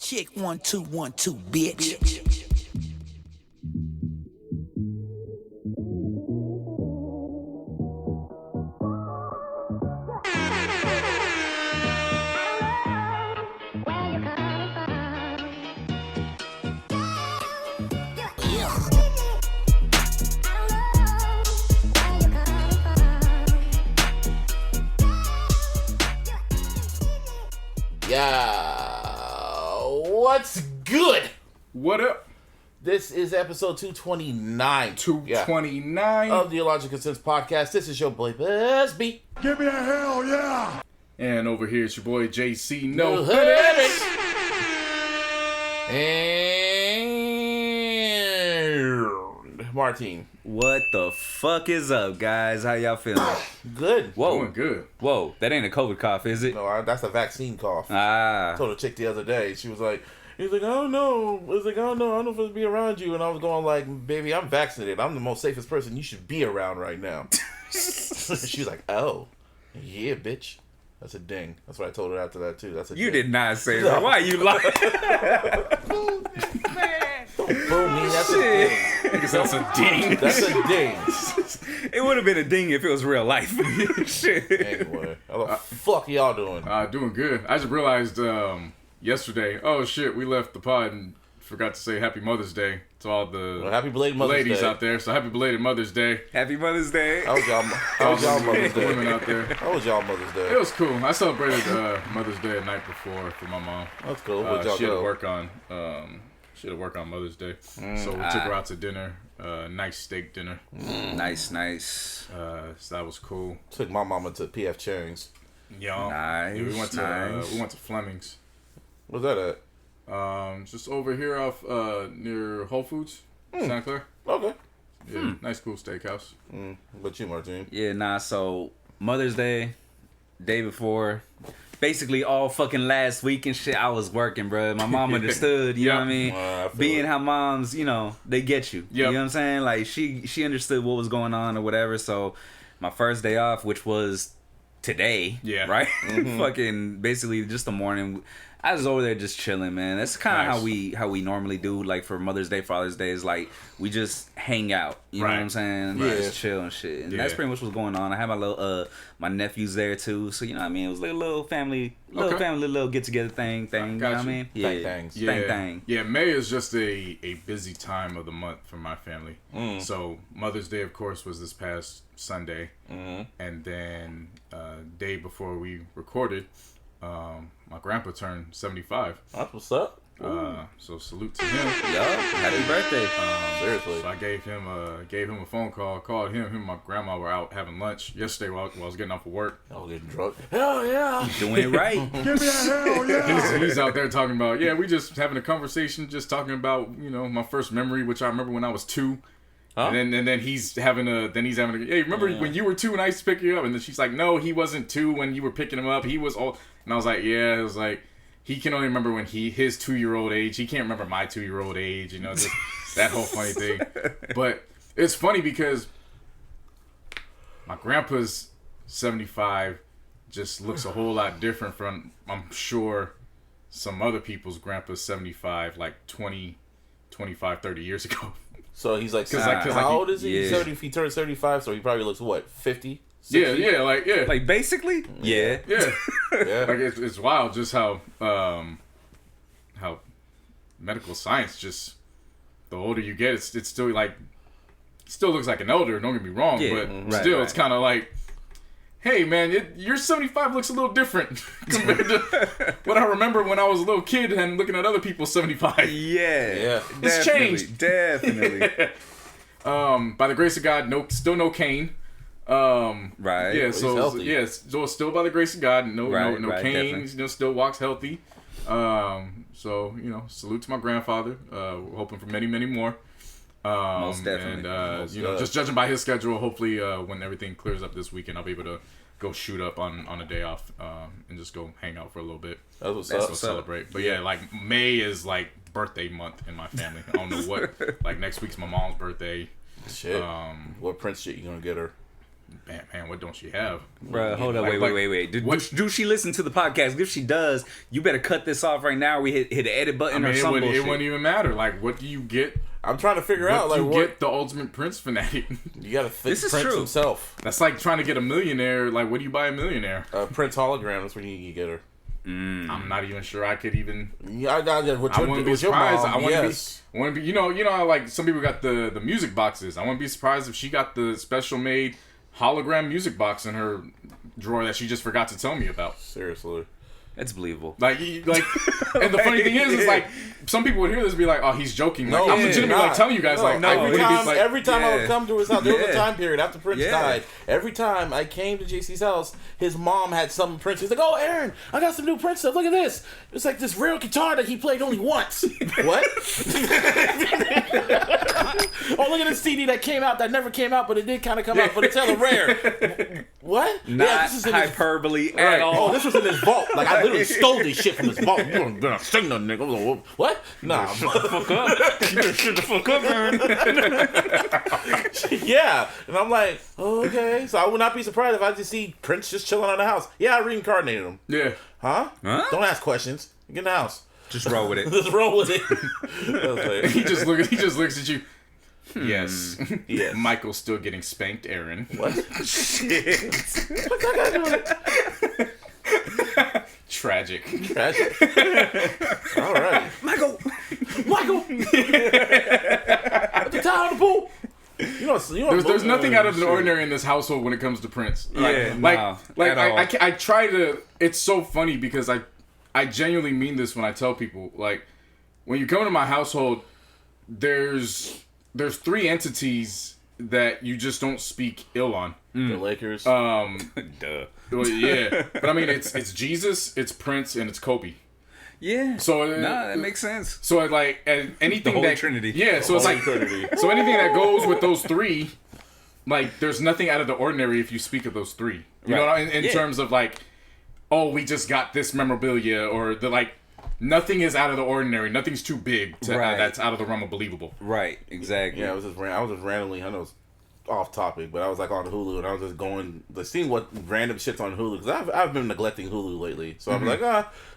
Check 1 2 1 2, bitch. Yeah, what's good? What up? This is episode 229. 229 of the iLLogical Sense podcast. This is your boy Busby. Give me a hell yeah! And over here it's your boy JC No And Martine. What the fuck is up, guys? How y'all feeling? Good. Whoa. Doing good. Whoa, that ain't a COVID cough, is it? No, that's a vaccine cough. Ah. I told a chick the other day. She was like, he's like, I don't know. I was like, I don't know if it'll be around you. And I was going like, baby, I'm vaccinated. I'm the most safest person you should be around right now. She was like, oh, yeah, bitch. That's a ding. That's what I told her after that, too. That's a You ding. did not say that. Why are you lying? Don't boo me. That's a ding. Because that's a ding. That's a ding. It would have been a ding if it was real life. Shit. Anyway, how the fuck y'all doing? Doing good. I just realized yesterday, oh shit, we left the pod and forgot to say Happy Mother's Day to all the Happy belated Mother's ladies Day out there. So happy belated Mother's Day. Happy Mother's Day. How was y'all Mother's Day? Women out there. How was y'all Mother's Day? It was cool. I celebrated Mother's Day the night before for my mom. That's cool. Where'd y'all She had go? to work on Mother's Day. So we took her out to dinner. Nice steak dinner. Nice. So that was cool. Took my mama to P.F. Chang's. Yeah. Nice, We went to nice. we went to Fleming's. Where's that at? Just over here off near Whole Foods, Santa Clara. Okay. Yeah, nice cool steakhouse. But you, Martine? Yeah, so Mother's Day, day before, basically all fucking last week and shit, I was working, bro. My mom understood, you know what I mean? I feel Being it. how moms, you know, they get you. You know what I'm saying? Like, she understood what was going on or whatever, so my first day off, which was today, right? Fucking basically just the morning. I was over there just chilling, man. That's kind of how we normally do, like for Mother's Day, Father's Day, is like we just hang out. You know what I'm saying? Yeah. Just chill and shit. And that's pretty much what's going on. I had my little my nephews there too, so you know what I mean. It was like a little family, little get together thing. You know what I mean? Thanks. Thing. Yeah, May is just a busy time of the month for my family. So Mother's Day, of course, was this past Sunday, and then day before we recorded. My grandpa turned 75. That's what's up. So salute to him. Yo, happy birthday. Seriously. So I gave him a phone call, called him. Him and my grandma were out having lunch yesterday while I was getting off of work. I was getting drunk. Hell yeah. Doing it right. Give me a hell yeah! He's out there talking about, we just having a conversation, just talking about, my first memory, which I remember when I was 2. Huh? And then he's having a hey, remember when you were 2 and I used to pick you up? And then she's like, no, he wasn't 2 when you were picking him up. He was all. And I was like, yeah. It was like, he can only remember when his 2-year-old age. He can't remember my 2-year-old age. Just that whole funny thing. But it's funny because my grandpa's 75 just looks a whole lot different from, I'm sure, some other people's grandpa's 75 like 20, 25, 30 years ago. So he's like, Cause how old is he? Yeah. 70, if he turns 75, so he probably looks, what, 50? 60? Yeah. Like basically, yeah. Yeah. Yeah. Like it's wild just how medical science just, the older you get, it's still like, still looks like an elder, don't get me wrong, but still it's kind of like, hey man, your 75 looks a little different compared to what I remember when I was a little kid and looking at other people's 75. Yeah. It's changed. Definitely. By the grace of God, still no cane. Right. Yeah, He's healthy. so still by the grace of God, no cane. Definitely. Still walks healthy. So salute to my grandfather. We're hoping for many, many more. Most definitely. And just judging by his schedule, hopefully when everything clears up this weekend, I'll be able to go shoot up on a day off and just go hang out for a little bit. That's what's Go up. celebrate. But yeah, like May is like birthday month in my family. I don't know what. Like next week's my mom's birthday. Shit. What Prince shit you gonna get her? Man, what don't she have? Bro, hold up, wait. Do she listen to the podcast? If she does, you better cut this off right now. We hit the edit button or something. It wouldn't even matter. Like, what do you get? I'm trying to figure out. Like, you get the ultimate Prince fanatic. You gotta think Prince himself. That's like trying to get a millionaire. Like, what do you buy a millionaire? Prince hologram. That's what you get her. I'm not even sure I could even. Yeah, I wouldn't be surprised. I want to be. You know how like some people got the music boxes. I wouldn't be surprised if she got the special made hologram music box in her drawer that she just forgot to tell me about. Seriously. It's believable. Like, and the funny thing is like some people would hear this and be like, "Oh, he's joking." Like, I'm legitimately like telling you guys, every time I would come to his house, there was a time period after Prince died. Every time I came to JC's house, his mom had some Prince. He's like, "Oh, Aaron, I got some new Prince stuff. Look at this. It's like this rare guitar that he played only once." What? Oh, look at this CD that came out that never came out, but it did kind of come out, but it's hella rare. What? Not this is hyperbole at all. Oh, this was in his vault. Like, I literally stole this shit from his vault. You don't gonna sing nothing, nigga. What? Nah. Shut the fuck up. Shut the fuck up, man. Yeah. And I'm like, okay. So I would not be surprised if I just see Prince just chilling on the house. Yeah, I reincarnated him. Yeah. Huh? Don't ask questions. Get in the house. Just roll with it. Just roll with it. He just looks at you. Yes. Michael's still getting spanked, Aaron. What? Shit. What's that guy doing? Tragic. All right. Michael. At the top of the pool. There's nothing out of the ordinary in this household when it comes to Prince. I try to. It's so funny because I genuinely mean this when I tell people, like, when you come into my household, there's three entities that you just don't speak ill on. The Lakers. Duh. Well, yeah, but I mean, it's Jesus, it's Prince, and it's Kobe. Yeah. So that makes sense. So like anything the Holy Trinity. Yeah. So it's like Trinity. So anything that goes with those three, like there's nothing out of the ordinary if you speak of those three. You know, in terms of like, oh, we just got this memorabilia, or the like. Nothing is out of the ordinary. Nothing's too big that's out of the realm of believable. Right, exactly. Yeah, I was just randomly, I know it's off topic, but I was like on Hulu and I was just seeing what random shit's on Hulu, because I've been neglecting Hulu lately. So I'm like,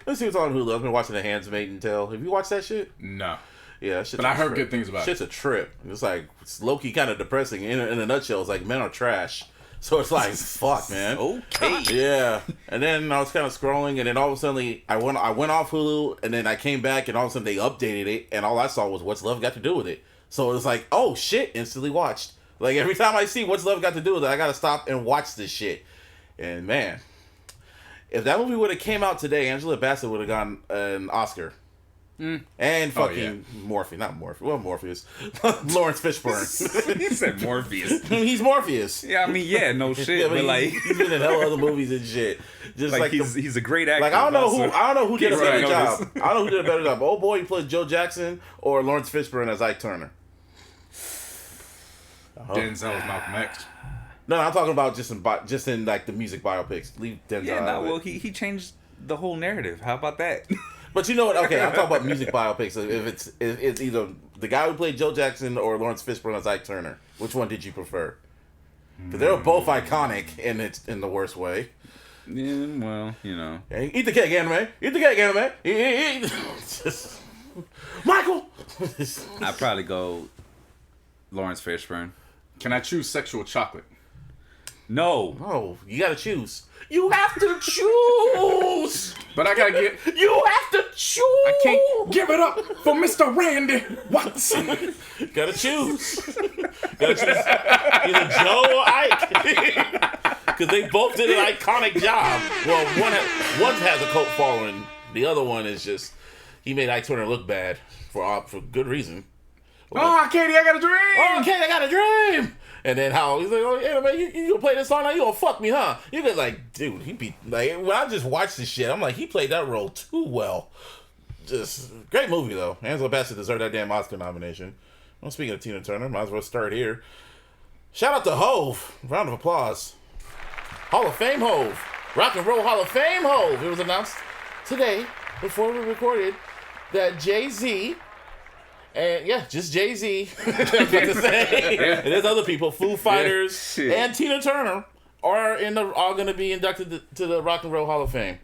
let's see what's on Hulu. I've been watching The Handmaid's Tale. Have you watched that shit? No. Yeah, but I heard good things about it. Shit's a trip. It's like, it's low-key kind of depressing. In a nutshell, it's like men are trash. So it's like, fuck, man. Okay. Yeah. And then I was kind of scrolling, and then all of a sudden, I went off Hulu, and then I came back, and all of a sudden they updated it, and all I saw was What's Love Got to Do with It. So it was like, oh shit, instantly watched. Like, every time I see What's Love Got to Do with It, I gotta stop and watch this shit. And man, if that movie would have came out today, Angela Bassett would have gotten an Oscar. And fucking Morpheus. Not Morpheus. Well, Morpheus. Lawrence Fishburne. He said Morpheus. He's Morpheus. Yeah, I mean, yeah, no shit. Yeah, but like, he's been in hell other movies and shit. Just like he's a great actor. Like, I don't know who did a better job. I don't know who did a better job. Oh boy, he played Joe Jackson or Lawrence Fishburne as Ike Turner. Denzel was Malcolm X. No, I'm talking about just in like the music biopics. Leave Denzel. Yeah, well, he changed the whole narrative. How about that? But you know what? Okay, I'm talking about music biopics. If it's either the guy who played Joe Jackson or Lawrence Fishburne as Ike Turner, which one did you prefer? Because they were both iconic in the worst way. Yeah, well, you know. Hey, eat the cake, anime. Eat the cake, anime. Eat. Michael. I'd probably go Lawrence Fishburne. Can I choose sexual chocolate? No, you gotta choose. You have to choose. But I gotta get. You have to choose. I can't give it up for Mr. Randy Watson. Gotta choose. Either Joe or Ike. Because they both did an iconic job. Well, one has a cult following. The other one is just he made Ike Turner look bad for good reason. Oh, Katie, I got a dream. Oh, Katie, I got a dream. And then how he's like, oh yeah, man, you gonna play this song now? You gonna fuck me, huh? You get like, dude, he be like, when I just watched this shit, I'm like, he played that role too well. Just great movie though. Angela Bassett deserved that damn Oscar nomination. Well, speaking of Tina Turner, might as well start here. Shout out to Hove. Round of applause. Hall of Fame Hove. Rock and Roll Hall of Fame Hove. It was announced today before we recorded that Jay-Z And yeah, just Jay-Z. I was about to say. And there's other people, Foo Fighters and Tina Turner are all going to be inducted to the Rock and Roll Hall of Fame.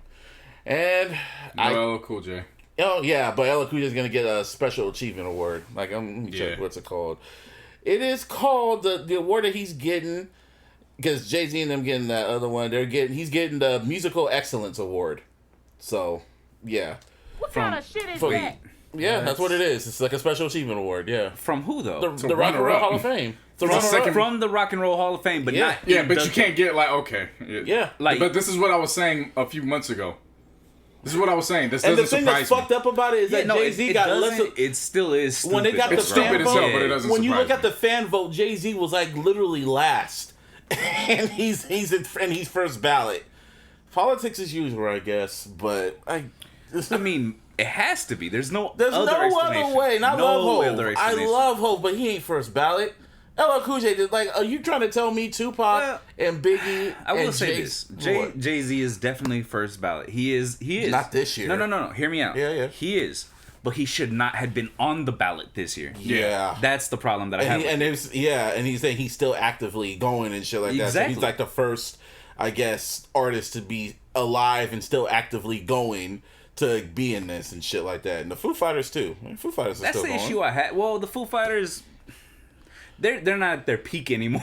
And LL Cool J. Oh yeah, but LL Cool J is going to get a Special Achievement Award. Like, let me check what's it called. It is called the award that he's getting, because Jay-Z and them getting that other one. He's getting the Musical Excellence Award. So yeah. What kind of shit is that? Yeah, that's what it is. It's like a Special Achievement Award, yeah. From who, though? The Rock and Roll Hall of Fame. From the Rock and Roll Hall of Fame, but not... Yeah, but you can't get, like, okay. Yeah. But this is what I was saying a few months ago. This is what I was saying. This doesn't surprise me. And the thing that's fucked up about it is that Jay-Z got less of... It still is stupid. When they got the fan vote, but it doesn't when you look surprise at the fan vote, Jay-Z was, like, literally last. And he's first ballot. Politics is usual, I guess, but... I mean... It has to be. There's no other way. And I love Hov. I love Hov, but he ain't first ballot. LL Cool J did, like, are you trying to tell me Tupac and Biggie? I will say this: Jay-Z is definitely first ballot. He is. Not this year. No. Hear me out. Yeah. He is, but he should not have been on the ballot this year. Yeah, that's the problem that I have. And he's saying he's still actively going and shit like that. So he's like the first, I guess, artist to be alive and still actively going to be in this and shit like that. And the Foo Fighters too. Foo Fighters are still going. That's the issue I had. Well, the Foo Fighters, they're not at their peak anymore.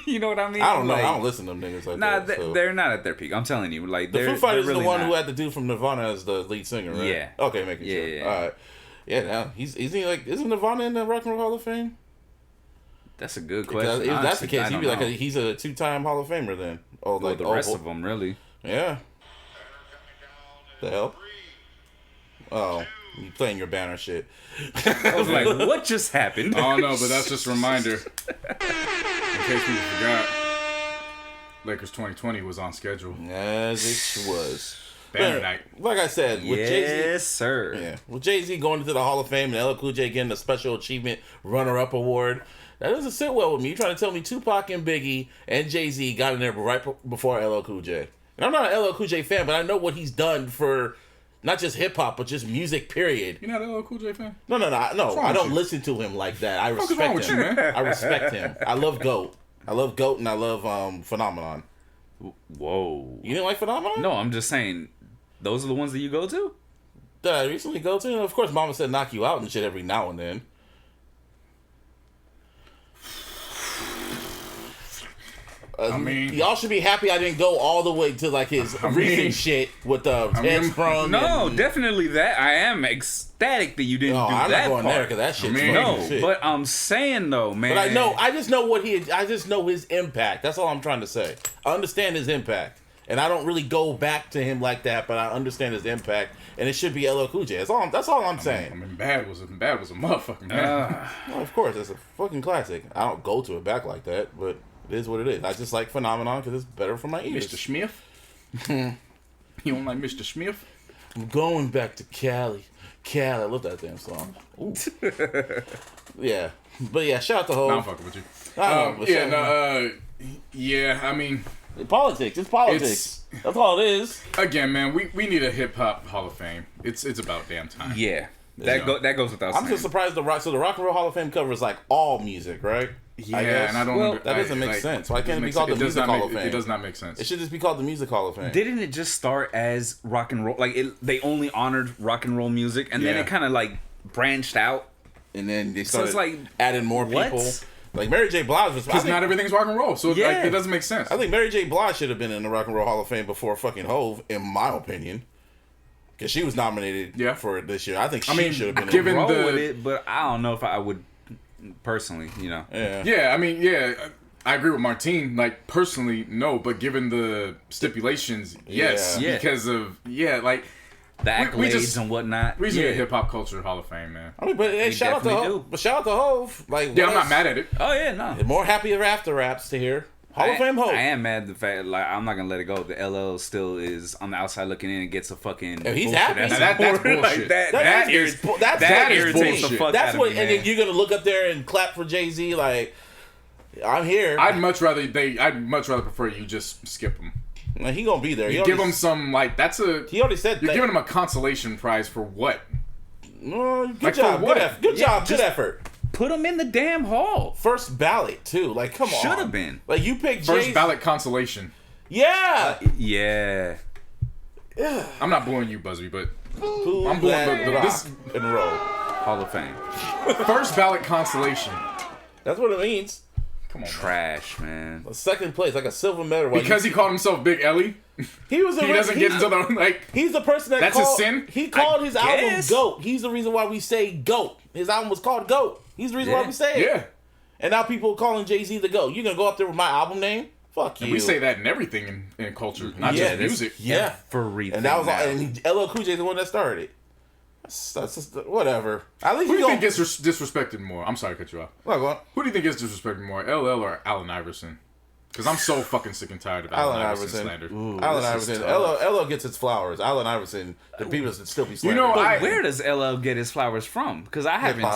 You know what I mean? I don't know. I don't listen to them niggas like that. Nah, they're not at their peak. I'm telling you. Like, the Foo Fighters is the one who had the dude from Nirvana as the lead singer, right? Yeah. Okay, making sure. Yeah. All right. Yeah, now isn't Nirvana in the Rock and Roll Hall of Fame? That's a good question. If that's the case, he'd be like he's a 2-time Hall of Famer then. Oh, like the rest of them, really. Yeah. The hell? Oh, you playing your banner shit. I was like, what just happened? Oh no, but that's just a reminder. In case we forgot, Lakers 2020 was on schedule. As it was. Banner night. Like I said, with Jay-Z. Yes, sir. Yeah. With Jay-Z going into the Hall of Fame and LL Cool J getting the Special Achievement Runner-Up Award, that doesn't sit well with me. You're trying to tell me Tupac and Biggie and Jay-Z got in there right before LL Cool J. And I'm not an LL Cool J fan, but I know what he's done for not just hip-hop, but just music, period. You're not an LL Cool J fan? No. I don't listen to him like that. I respect him. I respect him. I love GOAT. And I love Phenomenon. Whoa. You didn't like Phenomenon? No, I'm just saying, those are the ones that you go to? That I recently go to? And of course, Mama said knock you out and shit every now and then. I mean, y'all should be happy I didn't go all the way to like his recent shit with the Ted Sprung. No, definitely that. I am ecstatic that you didn't do I'm that. I'm not going there because that shit's no, shit. but I'm saying though, man. But I just know his impact. That's all I'm trying to say. I understand his impact, and I don't really go back to him like that. But I understand his impact, and it should be LL Cool J. That's all I'm saying. I mean, bad was a motherfucking man. Well, of course, it's a fucking classic. I don't go to it back like that, but. It is what it is. I just like Phenomenon because it's better for my ears. Mr. Smith? You don't like Mr. Smith? I'm going back to Cali. I love that damn song. Ooh. Yeah. But yeah, shout out to Hov. No, I'm fucking with you. Yeah, I mean... Politics. It's politics. That's all it is. Again, man, we need a hip-hop Hall of Fame. It's about damn time. Yeah. That goes without saying. I'm just surprised the Rock and Roll Hall of Fame covers like all music, right? Yeah, and I don't. That doesn't make sense. Why can't it be called the Music Hall of Fame? It does not make sense. It should just be called the Music Hall of Fame. Didn't it just start as rock and roll? Like they only honored rock and roll music, and then it kind of like branched out, and then they started like adding more people. Like Mary J. Blige was because not everything's rock and roll, so it doesn't make sense. I think Mary J. Blige should have been in the Rock and Roll Hall of Fame before fucking Hov, in my opinion. Because she was nominated for it this year. I think she should have been with it, but I don't know if I would personally, you know. Yeah, I mean, I agree with Martine. Like, personally, no, but given the stipulations, yes. Because of, like... The accolades and whatnot. We need a hip-hop culture Hall of Fame, man. I mean, but hey, shout out to Hov. But shout out to Hov. Like, I'm not mad at it. Oh, yeah, no. More happier after raps to hear. Hall of Fame Hov. I am mad at the fact, like, I'm not gonna let it go. The LL still is on the outside looking in and gets a fucking. If he's happy. That's bullshit. Like, that irritates the fuck out of me, and then you're gonna look up there and clap for Jay-Z like, I'm here. I'd much rather prefer you just skip him. Now, he gonna be there. You give him some like that's a. He already said you're giving him a consolation prize for what? Good job. Good job. Good effort. Put him in the damn hall. First ballot too. Like, come on. Should have been. Like, you picked first ballot consolation. Yeah. Yeah. I'm not booing you, Busby, but I'm booing this and roll. Hall of Fame. First ballot consolation. That's what it means. Come on, trash, man. Second place, like a silver medal. Because he called himself Big Ellie. He doesn't get into the like. He's the person that's his sin. He called his album GOAT. He's the reason why we say GOAT. His album was called GOAT. He's the reason why we say it. Yeah. And now people are calling Jay-Z the GOAT. You're gonna go up there with my album name? Fuck you. And we say that in everything in culture, not just music. Yeah, everything. And that was and LL Cool J is the one that started it. That's just whatever. At least who do you think gets disrespected more? I'm sorry to cut you off. What? Who do you think gets disrespected more, LL or Allen Iverson? Because I'm so fucking sick and tired of Allen Iverson slander. Allen Iverson. LL gets its flowers. Allen Iverson, the people should still be slandering. Where does LL get his flowers from? Because I haven't.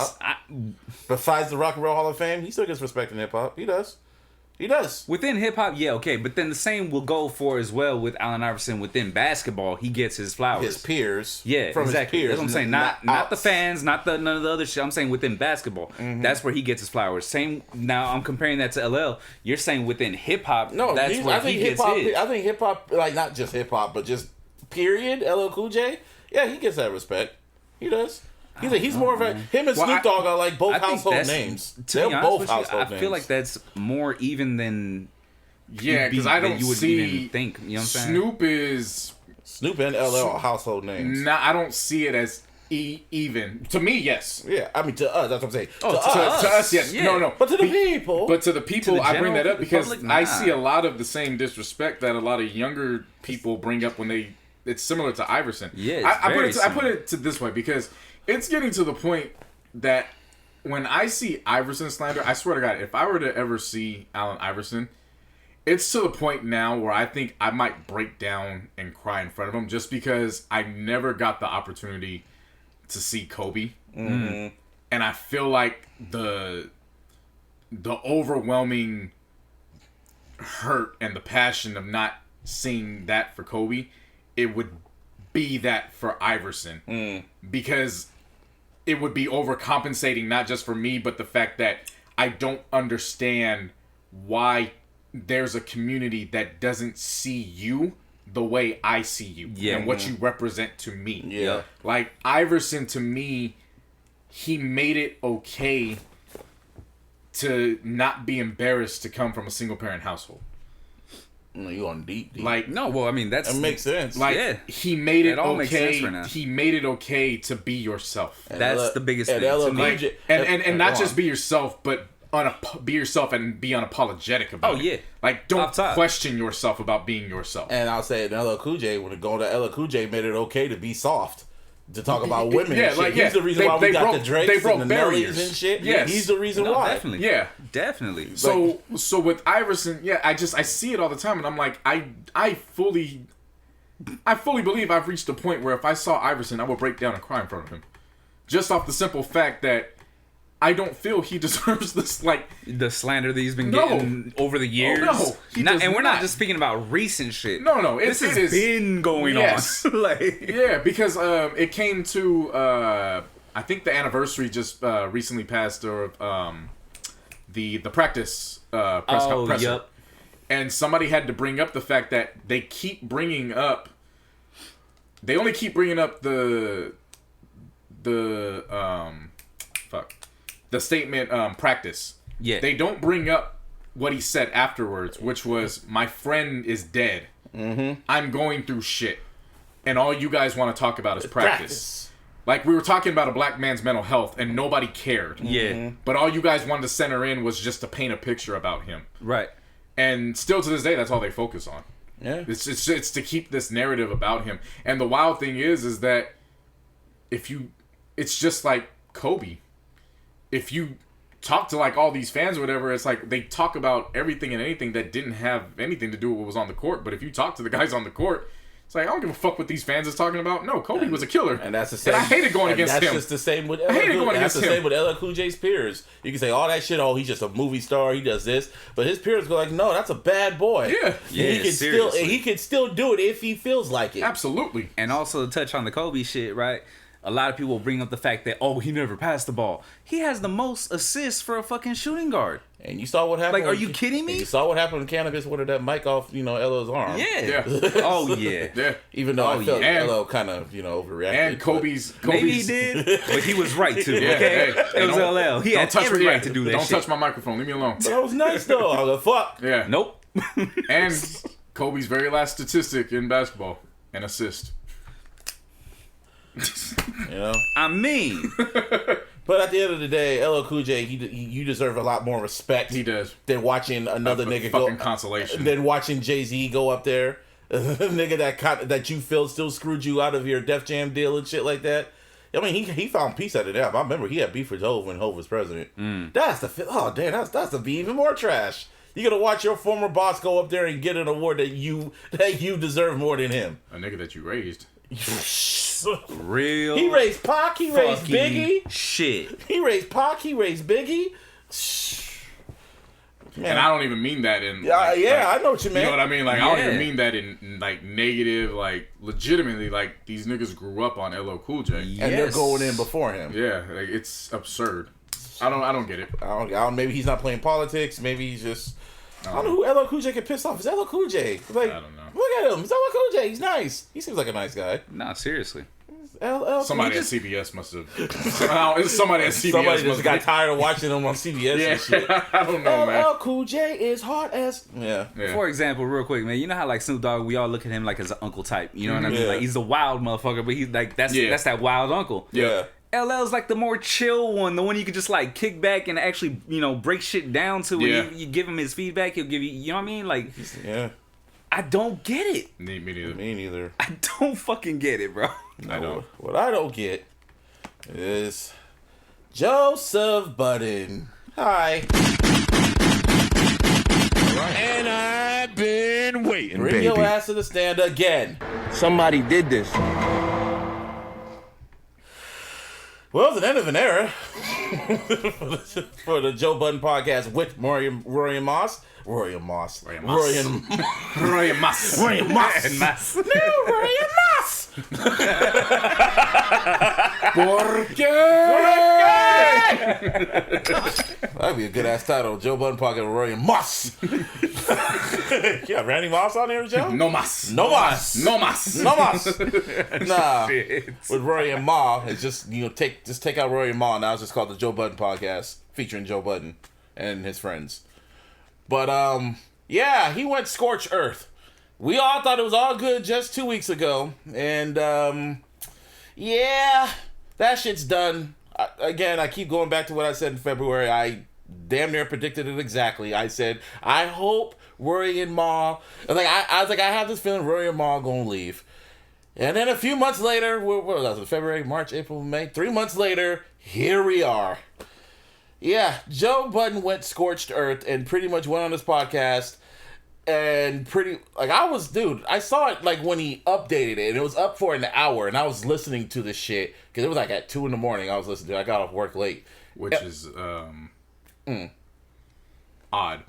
Besides the Rock and Roll Hall of Fame, he still gets respect in hip hop. He does. He does. Within hip hop, yeah, okay. But then the same will go for as well with Allen Iverson. Within basketball, he gets his flowers. His peers. Yeah, from exactly. His peers. That's what I'm saying. Not the fans, none of the other shit. I'm saying within basketball. Mm-hmm. That's where he gets his flowers. Same. Now I'm comparing that to LL. You're saying within hip hop, that's where he gets his. I think hip hop, like not just hip hop, but just period. LL Cool J. Yeah, he gets that respect. He does. He's more of a him and Snoop Dogg are like both household names. They're both household names. I feel like that's more even than. Yeah, because I don't see. Think you know what I'm saying? Snoop and LL are household names. Nah, I don't see it as even. To me, yes. Yeah, I mean to us. That's what I'm saying. To us, yes. Yeah. No. But to the people. But to the people, I bring that up because I see a lot of the same disrespect that a lot of younger people bring up when they. It's similar to Iverson. Yeah, I put it this way because it's getting to the point that when I see Iverson slander, I swear to God, if I were to ever see Allen Iverson. It's to the point now where I think I might break down and cry in front of him just because I never got the opportunity to see Kobe. Mm-hmm. And I feel like the overwhelming hurt and the passion of not seeing that for Kobe, it would be that for Iverson. Because it would be overcompensating not just for me, but the fact that I don't understand why there's a community that doesn't see you the way I see you and what you represent to me. Yeah. Like Iverson, to me, he made it okay to not be embarrassed to come from a single parent household. You on deep. Like no, well, I mean that makes sense. Like he made it okay. He made it okay to be yourself. That's the biggest thing. And not just be yourself, but be yourself and be unapologetic about it. Oh, yeah. Like, don't question yourself about being yourself. And I'll say LL Cool J, when it go to LL Cool J, made it okay to be soft. To talk about women and shit. He's the reason why we got the Drakes and the Nellies and shit. Yes. He's the reason why. Definitely. Yeah. Definitely. So with Iverson, I see it all the time and I'm like, I fully believe I've reached a point where if I saw Iverson, I would break down and cry in front of him. Just off the simple fact that I don't feel he deserves this, like... The slander that he's been getting over the years. Oh, no. And we're not just speaking about recent shit. No. This has been going on. Yeah, because it came to... I think the anniversary just recently passed, or the practice press. Yep. And somebody had to bring up the fact that they keep bringing up... They only keep bringing up the statement practice. Yeah. They don't bring up what he said afterwards, which was, my friend is dead. Mm-hmm. I'm going through shit. And all you guys want to talk about is practice. Like, we were talking about a black man's mental health, and nobody cared. Yeah. Mm-hmm. But all you guys wanted to center in was just to paint a picture about him. Right. And still to this day, that's all they focus on. Yeah. It's to keep this narrative about him. And the wild thing is that it's just like Kobe. If you talk to like all these fans or whatever, it's like they talk about everything and anything that didn't have anything to do with what was on the court. But if you talk to the guys on the court, it's like, I don't give a fuck what these fans is talking about. No, Kobe was a killer. And that's the same. And I hated going against him. That's just the same with LL Cool J's peers. You can say all that shit, he's just a movie star, he does this. But his peers go like, no, that's a bad boy. Yeah. He can still do it if he feels like it. Absolutely. And also to touch on the Kobe shit, right? a lot of people will bring up the fact that, oh, he never passed the ball. He has the most assists for a fucking shooting guard. And you saw what happened. Like, are you kidding me? You saw what happened when Cannabis wanted that mic off, LL's arm. Yeah. Oh, yeah. Yeah. Even though I felt LL kind of, overreacted. And Kobe's. Maybe he did, but he was right to. Yeah, okay? Hey, it was LL. He had every right to do that Don't shit. touch my microphone. Leave me alone. But that was nice, though. I was like, fuck. Yeah. Nope. And Kobe's very last statistic in basketball, an assist. I mean... But at the end of the day, LL Cool J, you deserve a lot more respect. He does. Than watching another nigga fucking go. Consolation. Than watching Jay-Z go up there. Nigga that you feel still screwed you out of your Def Jam deal and shit like that. I mean, he found peace out of that. I remember he had beef with Hov when Hov was president. That's the be even more trash. You gotta watch your former boss go up there and get an award that you deserve more than him. A nigga that you raised. Real. He raised Pac. He raised Biggie. Shit. He raised Pac. He raised Biggie. Man. And I don't even mean that in. I know what you mean. You know what I mean? Like, I don't even mean that in like negative. Like, legitimately, like these niggas grew up on LL Cool J, and they're going in before him. Yeah, like it's absurd. I don't get it. I don't. Maybe he's not playing politics. Maybe he's just. I don't know who LL Cool J can piss off. It's LL Cool J. Like, I don't know. Look at him. It's LL Cool J. He's nice. He seems like a nice guy. Nah, seriously. LL somebody at CBS must have. Somebody at CBS. Somebody just got tired of watching him on CBS and shit. I don't know, man. LL Cool J is hard as. Yeah. For example, real quick, man, you know how like Snoop Dogg, we all look at him like as an uncle type. You know what I mean? Like he's a wild motherfucker, but he's like that's that wild uncle. Yeah. LL's like the more chill one, the one you could just like kick back and actually, break shit down to. When you give him his feedback, he'll give you, you know what I mean? Like, I don't get it. Me neither. Me neither. I don't fucking get it, bro. I don't. What I don't get is Joseph Budden. Hi. And I've been waiting, Bring your ass to the stand again. Somebody did this. Well, it's an end of an era for the Joe Budden podcast with Rory and Moss. Rory and Moss. No, Rory and Moss. That'd be a good ass title. Joe Budden podcast with Rory and Moss. Yeah, Randy Moss on here, Joe? No mas. No mas. No mas. No mas. Nah. With Rory and Ma, it's just take out Rory and Ma. Now it's just called the Joe Budden podcast featuring Joe Budden and his friends. But yeah, he went scorched earth. We all thought it was all good just 2 weeks ago, and yeah, that shit's done. Again, I keep going back to what I said in February. I damn near predicted it exactly. I said, I hope Rory and Ma. I was like, I have this feeling Rory and Ma gonna leave. And then a few months later, what was it? February, March, April, May. 3 months later, here we are. Yeah, Joe Budden went scorched earth and pretty much went on this podcast and I saw it like when he updated it and it was up for an hour and I was listening to this shit because it was like at 2 a.m. I was listening to it. I got off work late. Which is odd.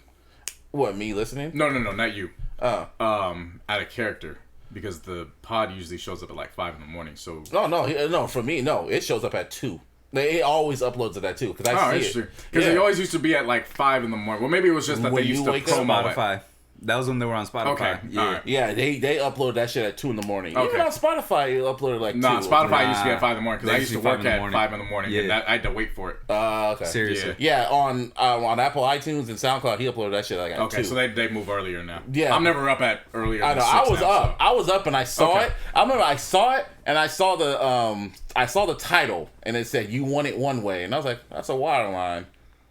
What, me listening? No, not you. Out of character. Because the pod usually shows up at like 5 a.m. So No, for me, no. It shows up at 2. It always uploads it at 2 because I see it. Because it always used to be at like 5 a.m. Well, maybe it was just that when they used to promo Spotify. That was when they were on Spotify. Okay. Yeah. Yeah, they upload that shit at 2 a.m. Okay. Even on Spotify, you upload like 2. Spotify used to be at 5 a.m. because I used to work at 5 a.m. Yeah. and I had to wait for it. Okay. Seriously. Yeah, on Apple iTunes and SoundCloud, he uploaded that shit like at 2. Okay, so they move earlier now. Yeah. I'm never up at earlier. I know. I was up and I saw it. I remember I saw it and I saw the title and it said "You Want It One Way" and I was like, that's a water line.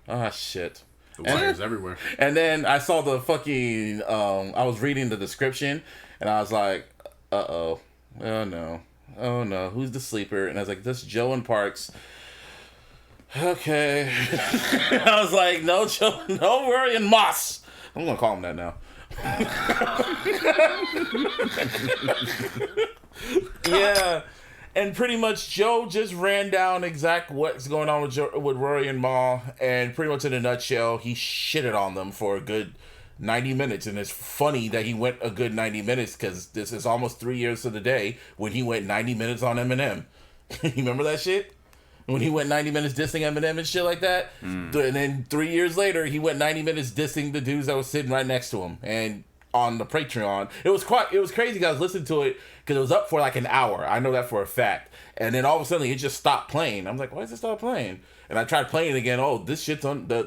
Ah, shit. The wires everywhere. And then I saw the fucking I was reading the description and I was like, oh no, who's the sleeper? And I was like, this Joe and Parks. Okay. I was like, no Joe, no Rory and Moss. I'm gonna call him that now. Yeah. And pretty much Joe just ran down exact what's going on with Rory and Ma, and pretty much in a nutshell, he shitted on them for a good 90 minutes. And it's funny that he went a good 90 minutes because this is almost 3 years to the day when he went 90 minutes on Eminem. You remember that shit? When he went 90 minutes dissing Eminem and shit like that. And then 3 years later, he went 90 minutes dissing the dudes that was sitting right next to him. And on the Patreon, it was crazy. Guys, listen to it because it was up for like an hour. I know that for a fact. And then all of a sudden, it just stopped playing. I'm like, why does it stop playing? And I tried playing it again. Oh, this shit's on the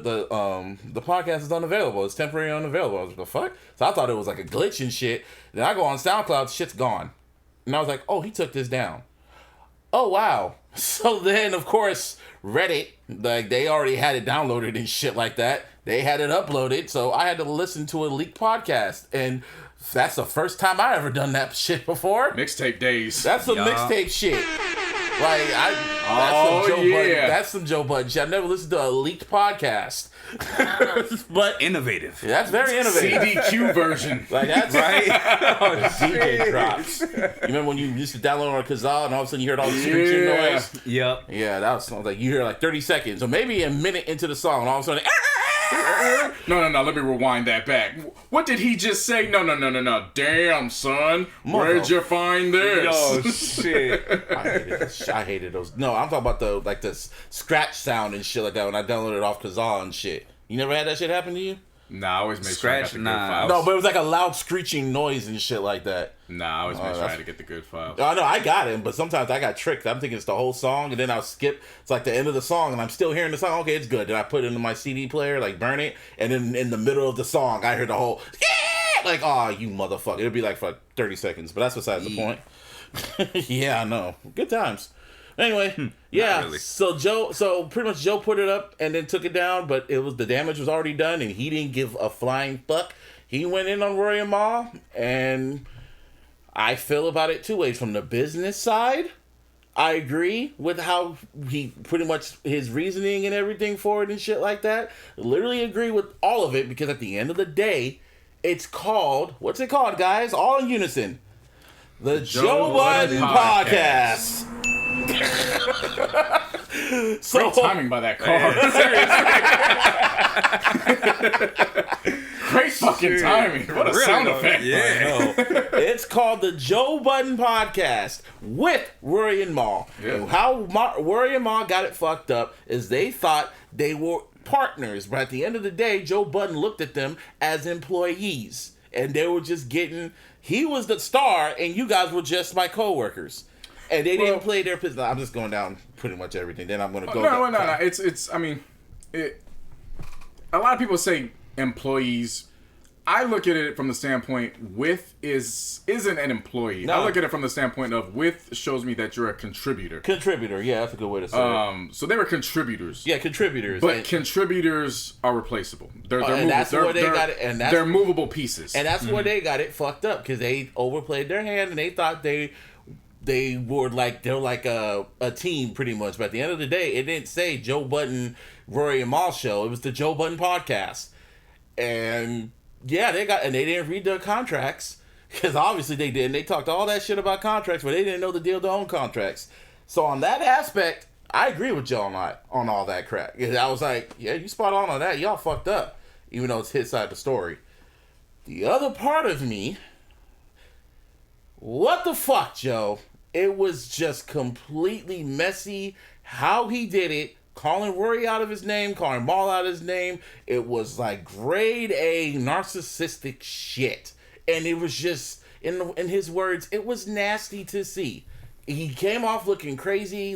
podcast is unavailable. It's temporarily unavailable. I was like, the fuck? So I thought it was like a glitch and shit. Then I go on SoundCloud, shit's gone. And I was like, oh, he took this down. Oh, wow. So then, of course, Reddit, like, they already had it downloaded and shit like that. They had it uploaded, so I had to listen to a leaked podcast. And that's the first time I ever done that shit before. Mixtape days. That's some mixtape shit. Like, that's some Joe Budden shit. I've never listened to a leaked podcast. But innovative. That's very innovative. CDQ version. Like, that's right. DJ drops. You remember when you used to download on Kazaa and all of a sudden you heard all the screeching noise? Yep. Yeah, that was like you hear like 30 seconds or maybe a minute into the song and all of a sudden No, let me rewind that back. What did he just say? No. Damn, son. Where'd you find this? Oh, shit. I hated those. No, I'm talking about the scratch sound and shit like that when I downloaded it off Kazaa and shit. You never had that shit happen to you? Nah, I always made sure I got the good files. No, but it was like a loud screeching noise and shit like that. Nah, I always made sure I had to get the good files. Oh, no, I got it, but sometimes I got tricked. I'm thinking it's the whole song, and then I'll skip. It's like the end of the song, and I'm still hearing the song. Okay, it's good. Then I put it into my CD player, like burn it, and then in the middle of the song, I hear the whole, yeah! Like, oh, you motherfucker. It'll be like for 30 seconds, but that's besides the point. Yeah, I know. Good times. Anyway, yeah. Really. So pretty much Joe put it up and then took it down, but the damage was already done, and he didn't give a flying fuck. He went in on Rory and Ma, and I feel about it two ways. From the business side, I agree with how he pretty much his reasoning and everything for it and shit like that. Literally agree with all of it because at the end of the day, it's called, what's it called, guys? All in unison. The Joe Budden Podcast. So, great timing by that car. Great fucking timing. What a sound effect. Yeah. It's called the Joe Budden Podcast with Rory and Ma. Yeah. And how Rory and Ma got it fucked up is they thought they were partners, but at the end of the day, Joe Budden looked at them as employees. And they were just he was the star and you guys were just my co-workers. And they didn't play their position. I'm just going down pretty much everything. Then I'm going to go. No. I mean, a lot of people say employees. I look at it from the standpoint isn't an employee. No. I look at it from the standpoint of shows me that you're a contributor. Contributor, yeah, that's a good way to say it. So they were contributors. Yeah, contributors. But contributors are replaceable. They're movable. That's where they got it. And they're movable pieces. And that's where they got it fucked up because they overplayed their hand and they thought they were like a team pretty much. But at the end of the day, it didn't say Joe Budden, Rory and Ma show. It was the Joe Budden Podcast. And yeah, they didn't read their contracts because obviously they didn't. They talked all that shit about contracts, but they didn't know the deal to own contracts. So on that aspect, I agree with Joe on all that crap. I was like, yeah, you spot on that. Y'all fucked up, even though it's his side of the story. The other part of me, what the fuck, Joe? It was just completely messy how he did it. Calling Rory out of his name, calling Maul out of his name. It was like grade A narcissistic shit. And it was just, in his words, it was nasty to see. He came off looking crazy,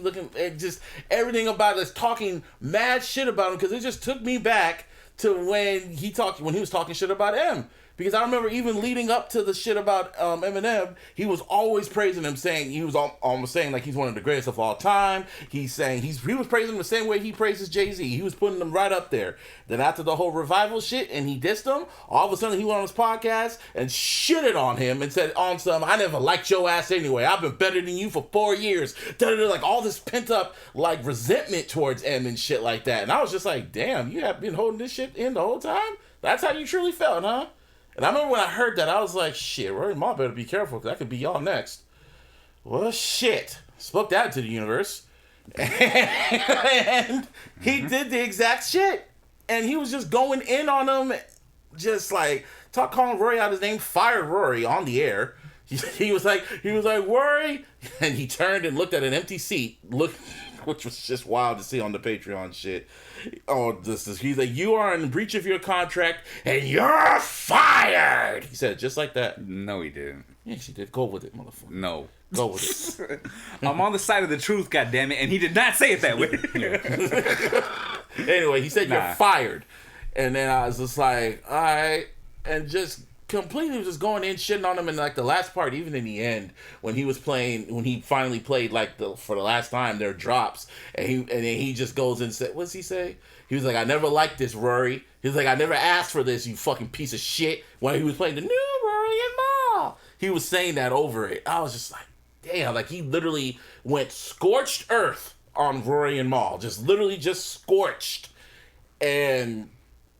just everything about us, talking mad shit about him, because it just took me back to when he was talking shit about M. Because I remember even leading up to the shit about Eminem, he was always praising him, saying he was almost saying like he's one of the greatest of all time. He's saying he was praising him the same way he praises Jay-Z. He was putting them right up there. Then after the whole revival shit and he dissed him, all of a sudden he went on his podcast and shitted on him and said on some, I never liked your ass anyway. I've been better than you for 4 years. Like all this pent up like resentment towards M and shit like that. And I was just like, damn, you have been holding this shit in the whole time? That's how you truly felt, huh? And I remember when I heard that, I was like, shit, Rory Ma better be careful, because that could be y'all next. Well, shit. Spoke that to the universe. And he did the exact shit. And he was just going in on him, just like, calling Rory out his name, fired Rory on the air, He was like, worry, and he turned and looked at an empty seat. Which was just wild to see on the Patreon shit. Oh, he's like, you are in breach of your contract, and you're fired. He said it just like that. No, he didn't. Yes, he did. Go with it, motherfucker. No. Go with it. I'm on the side of the truth, goddammit, and he did not say it that way. Anyway, he said, you're fired. And then I was just like, all right. And just completely was just going in, shitting on him. And like the last part, even in the end, when he finally played like for the last time, their drops. And then he just goes and said, what's he say? He was like, I never liked this, Rory. He was like, I never asked for this, you fucking piece of shit. When he was playing the new Rory and Mal. He was saying that over it. I was just like, damn, like he literally went scorched earth on Rory and Mal. Literally just scorched. And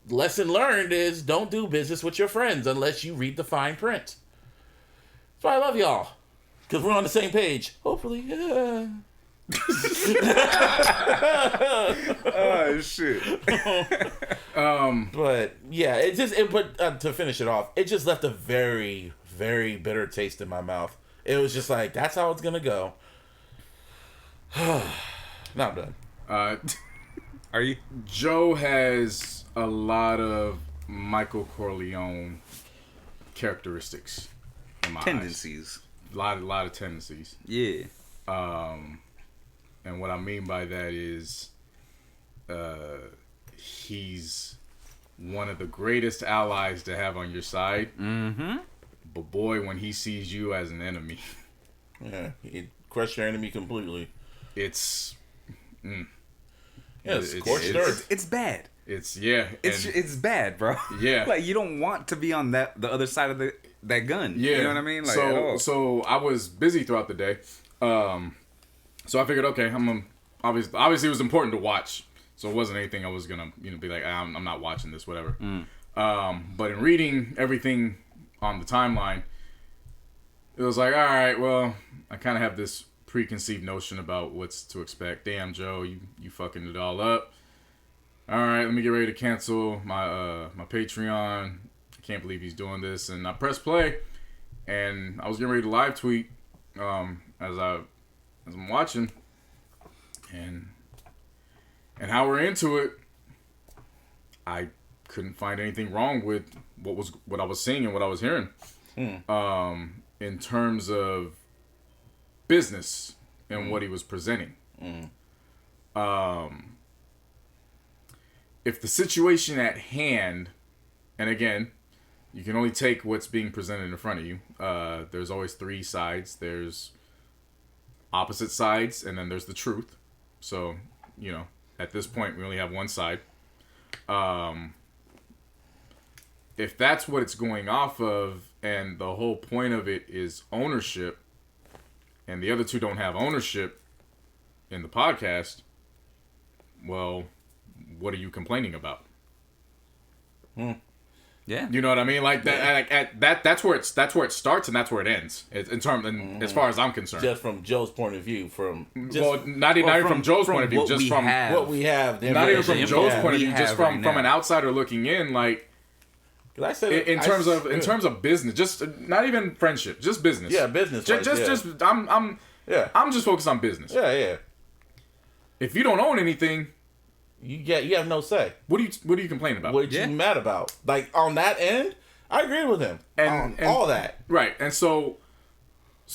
lesson learned is don't do business with your friends unless you read the fine print. So I love y'all. Because we're on the same page. Hopefully, yeah. Oh, shit. But, yeah, to finish it off, it just left a very, very bitter taste in my mouth. It was just like, that's how it's going to go. Now I'm done. Are you? Joe has a lot of Michael Corleone characteristics in my tendencies. Eyes. A lot of tendencies. Yeah. And what I mean by that is, he's one of the greatest allies to have on your side. Mm-hmm. But boy, when he sees you as an enemy, yeah, he crush your enemy completely. It's scorched earth. It's bad. It's bad, bro. Yeah, like you don't want to be on the other side of that gun. Yeah, you know what I mean. Like, so I was busy throughout the day. So I figured, okay, obviously it was important to watch. So it wasn't anything I was gonna be like, I'm not watching this, whatever. But in reading everything on the timeline, it was like, all right, well, I kind of have this preconceived notion about what's to expect. Damn, Joe, you fucking it all up. All right, let me get ready to cancel my Patreon. I can't believe he's doing this. And I pressed play, and I was getting ready to live tweet as I'm watching, and how we're into it, I couldn't find anything wrong with what I was seeing and what I was hearing. In terms of business and what he was presenting. If the situation at hand, and again, you can only take what's being presented in front of you. There's always three sides. There's opposite sides, and then there's the truth. So, at this point, we only have one side. If that's what it's going off of, and the whole point of it is ownership, and the other two don't have ownership in the podcast, well, what are you complaining about? Yeah, you know what I mean. Like that. That's where it starts and that's where it ends. As far as I'm concerned, just from Joe's point of view, not even from Joe's point of view, just from what we have. Not even from Joe's point of view, just from an outsider looking in. Like, I said in terms of business, just not even friendship, just business. Yeah, business. I'm just focused on business. Yeah. If you don't own anything, you have no say. What are you complaining about? What you mad about? Like on that end, I agree with him. And all that. Right. And so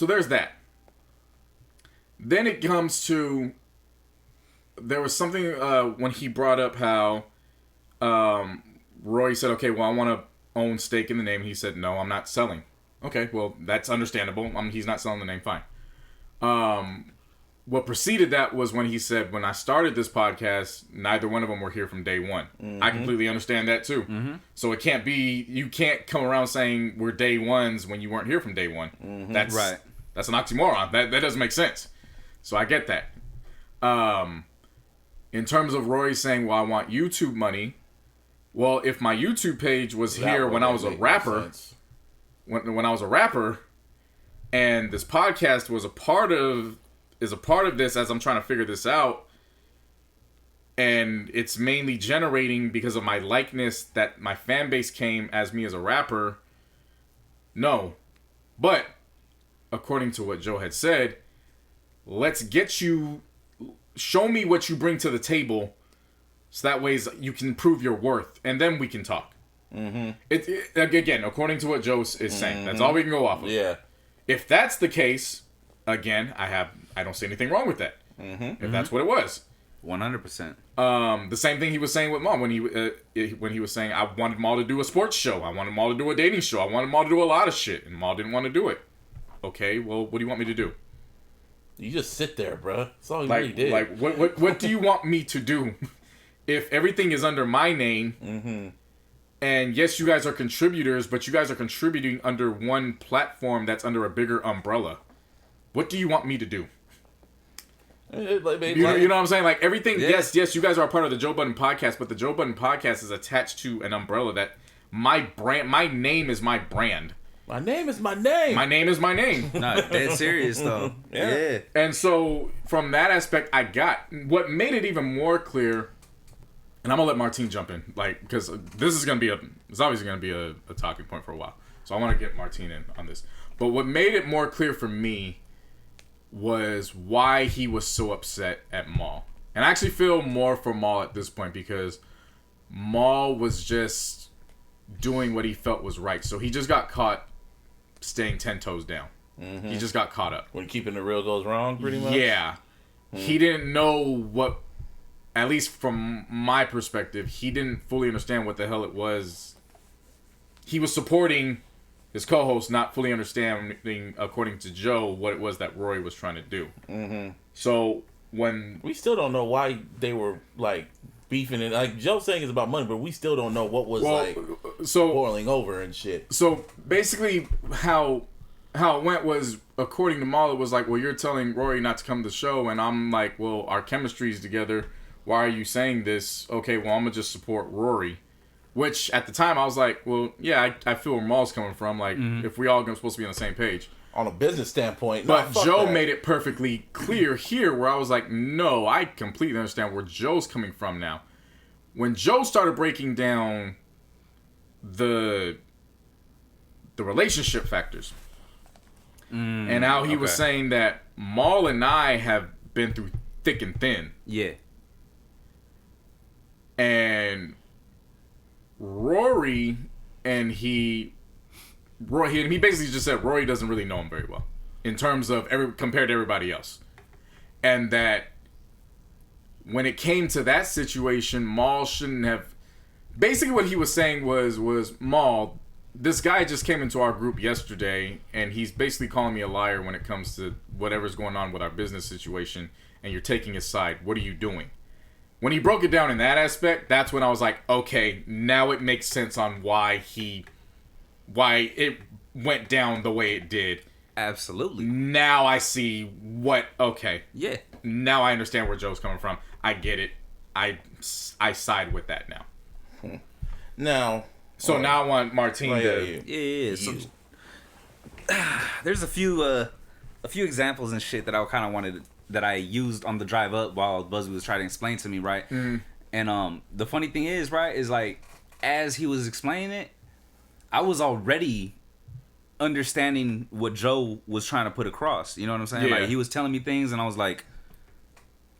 there's that. Then it comes to, there was something when he brought up how Roy said, okay, well, I want to own stake in the name. He said, no, I'm not selling. Okay, well, that's understandable. He's not selling the name. Fine. What preceded that was when he said, when I started this podcast, neither one of them were here from day one. I completely understand that too. So it can't be, you can't come around saying we're day ones when you weren't here from day one. That's right. That's an oxymoron. That doesn't make sense. So I get that. In terms of Roy saying, well, I want YouTube money. Well, if my YouTube page was here when I was a rapper, when I was a rapper, and this podcast was a part of this as I'm trying to figure this out, and it's mainly generating because of my likeness that my fan base came as me as a rapper. No. But according to what Joe had said, let's get you, show me what you bring to the table, so that way you can prove your worth, and then we can talk. Again, according to what Joe is saying, that's all we can go off of. Yeah. If that's the case, again, I don't see anything wrong with that. If that's what it was. 100%. The same thing he was saying with Maul when he was saying, I wanted Maul to do a sports show, I wanted Maul to do a dating show, I wanted Maul to do a lot of shit, and Maul didn't want to do it. Okay, well, what do you want me to do? You just sit there, bro. That's all you really did. Like, what do you want me to do? If everything is under my name, and yes, you guys are contributors, but you guys are contributing under one platform that's under a bigger umbrella. What do you want me to do? You know what I'm saying? Like, everything, yes, you guys are a part of the Joe Budden podcast, but the Joe Budden podcast is attached to an umbrella that my name is my brand. My name is my name. My name is my name. Nah, dead serious, though. Yeah. And so, from that aspect, what made it even more clear, and I'm going to let Martine jump in, like, because this is it's obviously going to be a talking point for a while. So I want to get Martine in on this. But what made it more clear for me was why he was so upset at Maul. And I actually feel more for Maul at this point because Maul was just doing what he felt was right. So he just got caught staying 10 toes down. He just got caught up. When keeping the real goes wrong, pretty much? Yeah. He didn't know what, at least from my perspective, he didn't fully understand what the hell it was. He was supporting his co-host, not fully understanding, according to Joe, what it was that Rory was trying to do. So when we still don't know why they were like beefing, and like Joe's saying it's about money, but we still don't know what was boiling over and shit. So basically, how it went was, according to Maul, it was like, well, you're telling Rory not to come to the show, and I'm like, well, our chemistry's together. Why are you saying this? Okay, well, I'm gonna just support Rory. Which, at the time, I was like, well, yeah, I feel where Maul's coming from. Like, if we all are supposed to be on the same page. On a business standpoint. But Joe made it perfectly clear here where I was like, no, I completely understand where Joe's coming from now. When Joe started breaking down the relationship factors, and how he was saying that Maul and I have been through thick and thin. Yeah. And Rory he basically just said Rory doesn't really know him very well in terms of compared to everybody else, and that when it came to that situation, Maul shouldn't have. Basically, what he was saying was Maul, this guy just came into our group yesterday, and he's basically calling me a liar when it comes to whatever's going on with our business situation, and you're taking his side. What are you doing? When he broke it down in that aspect, that's when I was like, okay, now it makes sense on why it went down the way it did. Absolutely. Now I see okay. Yeah. Now I understand where Joe's coming from. I get it. I side with that now. Now. So now I want Martine to... Yeah. So, there's a few examples and shit that I kind of wanted that I used on the drive up while Busby was trying to explain to me, right? And the funny thing is, right, is like as he was explaining it, I was already understanding what Joe was trying to put across. You know what I'm saying? Yeah. Like he was telling me things, and I was like,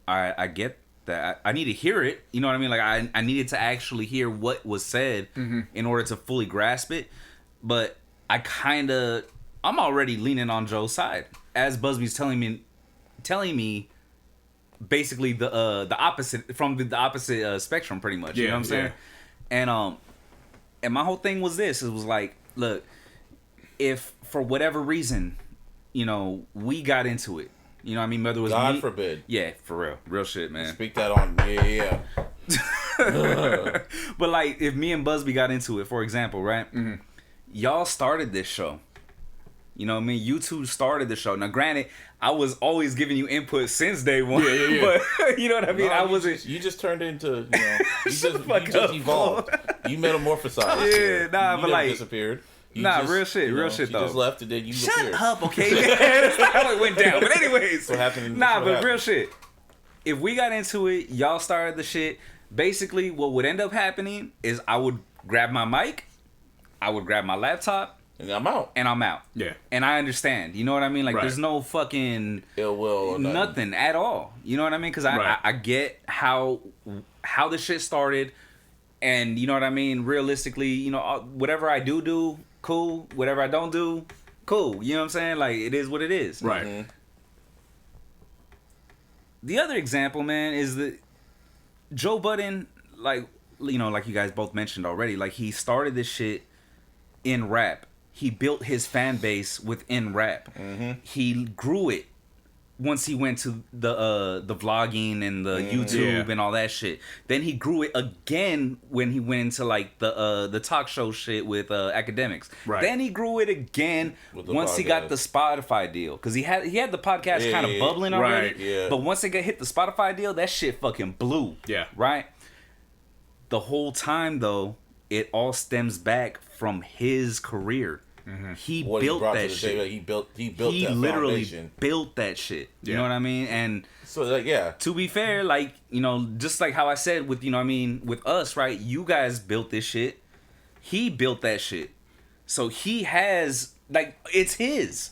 all right, I get that. I need to hear it. You know what I mean? Like I needed to actually hear what was said in order to fully grasp it. But I'm already leaning on Joe's side as Busby's telling me basically the opposite from the opposite spectrum, pretty much. You know what I'm saying? Yeah. And my whole thing was this. It was like, look, if for whatever reason, you know, we got into it, you know what I mean? Whether it was God forbid. Yeah, for real shit, man. Speak that on. Yeah. But like, if me and Busby got into it, for example, right? Y'all started this show. You know what I mean? You two started the show. Now, granted, I was always giving you input since day one. Yeah. But you know what I mean? No, you just turned into, you know, you just evolved. You metamorphosized. Yeah, nah, but like disappeared. Real shit though. You just left and then you Shut appeared. up, okay? That's not how it went down. But anyways, what happened? Real shit. If we got into it, y'all started the shit. Basically, what would end up happening is I would grab my mic, I would grab my laptop, And I'm out. Yeah. And I understand. You know what I mean? Like, there's no fucking ill will or nothing at all. You know what I mean? Because I get how the shit started. And, you know what I mean? Realistically, you know, whatever I do, cool. Whatever I don't do, cool. You know what I'm saying? Like, it is what it is. Right. Mm-hmm. The other example, man, is that Joe Budden, like, you know, like you guys both mentioned already, like, he started this shit in rap. He built his fan base within rap. Mm-hmm. He grew it once he went to the vlogging and the YouTube and all that shit. Then he grew it again when he went into like the talk show shit with academics. Right. Then he grew it again once he got the Spotify deal, because he had the podcast kind of bubbling already. Right. Yeah. But once it hit the Spotify deal, that shit fucking blew. Yeah. Right. The whole time though, it all stems back from his career. Mm-hmm. He built that shit. He built he that literally foundation. built that shit. You know what I mean? And so like, to be fair, like, you know, just like how I said with, you know what I mean, with us, right? You guys built this shit. He built that shit. So he has, like, it's his.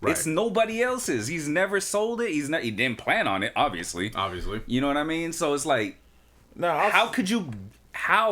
Right. It's nobody else's. He's never sold it. He didn't plan on it, obviously. You know what I mean? So it's like, how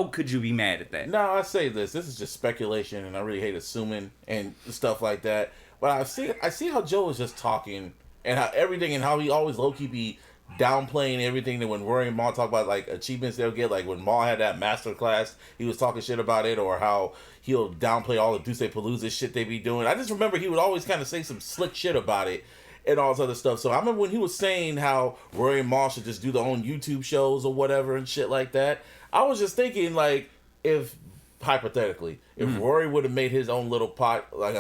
could you be mad at that? No, I say this is just speculation, and I really hate assuming and stuff like that. But I see how Joe is just talking and how everything, and how he always low-key be downplaying everything. That when Rory and Maul talk about like achievements they'll get, like when Maul had that master class, he was talking shit about it, or how he'll downplay all the Duce Palooza shit they be doing. I just remember he would always kind of say some slick shit about it and all this other stuff. So I remember when he was saying how Rory and Maul should just do their own YouTube shows or whatever and shit like that. I was just thinking, like, if hypothetically, if Rory would have made his own little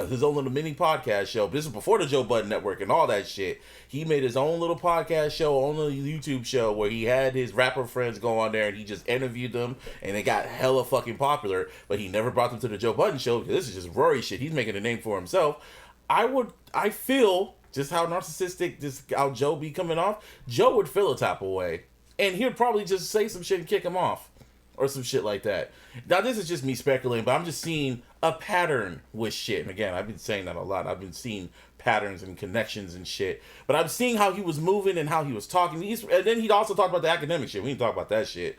his own little mini podcast show, this was before the Joe Budden Network and all that shit. He made his own little podcast show, own little YouTube show where he had his rapper friends go on there and he just interviewed them, and they got hella fucking popular. But he never brought them to the Joe Budden show because this is just Rory shit. He's making a name for himself. I feel just how narcissistic how Joe be coming off. Joe would feel a type of way, and he'd probably just say some shit and kick him off. Or some shit like that. Now, this is just me speculating, but I'm just seeing a pattern with shit. And again, I've been saying that a lot. I've been seeing patterns and connections and shit. But I'm seeing how he was moving and how he was talking. And then he'd also talk about the academic shit. We didn't talk about that shit.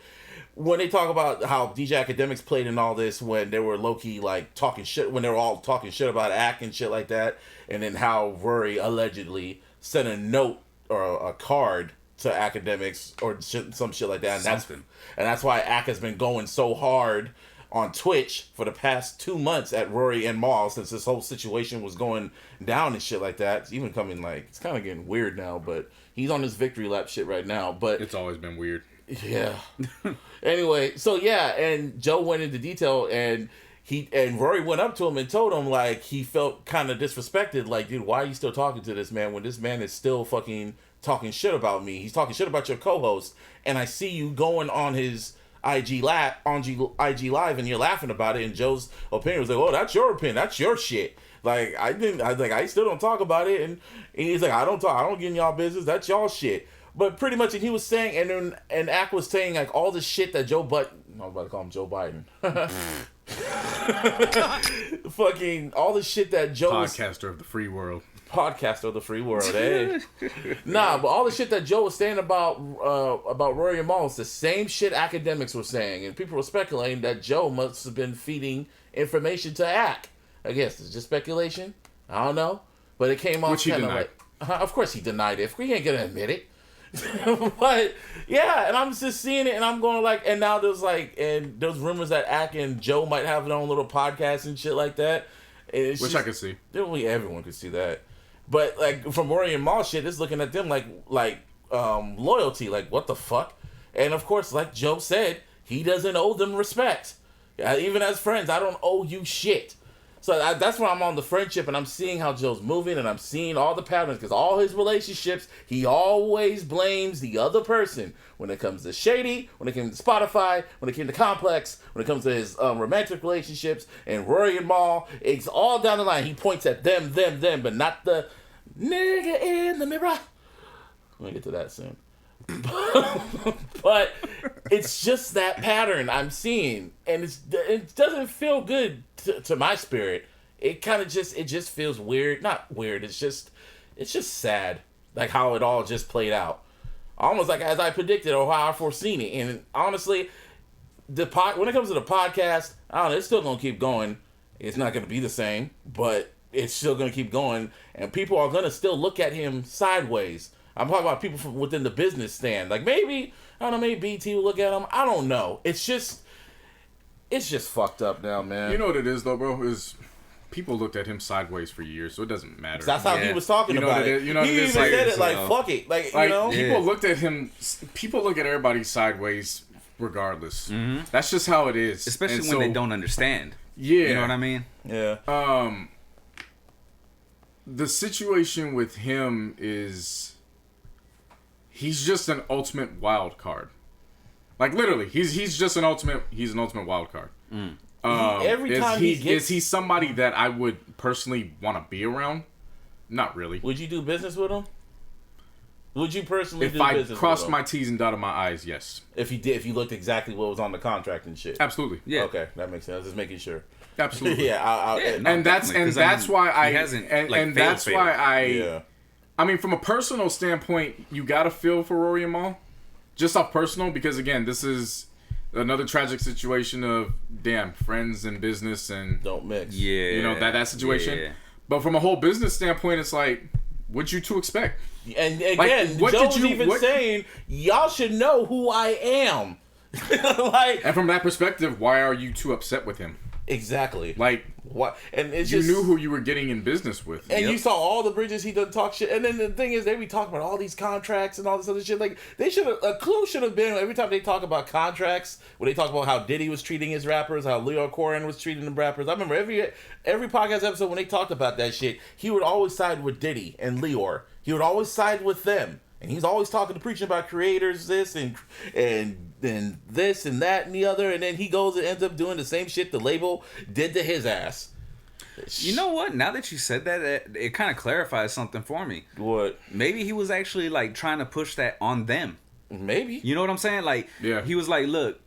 When they talk about how DJ Academics played in all this, when they were low-key, like, talking shit, when they were all talking shit about Ack and shit like that, and then how Rory allegedly sent a note or a card to Academics or some shit like that, and that's why Ack has been going so hard on Twitch for the past 2 months at Rory and Maul, since this whole situation was going down and shit like that. It's even coming, like, it's kind of getting weird now, but he's on this victory lap shit right now. But it's always been weird. Yeah. Anyway, so yeah, and Joe went into detail, and Rory went up to him and told him, like, he felt kind of disrespected, like, dude, why are you still talking to this man when this man is still fucking talking shit about me? He's talking shit about your co-host, and I see you going on his IG Live, and you're laughing about it. And Joe's opinion was like, "Oh, that's your opinion. That's your shit." Like, I still don't talk about it, and he's like, I don't get in y'all business. That's y'all shit. But pretty much, and he was saying, and Ack was saying, like, all the shit that Joe Budden, I was about to call him Joe Biden. Fucking all the shit that Joe podcaster of the free world. Podcaster of the free world, eh? Nah, but all the shit that Joe was saying about Rory and Maul is the same shit Academics were saying, and people were speculating that Joe must have been feeding information to Ack. I guess it's just speculation. I don't know, but it came off kind of like, of course he denied it. We ain't gonna admit it. But yeah, and I'm just seeing it, and I'm going like, and now there's rumors that Ack and Joe might have their own little podcast and shit like that. Which I could see. Everyone could see that. But like from Rory and Maul shit, it's looking at them like loyalty, like what the fuck? And of course, like Joe said, he doesn't owe them respect. Even as friends, I don't owe you shit. So that's why I'm on the friendship, and I'm seeing how Joe's moving, and I'm seeing all the patterns, because all his relationships, he always blames the other person. When it comes to Shady, when it comes to Spotify, when it came to Complex, when it comes to his romantic relationships, and Rory and Maul, it's all down the line. He points at them, but not the nigga in the mirror. Let me get to that soon. But it's just that pattern I'm seeing, and it doesn't feel good to my spirit. it kind of just feels weird. Not weird. It's just sad, like how it all just played out, almost like as I predicted or how I foreseen it. And honestly, when it comes to the podcast, I don't know, it's still gonna keep going. It's not gonna be the same, but it's still gonna keep going, and people are gonna still look at him sideways. I'm talking about people from within the business stand. Like maybe maybe BT will look at him. I don't know. It's just fucked up now, man. You know what it is though, bro? Is people looked at him sideways for years, so it doesn't matter. That's how he was talking about it. You know what it is? He even said it like, fuck it. Like you know? People looked at him, people look at everybody sideways regardless. Mm-hmm. That's just how it is. Especially when they don't understand. Yeah. You know what I mean? Yeah. The situation with him is he's just an ultimate wild card. Like literally, he's just an ultimate wild card. Every time is he somebody that I would personally want to be around? Not really. Would you do business with him? Would you personally if do business with him? If I crossed my T's and dotted my I's, yes. If you looked exactly what was on the contract and shit. Absolutely. Yeah. Okay, that makes sense. I was just making sure. Absolutely. Yeah. And that's why I mean, from a personal standpoint, you gotta feel for Rory and Mal, just off personal, because again, this is another tragic situation of friends and business and don't mix. Yeah, you know that situation. Yeah. But from a whole business standpoint, it's like, what'd you two expect? And again, Joe's saying, y'all should know who I am. And from that perspective, why are you too upset with him? Exactly. Like what? And it's you knew who you were getting in business with, and you saw all the bridges he done talk shit. And then the thing is, they be talking about all these contracts and all this other shit. Like a clue should have been every time they talk about contracts, when they talk about how Diddy was treating his rappers, how Leo Corin was treating the rappers. I remember every podcast episode when they talked about that shit, he would always side with Diddy and Leor. He would always side with them. And he's always preaching about creators, this and this and that and the other, and then he goes and ends up doing the same shit the label did to his ass. You know what? Now that you said that, it kind of clarifies something for me. What? Maybe he was actually like trying to push that on them. Maybe. You know what I'm saying? Like, he was like, look,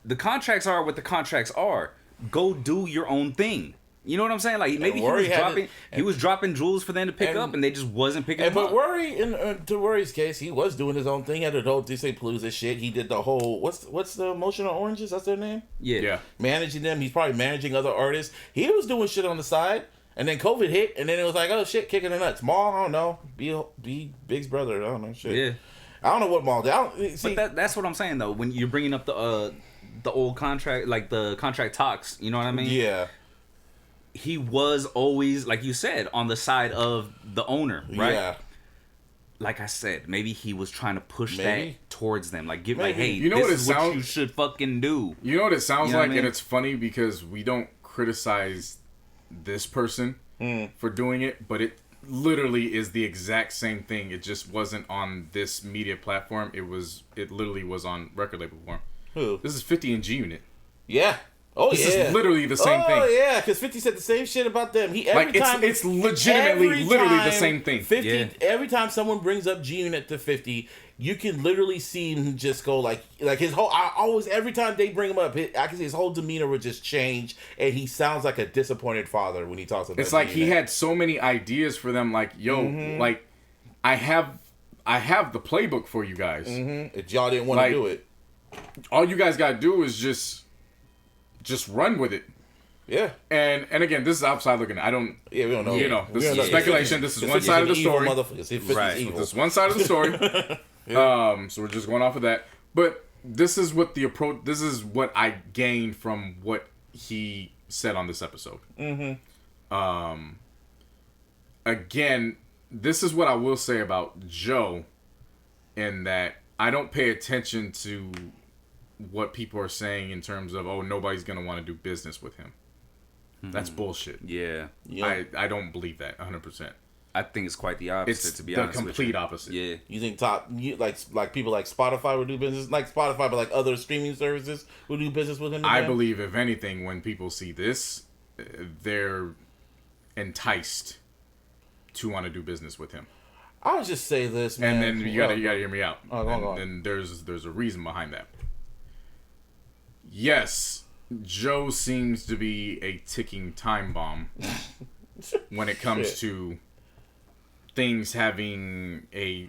the contracts are what the contracts are. Go do your own thing. You know what I'm saying? Like maybe he was dropping jewels for them to pick up, and they just wasn't picking them up. But Worry, to Worry's case, he was doing his own thing. He had the whole Disney Palooza shit. He did the whole what's the Emotional Oranges? That's their name. Yeah. Managing them. He's probably managing other artists. He was doing shit on the side, and then COVID hit, and then it was like, oh shit, kicking the nuts. Maul, I don't know. Be Big's brother. I don't know shit. Yeah. I don't know what Maul did. But that's what I'm saying though. When you're bringing up the old contract, like the contract talks, you know what I mean? Yeah. He was always, like you said, on the side of the owner, right? Yeah. Like I said, maybe he was trying to push that towards them. Like, hey, you know this is what you should fucking do. You know what it sounds like? And it's funny because we don't criticize this person for doing it, but it literally is the exact same thing. It just wasn't on this media platform. It literally was on record label form. Who? This is 50 and G Unit. Yeah. Oh, this is literally the same thing. Oh, yeah, because 50 said the same shit about them. It's legitimately literally the same thing. 50, every time someone brings up G-Unit to 50, you can literally see him just go like his whole, every time they bring him up, I can see his whole demeanor would just change, and he sounds like a disappointed father when he talks about it. It's like G-Unit. He had so many ideas for them, like, yo, like, I have the playbook for you guys. Mm-hmm. If y'all didn't want to do it. All you guys got to do is just run with it. Yeah. And again, this is outside looking. We don't know. You know, this is speculation. This is one side of the story. Right. This is one side of the story. So we're just going off of that. But this is what this is what I gained from what he said on this episode. Mm-hmm. Again, this is what I will say about Joe, in that I don't pay attention to what people are saying in terms of, oh, nobody's going to want to do business with him. That's bullshit. Yeah. I don't believe that 100%. I think it's quite the opposite, to be honest with you. It's the complete opposite. Yeah. You think like people like Spotify would do business, like Spotify, but like other streaming services would do business with him? I believe, if anything, when people see this, they're enticed to want to do business with him. I'll just say this, man. And then you gotta hear me out. Oh, go on. And there's a reason behind that. Yes, Joe seems to be a ticking time bomb when it comes to things having a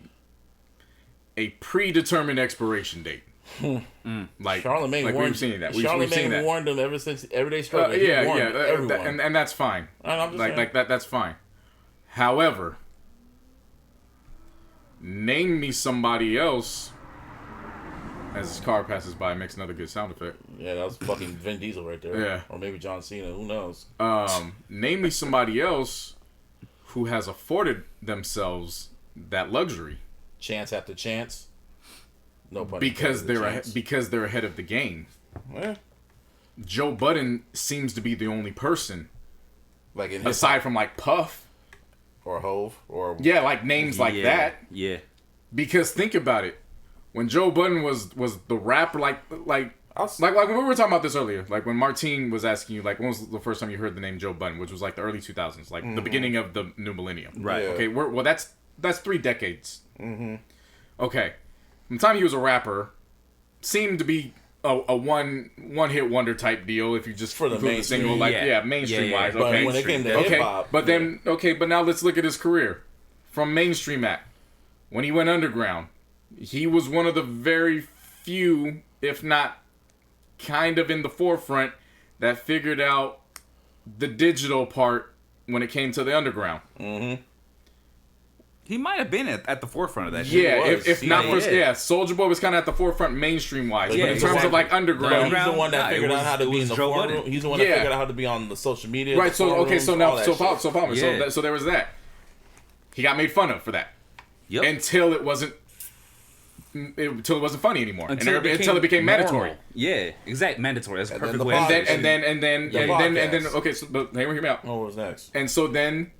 predetermined expiration date. Like Charlemagne like warned, we've seen that. Charlemagne warned them ever since Everyday Struggle. And that's fine. That's fine. However, name me somebody else. As his car passes by, makes another good sound effect. Yeah, that was fucking Vin Diesel right there. Yeah, or maybe John Cena. Who knows? Name me somebody else who has afforded themselves that luxury. Chance after chance. No pun because they're ahead of the game. Yeah. Joe Budden seems to be the only person, like aside from like Puff or Hove or like names like that. Yeah. Because think about it, when Joe Budden was the rapper, like when we were talking about this earlier, like when Martine was asking you, like when was the first time you heard the name Joe Budden, which was like the early 2000s, like the beginning of the new millennium. Right. Yeah. Okay. Well, that's 3 decades. Mm-hmm. Okay. From the time he was a rapper, seemed to be a one hit wonder type deal. If you just for the main single, mainstream wise. But okay. when it came to hip hop, but now let's look at his career from mainstream act. When he went underground, he was one of the very few, if not kind of in the forefront, that figured out the digital part when it came to the underground. Mm-hmm. He might have been at the forefront of that shit. Yeah, if not first. Yeah, Soulja Boy was kind of at the forefront mainstream wise, but in terms of like underground, he's the one that figured out how to be in the forum. He's the one that figured out how to be on the social media. Right. So so there was that. He got made fun of for that. Yep. Until it wasn't funny anymore. Until it became mandatory. Yeah, exactly. Mandatory. That's a perfect way. And then okay, so but hear me out. What was next? And so then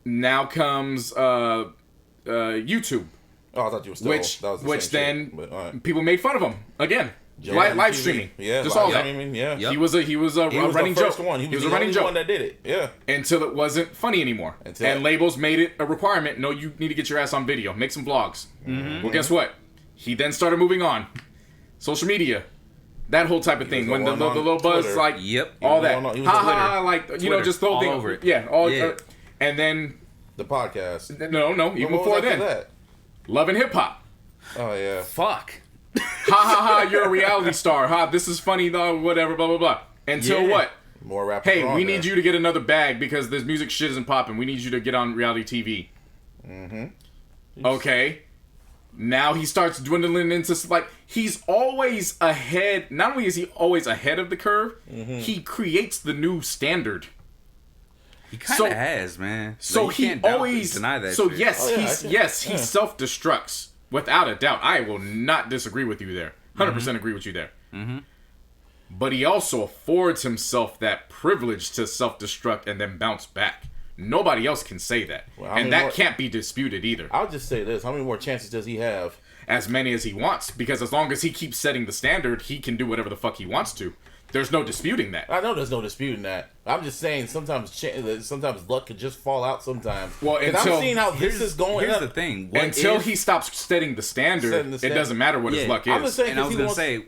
now comes YouTube. Oh, I thought you were still which then people made fun of him again. Live streaming. Yeah, just live all that. Streaming, yeah. He was a running the first joke. One. He was the running only joke. one that did it. Yeah. Until it wasn't funny anymore. And labels made it a requirement. No, you need to get your ass on video. Make some vlogs. Mm-hmm. Well, guess what? He then started moving on. Social media. That whole type of thing. When the little buzz, Twitter. like, all that. Like, Twitter. Just the whole thing. Over it. Yeah. And then the podcast. No, even before then. Love and Hip Hop. Oh, yeah. Fuck. Ha, you're a reality star. Ha, this is funny, though, whatever, blah, blah, blah. Until what? More rappers. Hey, we need you to get another bag because this music shit isn't popping. We need you to get on reality TV. Mm-hmm. Okay. Now he starts dwindling into, like, he's always ahead. Not only is he always ahead of the curve, he creates the new standard. He kind of has, man. So like, he always deny that. So shit. he self-destructs without a doubt. I will not disagree with you there. 100% agree with you there. Mm-hmm. But he also affords himself that privilege to self-destruct and then bounce back. Nobody else can say that, and that can't be disputed either. I'll just say this: how many more chances does he have? As many as he wants, because as long as he keeps setting the standard, he can do whatever the fuck he wants to. There's no disputing that. I know there's no disputing that. I'm just saying sometimes luck could just fall out sometimes. Well, until I'm seeing how this is going. Here's the thing: until he stops setting the standard, it doesn't matter what his luck is. I'm just saying, and I was gonna say,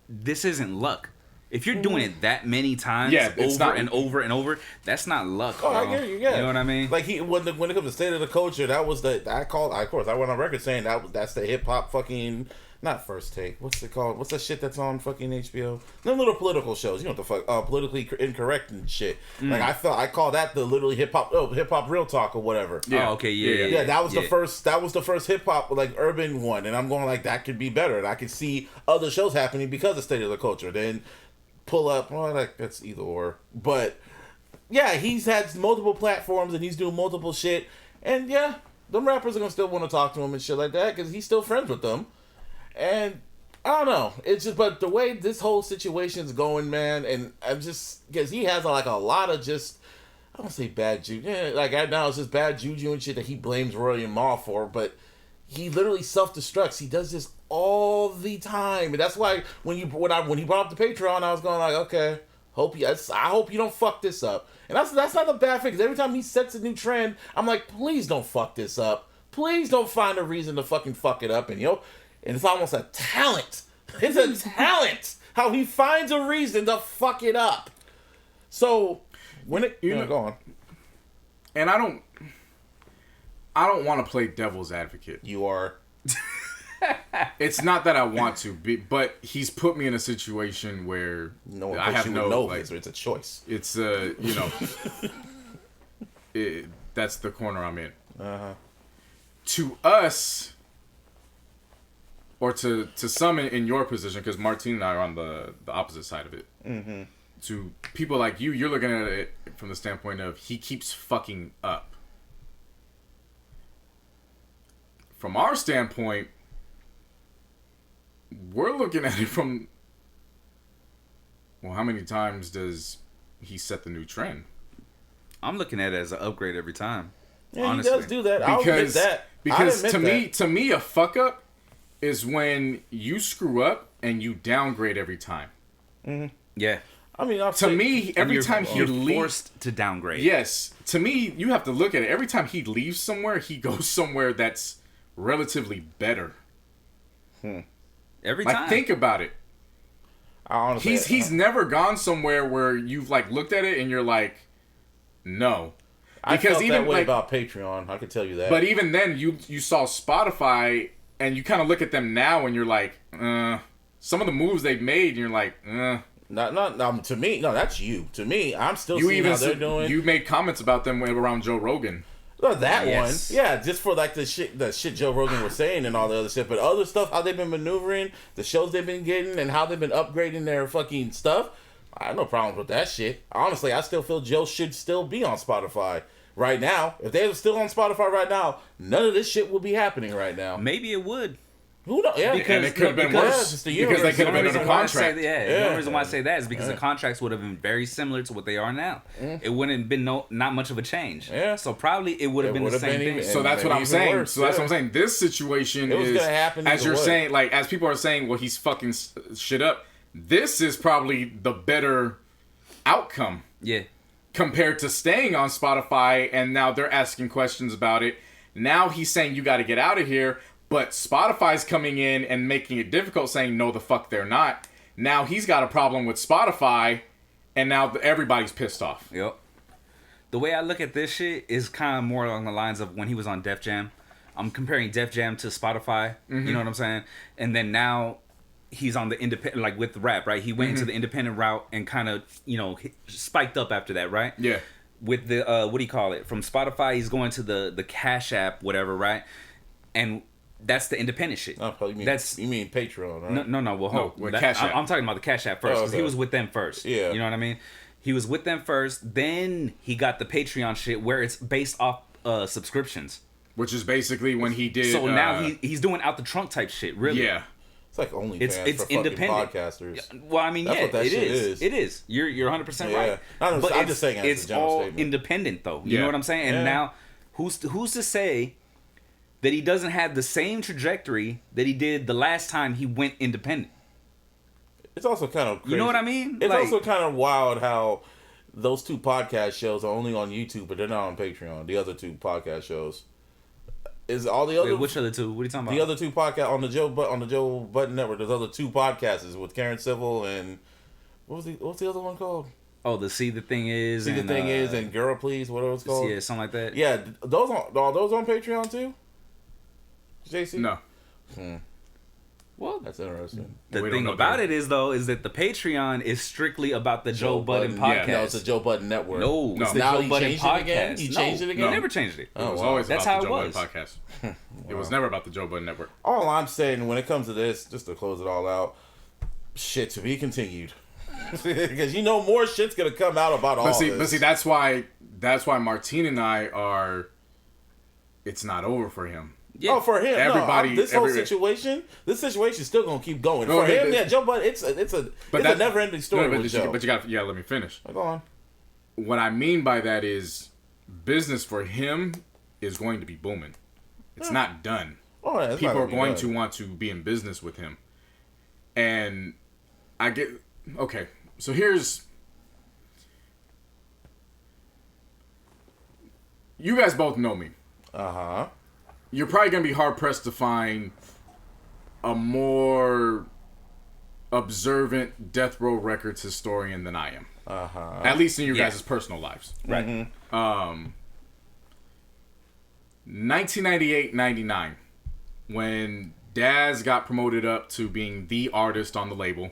this isn't luck. If you're doing it that many times, and over, that's not luck. Oh, I get you. Yeah, you know what I mean. Like when it comes to State of the Culture, that was I went on record saying that's the hip hop fucking. Not First Take. What's it called? What's that shit that's on fucking HBO? Them little political shows. You know what the fuck? Politically incorrect and shit. Like I call that the literally hip hop real talk or whatever. Yeah. Oh, okay. Yeah. That was the first. That was the first hip hop like urban one, and I'm going like that could be better, and I could see other shows happening because of State of the Culture. Then pull up. Well, that's either or. But yeah, he's had multiple platforms and he's doing multiple shit, and yeah, them rappers are gonna still want to talk to him and shit like that because he's still friends with them. And I don't know. It's just, but the way this whole situation's going, man, and I'm just, because he has like a lot of just, I don't say bad juju. Yeah, like right now it's just bad juju and shit that he blames Roy and Ma for, but he literally self-destructs. He does this all the time. And that's why when he brought up the Patreon, I was going like, okay, I hope you don't fuck this up. And that's not a bad thing, because every time he sets a new trend, I'm like, please don't fuck this up. Please don't find a reason to fucking fuck it up. And and it's almost a talent. It's a talent how he finds a reason to fuck it up. So when it go on. And I don't want to play devil's advocate. You are. It's not that I want to be, but he's put me in a situation where I have no like, it's a choice. It's that's the corner I'm in. To us, or to some in your position, because Martine and I are on the opposite side of it. Mm-hmm. To people like you, you're looking at it from the standpoint of he keeps fucking up. From our standpoint, we're looking at it from, well, how many times does he set the new trend? I'm looking at it as an upgrade every time. Yeah, honestly. he does do that. I'll admit that. Because to me, a fuck up is when you screw up and you downgrade every time. Mm-hmm. Yeah. I mean, to me, every time you're forced to downgrade. Yes. To me, you have to look at it. Every time he leaves somewhere, he goes somewhere that's relatively better. Every time. Like, think about it. Honestly, he's never gone somewhere where you've like looked at it and you're like, no. I felt that way about Patreon. I can tell you that. But even then, you saw Spotify, and you kind of look at them now, and you're like, some of the moves they've made, and you're like, Not to me. No, that's you. To me, I'm still seeing how they're doing. You made comments about them around Joe Rogan. Well, that one, yeah, just for like the shit Joe Rogan was saying and all the other shit. But other stuff, how they've been maneuvering, the shows they've been getting, and how they've been upgrading their fucking stuff. I have no problems with that shit. Honestly, I still feel Joe should still be on Spotify right now. If they were still on Spotify right now, none of this shit would be happening right now. Maybe it would. Who knows? Yeah, and it could have been worse because they could have been under contract. The only reason why I say that is because the contracts would have been very similar to what they are now. It wouldn't have been not much of a change. Yeah. So probably it would have been the same thing. So that's what I'm saying. Worse. So that's what I'm saying. This situation is gonna happen as you're saying, like as people are saying, well, he's fucking shit up. This is probably the better outcome. Yeah. Compared to staying on Spotify, and now they're asking questions about it. Now he's saying you got to get out of here. But Spotify's coming in and making it difficult, saying, no, the fuck they're not. Now he's got a problem with Spotify, and now everybody's pissed off. Yep. The way I look at this shit is kind of more along the lines of when he was on Def Jam. I'm comparing Def Jam to Spotify. Mm-hmm. You know what I'm saying? And then now he's on the independent, like with rap, right? He went into the independent route and kind of, spiked up after that, right? Yeah. With the, what do you call it? From Spotify, he's going to the Cash App, whatever, right? And that's the independent shit. Oh, you mean Patreon, right? No. Well, hold. Cash App. I'm talking about the Cash App first because he was with them first. Yeah. You know what I mean? He was with them first. Then he got the Patreon shit where it's based off subscriptions. Which is basically when he did. So now he's doing out the trunk type shit. Really? Yeah. It's like OnlyFans it's for independent podcasters. Well, I mean, that's what that shit is. It is. You're 100% right. But I'm just saying it's all statement. Independent though. You know what I'm saying? And now, who's to say that he doesn't have the same trajectory that he did the last time he went independent? It's also kind of crazy. You know what I mean? It's also kind of wild how those two podcast shows are only on YouTube, but they're not on Patreon. The other two podcast shows. Is all the other? Wait, which other two? What are you talking about? The other two podcasts on the Joe Budden network. There's other two podcasts with Karen Civil and what's the other one called? Oh, the See the Thing Is. And Girl Please, whatever it's called. Yeah, something like that. Yeah, are those on Patreon too? JC? No. Well, that's interesting. The thing about it is that the Patreon is strictly about the Joe Budden podcast. Yeah, no, it's the Joe Budden network. No, it's the now Joe Budden podcast. He changed it again? He never changed it. It was always that's about how the it Joe was. Budden podcast. It was never about the Joe Budden network. All I'm saying when it comes to this, just to close it all out, shit to be continued. Because more shit's gonna come out about all this. But see, that's why Martine and I are. It's not over for him. Yeah. Oh, for him, this situation is still gonna keep going. For him, Joe Budden, it's a never-ending story with Joe. But you got, let me finish. Go on. What I mean by that is, business for him is going to be booming. It's not done. Oh, yeah, people are going to want to be in business with him, and I get okay. So here's. You guys both know me. Uh-huh. You're probably going to be hard-pressed to find a more observant death row records historian than I am. At least in your guys' personal lives. Right. 1998-99, when Daz got promoted up to being the artist on the label,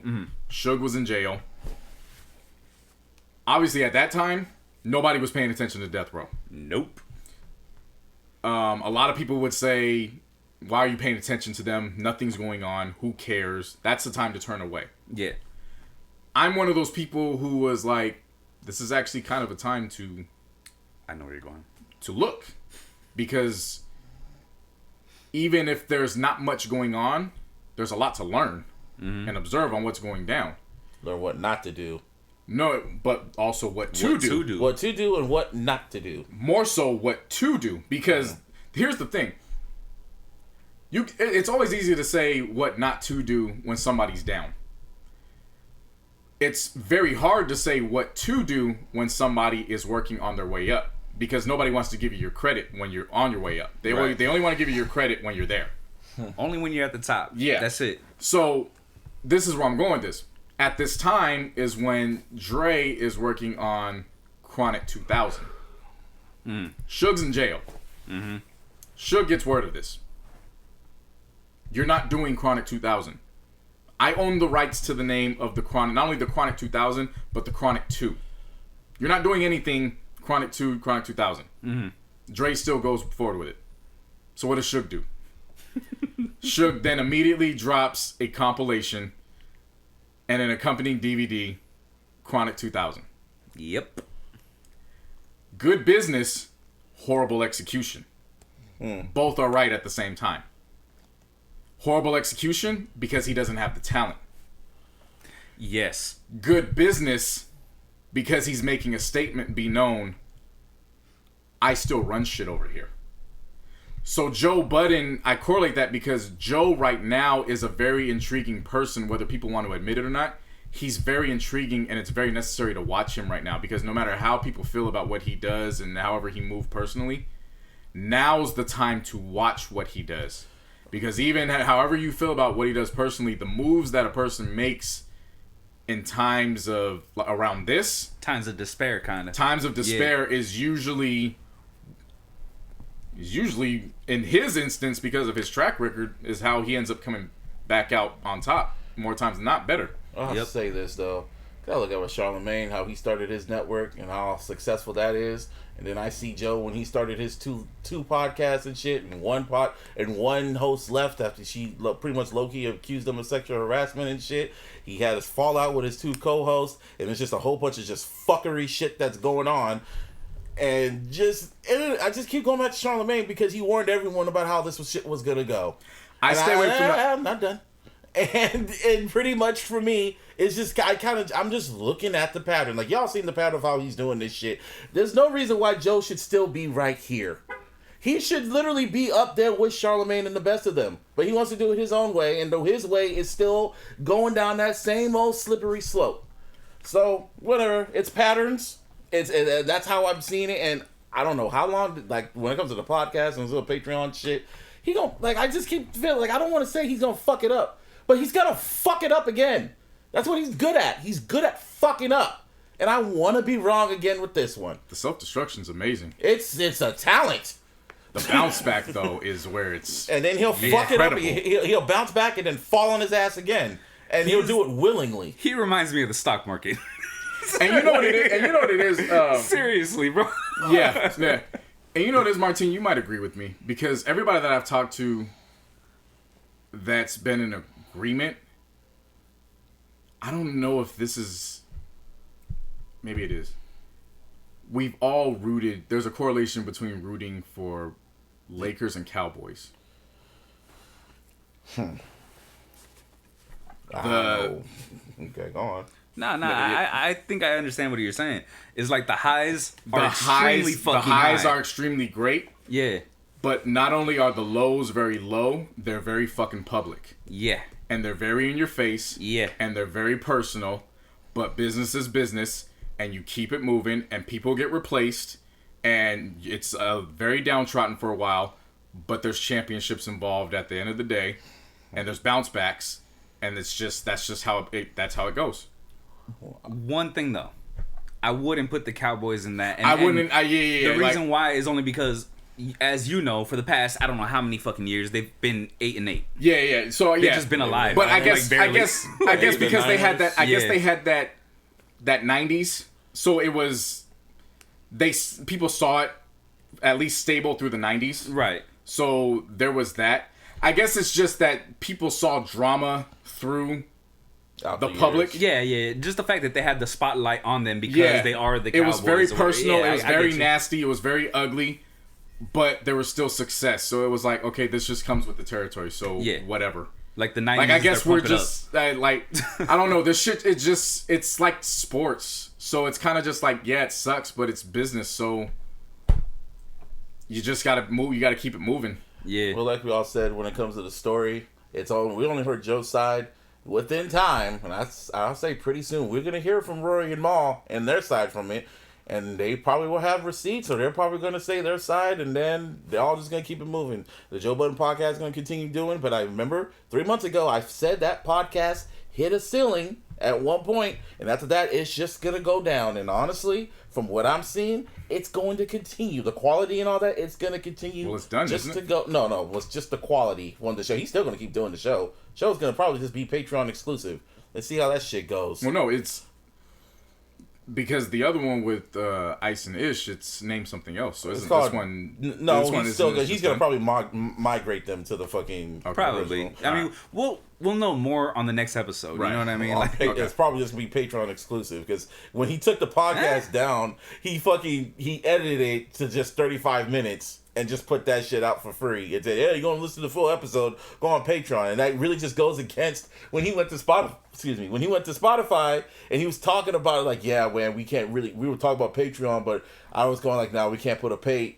Suge was in jail. Obviously, at that time, nobody was paying attention to death row. Nope. A lot of people would say, why are you paying attention to them? Nothing's going on. Who cares? That's the time to turn away. Yeah. I'm one of those people who was like, this is actually kind of a time to... I know where you're going. To look. Because even if there's not much going on, there's a lot to learn and observe on what's going down. Learn what not to do. No, but also what to do. What to do and what not to do. More so what to do. Because here's the thing. It's always easy to say what not to do when somebody's down. It's very hard to say what to do when somebody is working on their way up. Because nobody wants to give you your credit when you're on your way up. They only want to give you your credit when you're there. Only when you're at the top. Yeah. That's it. So, this is where I'm going with this. At this time is when Dre is working on Chronic 2000. Suge's in jail. Suge gets word of this. You're not doing Chronic 2000. I own the rights to the name of the Chronic, not only the Chronic 2000, but the Chronic 2. You're not doing anything Chronic 2, Chronic 2000. Dre still goes forward with it. So what does Suge do? Suge then immediately drops a compilation and an accompanying DVD, Chronic 2000. Yep. Good business, horrible execution. Both are right at the same time. Horrible execution because he doesn't have the talent. Yes. Good business because he's making a statement be known. I still run shit over here. So Joe Budden, I correlate that because Joe right now is a very intriguing person, whether people want to admit it or not. He's very intriguing, and it's very necessary to watch him right now because no matter how people feel about what he does and however he moves personally, now's the time to watch what he does. Because even however you feel about what he does personally, the moves that a person makes in times of around this... Times of despair, kind of. Times of despair is usually in his instance, because of his track record, is how he ends up coming back out on top more times than not, better. I'll say this though, gotta look at with Charlamagne, how he started his network and how successful that is, and then I see Joe when he started his two podcasts and shit, and one host left after she pretty much low-key accused him of sexual harassment and shit. He had his fallout with his two co-hosts, and it's just a whole bunch of just fuckery shit that's going on. And I just keep going back to Charlamagne because he warned everyone about how this shit was gonna go. I stay away from that. I'm not done. And pretty much for me, it's just I'm just looking at the pattern. Like, y'all seen the pattern of how he's doing this shit. There's no reason why Joe should still be right here. He should literally be up there with Charlamagne and the best of them. But he wants to do it his own way, and though his way is still going down that same old slippery slope. So whatever, it's patterns. That's how I'm seeing it, and I don't know how long. Like when it comes to the podcast and this little Patreon shit, he gon' I just keep feeling like I don't want to say he's gonna fuck it up, but he's gonna fuck it up again. That's what he's good at. He's good at fucking up, and I want to be wrong again with this one. The self-destruction's amazing. It's a talent. The bounce back though is where it's and then he'll fuck it up. He'll bounce back and then fall on his ass again, and he'll do it willingly. He reminds me of the stock market. And you know what it is? And you know what it is? Seriously, bro. Yeah. And you know what it is, Martin? You might agree with me. Because everybody that I've talked to that's been in agreement, I don't know if this is... Maybe it is. We've all rooted... There's a correlation between rooting for Lakers and Cowboys. Okay, go on. No, I think I understand what you're saying. It's like the highs are extremely fucking high. The highs are extremely great. Yeah. But not only are the lows very low, they're very fucking public. Yeah. And they're very in your face. Yeah. And they're very personal. But business is business. And you keep it moving. And people get replaced. And it's very downtrodden for a while. But there's championships involved at the end of the day. And there's bounce backs. and that's just how it goes. One thing though, I wouldn't put the Cowboys in that. And, I wouldn't. The reason why is only because, as you know, for the past I don't know how many fucking years they've been 8-8. Yeah. So they've just been alive. But I guess because they had that. I guess they had that 90s. So it was people saw it at least stable through the 90s. Right. So there was that. I guess it's just that people saw drama through the public. Yeah. Just the fact that they had the spotlight on them because they are the Cowboys. It was very personal. It was very nasty. It was very ugly. But there was still success. So it was like, okay, this just comes with the territory. So whatever. Like the 90s. Like I guess we're just I don't know. This shit. It's like sports. So it's kind of just like, yeah, it sucks, but it's business. So you just gotta move. You gotta keep it moving. Yeah. Well, like we all said, when it comes to the story, we only heard Joe's side. Within time, and I'll say pretty soon, we're gonna hear from Rory and Maul and their side from it, and they probably will have receipts, or they're probably gonna say their side, and then they're all just gonna keep it moving. The Joe Budden podcast is gonna continue doing, but I remember 3 months ago I said that podcast hit a ceiling at one point, and after that it's just gonna go down. And honestly, from what I'm seeing, it's going to continue. The quality and all that, it's going to continue. Well, it's done, just isn't to it? go. No, it's just the quality on the show. He's still going to keep doing the show. Show's going to probably just be Patreon exclusive. Let's see how that shit goes. Well, no, it's because the other one with Ice and Ish, it's named something else. So isn't this one? No, this one he's still. He's going to done? probably migrate them to the fucking. Okay. Probably. original. I mean, we'll know more on the next episode. Right. You know what I mean? Well, Like, it's probably just going to be Patreon exclusive, because when he took the podcast down, he edited it to just 35 minutes and just put that shit out for free. It said, yeah, you're going to listen to the full episode, go on Patreon. And that really just goes against when he went to Spotify and he was talking about it like, yeah, man, we were talking about Patreon, but I was going like, no, we can't put a paid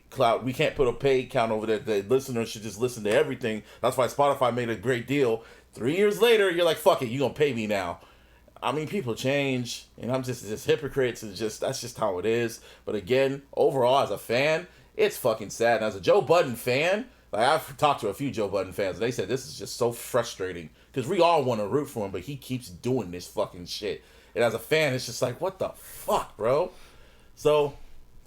count over there. The listeners should just listen to everything. That's why Spotify made a great deal. 3 years later, you're like, fuck it, you're going to pay me now. I mean, people change, and I'm just hypocrites, and that's just how it is. But again, overall, as a fan, it's fucking sad. And as a Joe Budden fan, like, I've talked to a few Joe Budden fans, and they said this is just so frustrating, because we all want to root for him, but he keeps doing this fucking shit. And as a fan, it's just like, what the fuck, bro? So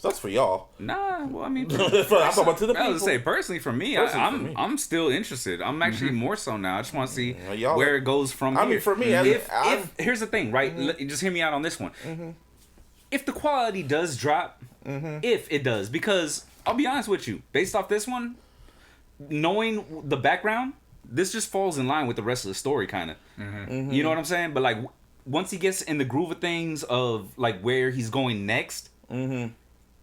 that's for y'all. Nah, well, I mean, I'm talking about to the people. I was to say, personally, for me, I'm still interested. I'm actually more so now. I just want to see where it goes from here. I mean, for me, if here's the thing, right? Just hear me out on this one. If the quality does drop, if it does, because I'll be honest with you, based off this one, knowing the background, this just falls in line with the rest of the story, kind of. You know what I'm saying? But like, once he gets in the groove of things, of like where he's going next,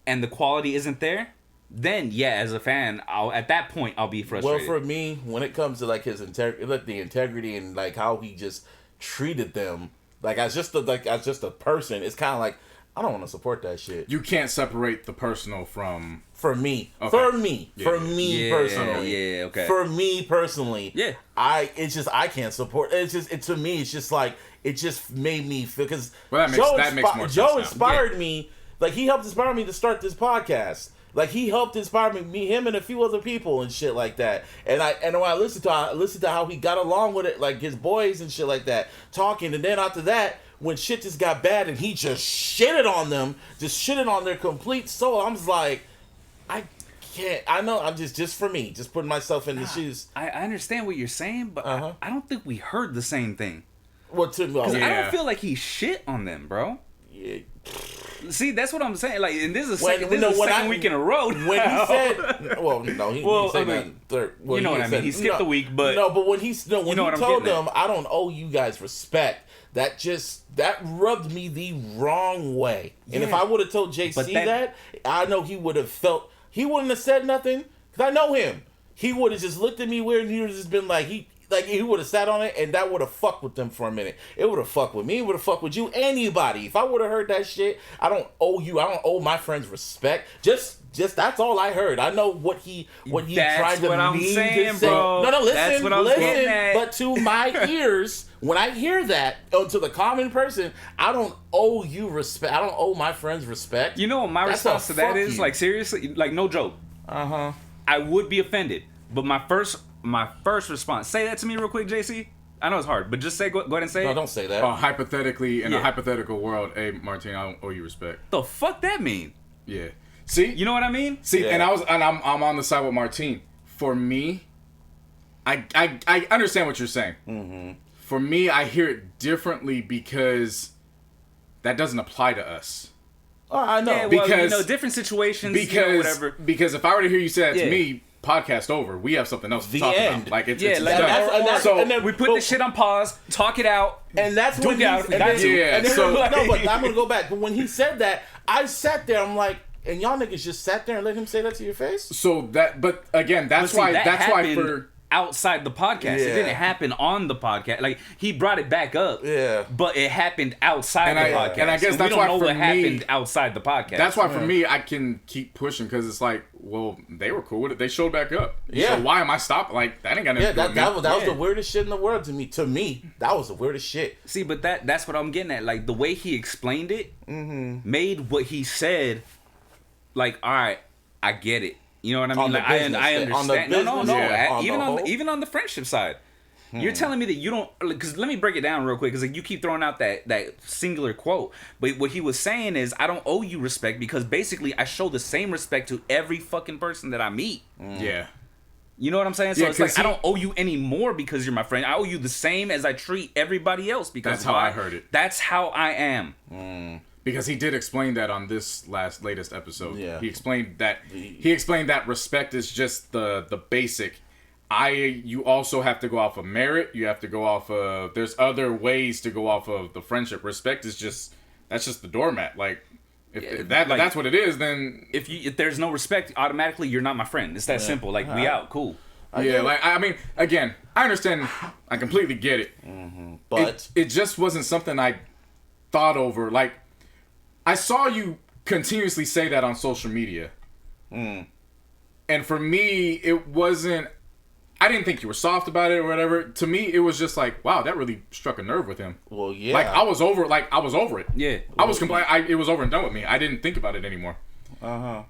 and the quality isn't there, then as a fan, at that point I'll be frustrated. Well, for me, when it comes to like his integrity and like how he just treated them, like as just a person, it's kind of like, I don't want to support that shit. You can't separate the personal from. For me, okay. personally, okay. For me personally, I can't support. To me, it's just like, it just made me feel, because that makes more sense. Joe inspired me. Like, he helped inspire me to start this podcast. Like, he helped inspire him and a few other people and shit like that. And when I listened to how he got along with it, like his boys and shit like that, talking. And then after that, when shit just got bad and he just shitted on them, just shitted on their complete soul, I'm just like, I can't. I know, I'm just for me, just putting myself in the shoes. I understand what you're saying, but I don't think we heard the same thing. Because I don't feel like he shit on them, bro. Yeah. See, that's what I'm saying. Like, and this is the second week in a row. When he said, well, no, he didn't say that third. Well, you know what I mean? He skipped the week, but but when he told them, I don't owe you guys respect, that rubbed me the wrong way. And if I would have told JC that, I know he would have felt, he wouldn't have said nothing, because I know him. He would have just looked at me weird, and he would have just been like, he would have sat on it, and that would have fucked with them for a minute. It would have fucked with me. It would have fucked with you. Anybody. If I would have heard that shit, I don't owe my friends respect. Just that's all I heard. I know what he tried to mean to say. Bro. No, listen. That's what I'm getting at. But to my ears, when I hear that, to the common person, I don't owe you respect. I don't owe my friends respect. You know what my response to that is? Like, seriously, like, no joke. I would be offended, but my first response. Say that to me real quick, JC. I know it's hard, but just go ahead and say it. No, don't say that. Hypothetically, in a hypothetical world, hey, Martin, I don't owe you respect. The fuck that mean? Yeah. See? You know what I mean? See, and I'm on the side with Martin. For me, I understand what you're saying. Mm-hmm. For me, I hear it differently because that doesn't apply to us. Oh, I know. Yeah, well, because different situations, whatever. Because if I were to hear you say that to me, podcast over. We have something else to talk about. Like it's done. So we put the shit on pause, talk it out, and that's when but I'm gonna go back. But when he said that, I sat there. I'm like, and y'all niggas just sat there and let him say that to your face. So but again, that's why for outside the podcast, it didn't happen on the podcast. Like he brought it back up, but it happened outside the podcast. And I guess that's why for me, happened outside the podcast. That's why for me, I can keep pushing because it's like, well, they were cool with it. They showed back up. Yeah. So why am I stopped? Like that ain't got nothing to do with me. That was the weirdest shit in the world to me. To me, that was the weirdest shit. See, but that's what I'm getting at. Like the way he explained it made what he said. Like, all right, I get it. You know what I mean? Like, I understand. No. Even on the friendship side, you're telling me that you don't. Because let me break it down real quick. Because like, you keep throwing out that singular quote, but what he was saying is, I don't owe you respect because basically I show the same respect to every fucking person that I meet. Yeah. You know what I'm saying? So it's like I don't owe you any more because you're my friend. I owe you the same as I treat everybody else because that's how I heard it. That's how I am. Because he did explain that on this latest episode. Yeah. He explained that respect is just the basic. You also have to go off of merit. You have to go off of. There's other ways to go off of the friendship. Respect is just the doormat. Like if that's what it is, then if there's no respect, automatically you're not my friend. It's that simple. Like we out, cool. I mean, again, I understand. I completely get it. But it just wasn't something I thought over. Like. I saw you continuously say that on social media. And for me, it wasn't... I didn't think you were soft about it or whatever. To me, it was just like, wow, that really struck a nerve with him. Well, yeah. Like, I was over it. Yeah. It was over and done with me. I didn't think about it anymore.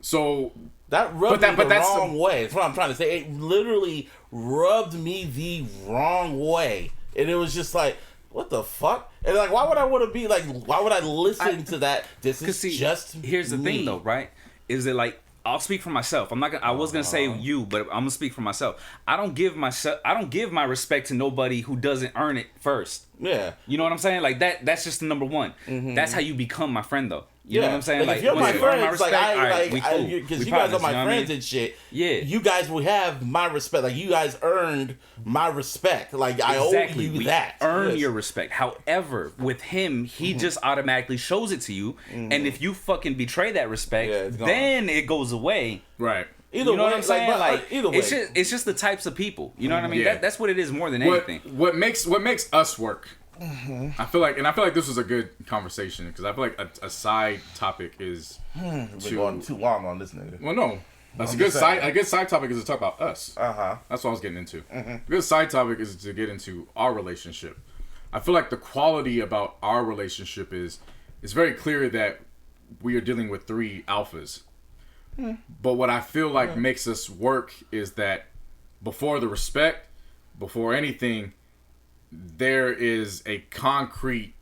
So... That rubbed me the wrong way. That's what I'm trying to say. It literally rubbed me the wrong way. And it was just like... What the fuck? And like, why would I want to be like? Why would I listen to that? This is just here's the thing, though, right? Is that like I'll speak for myself. I'm not gonna. I was gonna say you, but I'm gonna speak for myself. I don't give my respect to nobody who doesn't earn it first. Yeah. You know what I'm saying? Like that. That's just the number one. That's how you become my friend, though. You know what I'm saying? Like if you're my friend, because you guys are my friends and shit. Yeah. You guys will have my respect. Like you guys earned my respect. Like I owe you that. Earn your respect. However, with him, he just automatically shows it to you, and if you fucking betray that respect, then it goes away. Right. Either you know what I'm saying? Like either way, it's just the types of people. You know what I mean? That's what it is more than anything. What makes us work. I feel like this was a good conversation because I feel like a side topic is we're going too long on this nigga. Well, no, that's a good side topic is to talk about us. That's what I was getting into. A good side topic is to get into our relationship. I feel like the quality about our relationship is it's very clear that we are dealing with 3 alphas. But what I feel like makes us work is that before the respect, before anything, there is a concrete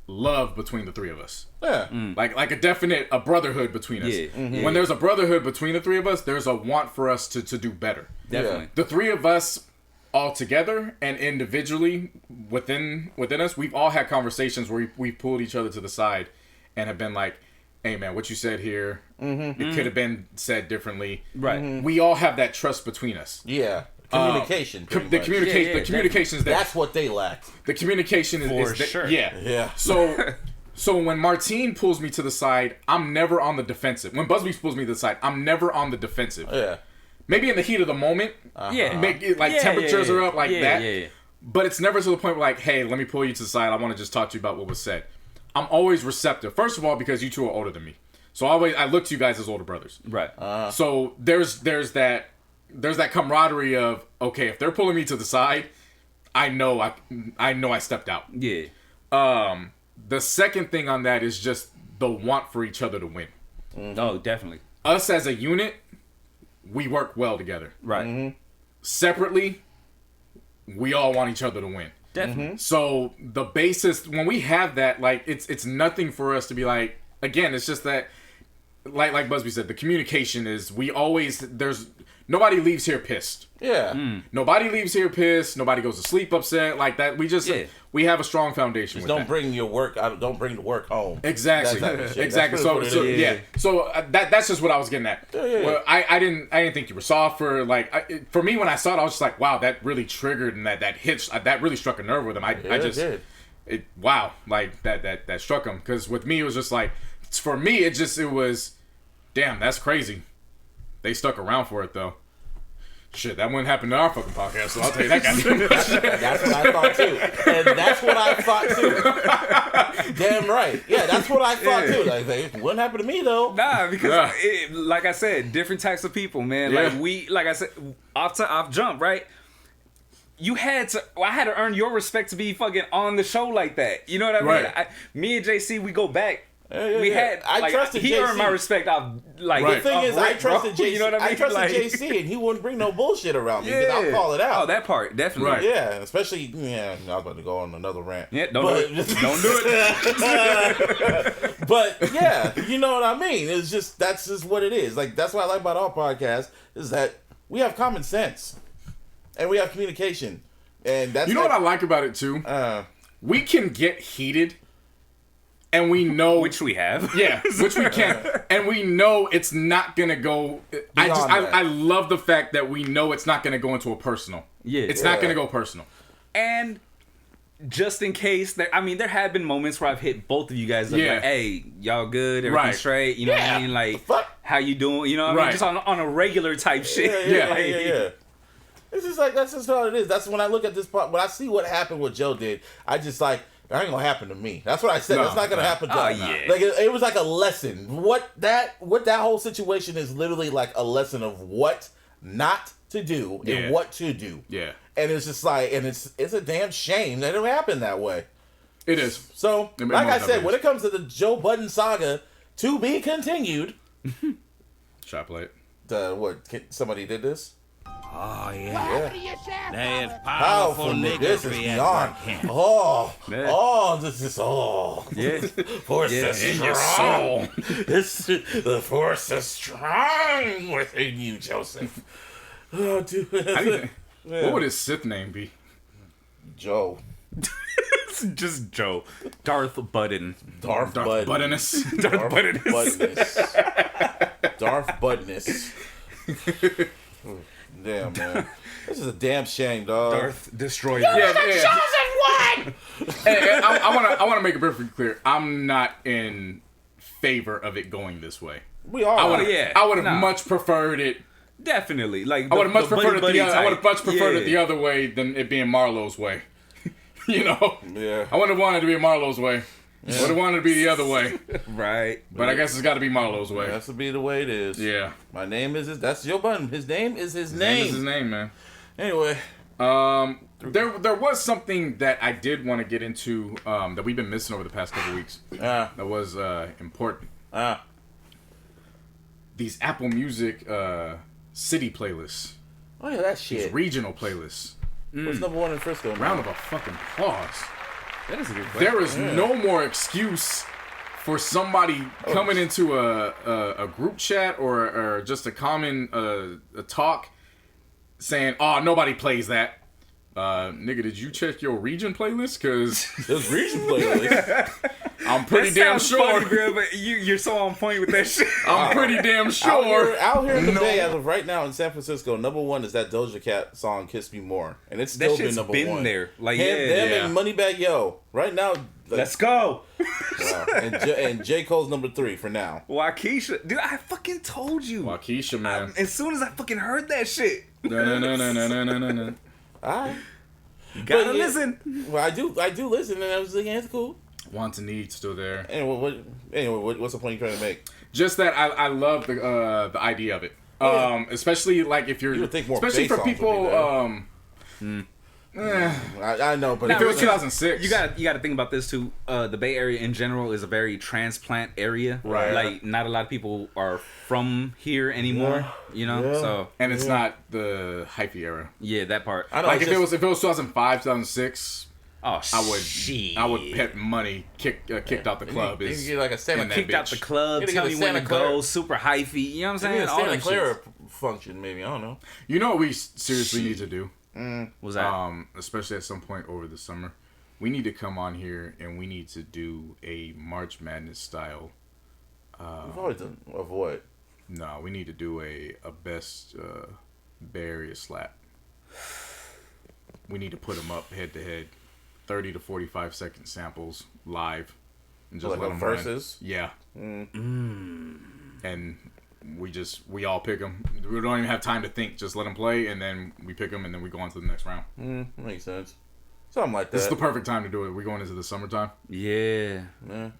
love between the 3 of us. Yeah. Like a brotherhood between us. Yeah. When there's a brotherhood between the 3 of us, there's a want for us to do better. Definitely. The 3 of us all together and individually within us, we've all had conversations where we pulled each other to the side and have been like, hey man, what you said here, it could have been said differently. Right. We all have that trust between us. Yeah. Communication. The communication is that. That's what they lack. The communication is sure. Yeah. So when Martine pulls me to the side, I'm never on the defensive. When Busby pulls me to the side, I'm never on the defensive. Yeah. Maybe in the heat of the moment. Temperatures are up like that. Yeah. But it's never to the point where like, hey, let me pull you to the side. I want to just talk to you about what was said. I'm always receptive. First of all, because you two are older than me, so I look to you guys as older brothers. Right. So there's that camaraderie of, okay, if they're pulling me to the side, I know I stepped out. Yeah. The second thing on that is just the want for each other to win. Oh, definitely. Us as a unit, we work well together. Right. Separately, we all want each other to win. Definitely. So the basis, when we have that, like, it's nothing for us to be like, again, it's just that, like Busby said, the communication is, nobody leaves here pissed. Yeah. Nobody leaves here pissed. Nobody goes to sleep upset like that. We just we have a strong foundation. Just don't bring your work out. Don't bring the work home. Exactly. Exactly. So that's just what I was getting at. Yeah. Well, I didn't think you were soft for like for me when I saw it I was just like, wow, that really triggered and that hit that really struck a nerve with him. Wow, like that struck him, because with me it was just like, for me it was damn, that's crazy. They stuck around for it though. Shit, that wouldn't happen in our fucking podcast, so I'll tell you that guy. That's what I thought too. And that's what I thought too. Damn right. Yeah, that's what I thought too. Like, it wouldn't happen to me though. Nah, because like I said, different types of people, man. Like I said, off jump, right? I had to earn your respect to be fucking on the show like that. You know what I mean? Me and JC, we go back. I trusted JC. He earned my respect. The thing is, I trusted JC. You know what I mean? I trusted JC, and he wouldn't bring no bullshit around me. Because I'll call it out. Oh, that part definitely. Right. Yeah, especially. I was about to go on another rant. Yeah, don't do it. But yeah, you know what I mean. It's just that's just what it is. Like, that's what I like about our podcast is that we have common sense and we have communication, and that's what I like about it too. We can get heated. And we know, which we have, which we can, and we know it's not gonna go. I love the fact that we know it's not gonna go into a personal. It's not gonna go personal. And just in case, there have been moments where I've hit both of you guys up like, hey, y'all good, everything straight, you know what I mean? Like, how you doing? You know what I mean? Just on a regular type shit. Yeah. It's just like, that's just all it is. That's when I look at this part, when I see what happened, what Joe did, I just like, that ain't gonna happen to me. That's what I said. That's not gonna happen to me. Like, it was like a lesson. What that whole situation is literally like a lesson of what not to do and what to do. Yeah. And it's just like, and it's a damn shame that it happened that way. It is. So, like I said, when it comes to the Joe Budden saga, to be continued. Shot plate. Somebody did this? Oh, yeah. That is powerful, nigga. This is beyond. This is force is strong. Your soul. The force is strong within you, Joseph. Oh, dude. What would his Sith name be? Joe. Just Joe. Darth Budden. Darth Buddenous. Darth Buddenous. Darth Buddenous. Damn, man. This is a damn shame, dog. Darth Destroyer. You're the chosen one! I want to make it perfectly clear. I'm not in favor of it going this way. We are. I would have much preferred it. Definitely. Like, I would have much preferred it the other way than it being Marlowe's way. You know? Yeah. I wouldn't have wanted it to be Marlowe's way. Yeah. Would have wanted to be the other way. Right. But I guess it's got to be Marlowe's way. It has to be the way it is. Yeah. My name is that's Joe Budden. His name is his name. His name is his name, man. Anyway. There was something that I did want to get into that we've been missing over the past couple weeks. That was important. These Apple Music city playlists. Oh, yeah, that shit. These regional playlists. What's number one in Frisco? Round of a fucking applause. That is a good question. There is no more excuse for somebody coming into a group chat or just a common a talk saying, "Oh, nobody plays that." Nigga, did you check your region playlist? Because there's region playlist. I'm pretty damn sure. Funny, bro, but you're so on point with that shit. I'm pretty damn sure. Out here in the Bay, as of right now in San Francisco, number one is that Doja Cat song "Kiss Me More," and it's still been number one. There, like them and Moneybagg Yo. Right now, let's go. Wow. And J. Cole's number 3 for now. Waukesha, dude, I fucking told you. Waukesha, man. As soon as I fucking heard that shit. No. Alright. You gotta listen. Well, I do listen, and I was like, yeah, it's cool. Want and Need still there. Anyway, what's the point you're trying to make? Just that I love the idea of it. Especially like if you're think more especially for people. I know, but if it was 2006, you gotta think about this too. The Bay Area in general is a very transplant area, right? Like not a lot of people are from here anymore, you know. Yeah. So and it's not the hyphy era. Yeah, that part. I know, like if it was 2005, 2006, Oh, I would bet money kicked out the club. You get like a Santa kicked out the club. Tell me when to go. Super hyphy. You know what I'm saying? All Santa Clara function, maybe. I don't know. You know what we seriously need to do? What's that? Especially at some point over the summer, we need to come on here and we need to do a March Madness style. We've always done of what? No, we need to do a best Bay Area slap. We need to put them up head to head, 30 to 45 second samples live, and just like let them verses. Yeah. And we all pick them. We don't even have time to think. Just let them play, and then we pick them, and then we go on to the next round. Makes sense. Something like that. This is the perfect time to do it. We're going into the summertime. Yeah.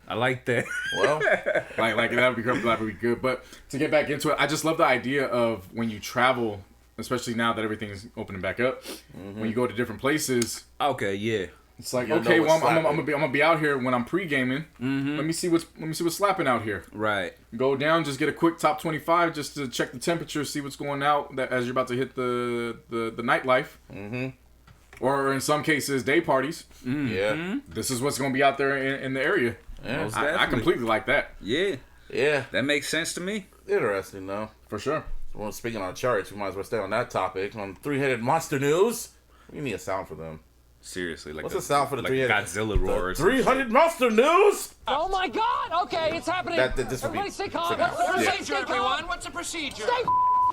I like that. Well, like that would be good. But to get back into it, I just love the idea of when you travel, especially now that everything's opening back up. When you go to different places. Okay. Yeah. It's like, okay, well, I'm gonna be out here when I'm pre-gaming. Let me see what's slapping out here. Right. Go down, just get a quick top 25, just to check the temperature, see what's going out as you're about to hit the nightlife. Or in some cases, day parties. Yeah. This is what's gonna be out there in the area. Yeah. I completely like that. Yeah. Yeah. That makes sense to me. Interesting, though. For sure. Well, speaking on charts, we might as well stay on that topic. On three-headed monster news, we need a sound for them. Seriously, like what's the sound for the three-headed Godzilla roar? 300 monster news. Oh my God! Okay, it's happening. Everybody stay calm. Everybody stay calm. Everyone, what's the procedure?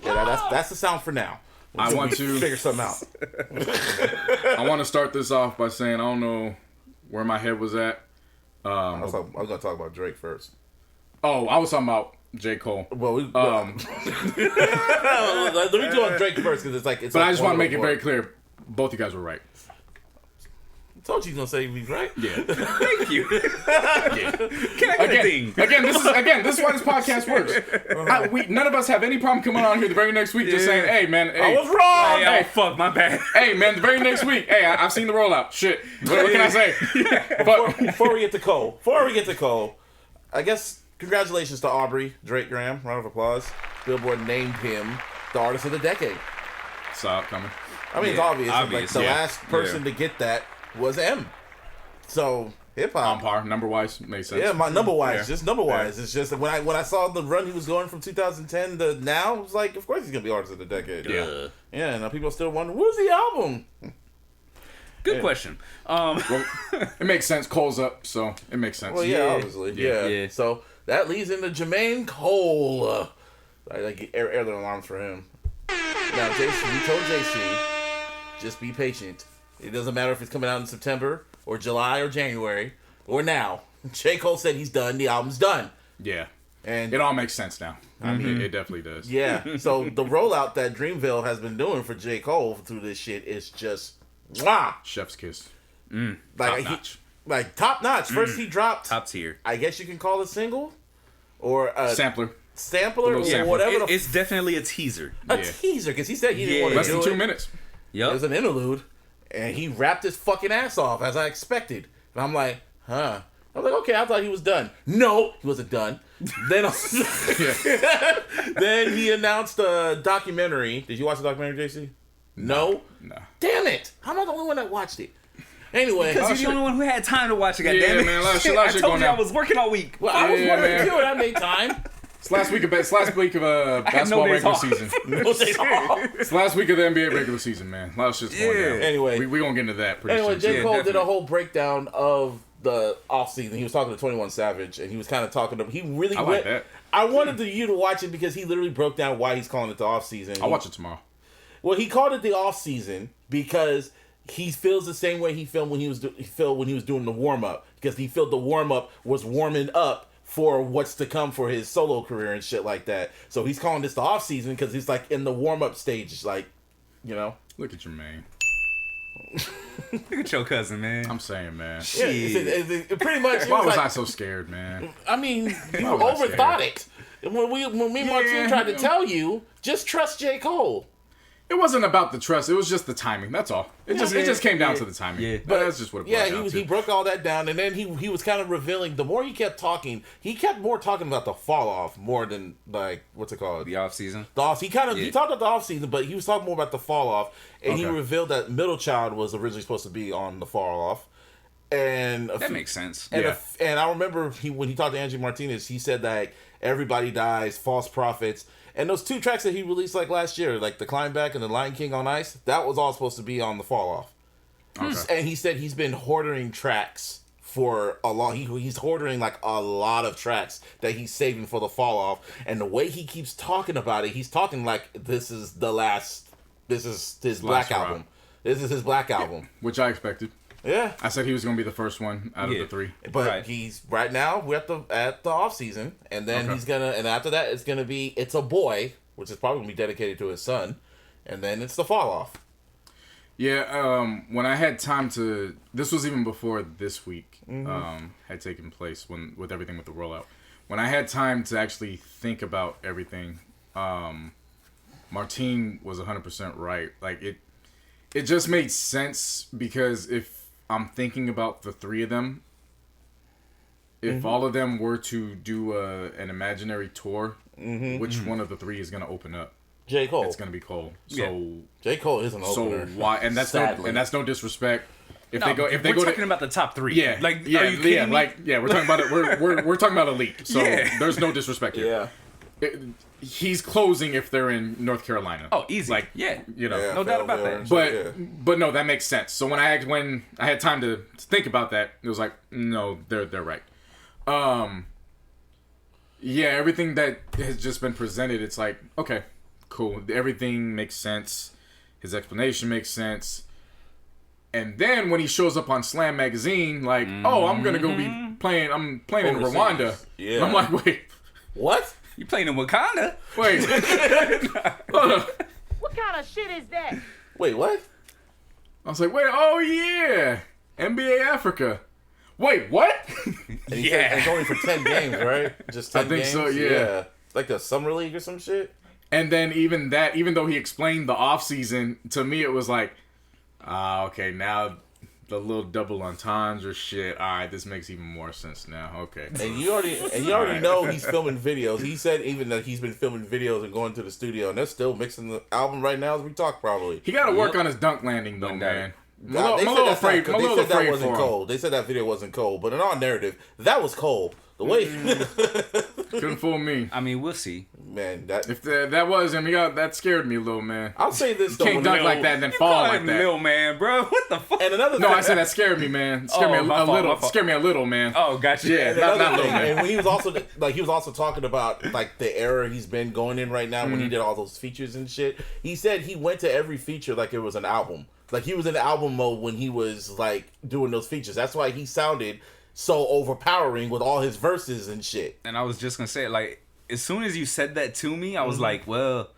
That's the sound for now. I want to figure something out. I want to start this off by saying I don't know where my head was at. I was going to talk about Drake first. Oh, I was talking about J. Cole. Well, let me do on Drake first because it's. But I just want to make it very clear, both you guys were right. I told you he's gonna say he's right. Yeah. Thank you. Can I get a thing? Again, this is why this podcast works. None of us have any problem coming on here the very next week just saying, "Hey, man, I was wrong. Hey, fuck, my bad. Hey, man, the very next week, hey, I've seen the rollout. Shit, what can I say?" Before we get to Cole, I guess congratulations to Aubrey Drake Graham. Round of applause. Billboard named him the artist of the decade. Saw it coming. I mean, it's obvious. Like the last person to get that was M. So hip hop on par, number wise, makes sense. Yeah, number wise. It's just when I saw the run he was going from 2010 to now, I was like, of course he's gonna be artist of the decade. Yeah. Yeah. Now people are still wondering, where's the album? Good question. Well, it makes sense. Cole's up, so it makes sense. Well, yeah, obviously, yeah. So that leads into Jermaine Cole. I like air the alarms for him. Now, JC, we told JC, just be patient. It doesn't matter if it's coming out in September or July or January or now. J. Cole said he's done. The album's done. Yeah. And it all makes sense now. I mean, it definitely does. Yeah. So the rollout that Dreamville has been doing for J. Cole through this shit is just chef's kiss. Top notch. Top notch. First he dropped top tier. I guess you can call it single or a sampler or whatever. It's definitely a teaser. A teaser because he said he didn't want to less than 2 minutes. Yep. It was an interlude. And he rapped his fucking ass off, as I expected. And I'm like, huh. I was like, okay, I thought he was done. No, he wasn't done. Then then he announced a documentary. Did you watch the documentary, JC? No? No. Damn it. I'm not the only one that watched it. Anyway. Because you're the only one who had time to watch it, goddammit. Man, I told you I was working all week. Well, I was working too, and I made time. It's last week of basketball regular season. It's last week of the NBA regular season, man. A lot of shit's going down. Anyway, we gonna get into that pretty soon. J. Cole did a whole breakdown of the offseason. He was talking to 21 Savage, and he was kind of talking to him. He really like that. I wanted you to watch it because he literally broke down why he's calling it the offseason. I'll watch it tomorrow. Well, he called it the offseason because he feels the same way he felt when he was doing the warm-up. Because he felt the warm-up was warming up for what's to come for his solo career and shit like that. So he's calling this the off season because he's like in the warm up stage, like, you know. Look at your man. Look at your cousin, man. I'm saying, man. Yeah, it's pretty much. Why was I so scared, man? I mean, you overthought it. When me and Martin tried to tell you, just trust J. Cole. It wasn't about the trust. It was just the timing. That's all. It just came down to the timing. Yeah. But that's just what it was. Yeah, he broke all that down, and then he was kind of revealing. The more he kept talking, he kept more talking about the fall off more than like what's it called? The off season. He talked about the off season, but he was talking more about the fall off, and he revealed that Middle Child was originally supposed to be on the fall off. And that makes sense. And I remember when he talked to Angie Martinez, he said that Everybody Dies, False Prophets, and those 2 tracks that he released like last year, like The Climb Back and The Lion King on Ice, that was all supposed to be on the Fall Off. Okay. And he said he's been hoarding tracks for a long. He's hoarding like a lot of tracks that he's saving for the Fall Off. And the way he keeps talking about it, he's talking like this is the last. This is his Black album. This is his Black album, which I expected. Yeah, I said he was going to be the first one out of the 3. But he's right now we're at the off season, and then he's gonna, and after that it's gonna be It's a Boy, which is probably gonna be dedicated to his son, and then it's the Fall Off. Yeah, when I had time to, this was even before this week had taken place with everything with the rollout. When I had time to actually think about everything, Martine was 100% right. Like it just made sense because if I'm thinking about the 3 of them, if all of them were to do an imaginary tour, which one of the 3 is going to open up? J. Cole. It's gonna be Cole. So J. Cole is an opener. So why? And that's no disrespect. If they go talking about the top 3. Yeah, like are you kidding me? We're talking about it. We're talking about elite. So there's no disrespect here. Yeah. He's closing if they're in North Carolina. Oh, easy. Like no doubt about that. But no, that makes sense. So when I had time to think about that, it was like no, they're right. Everything that has just been presented, it's like okay. Cool. Everything makes sense. His explanation makes sense. And then when he shows up on Slam Magazine, like, oh, I'm gonna go be playing. I'm playing overseas. In Rwanda. Yeah. And I'm like, wait, what? You playing in Wakanda? Wait. What kind of shit is that? Wait, what? I was like, wait, oh yeah, NBA Africa. Wait, what? And said it's only for 10 games, right? Just 10 games. I think so. Yeah. Like the summer league or some shit. And then even though he explained the off season, to me it was like, okay, now the little double entendre shit. All right, this makes even more sense now. Okay. And you already know he's filming videos. He said even that he's been filming videos and going to the studio, and they're still mixing the album right now as we talk. Probably. He got to work on his dunk landing though, man. They said that wasn't cold. They said that video wasn't cold, but in our narrative, that was cold. The way couldn't fool me. I mean, we'll see. Man, if that was him, that scared me a little, man. I'll say this: you can't dunk like that and then fall like that. Lil man, bro. What the fuck? And another I said that scared me, man. Scared me a little. Scared me a little, man. Oh, gotcha. Yeah, not little, man. And when he was also talking about like the era he's been going in right now when he did all those features and shit. He said he went to every feature like it was an album. Like he was in album mode when he was like doing those features. That's why he sounded so overpowering with all his verses and shit. And I was just gonna say, like, as soon as you said that to me, I was like, well,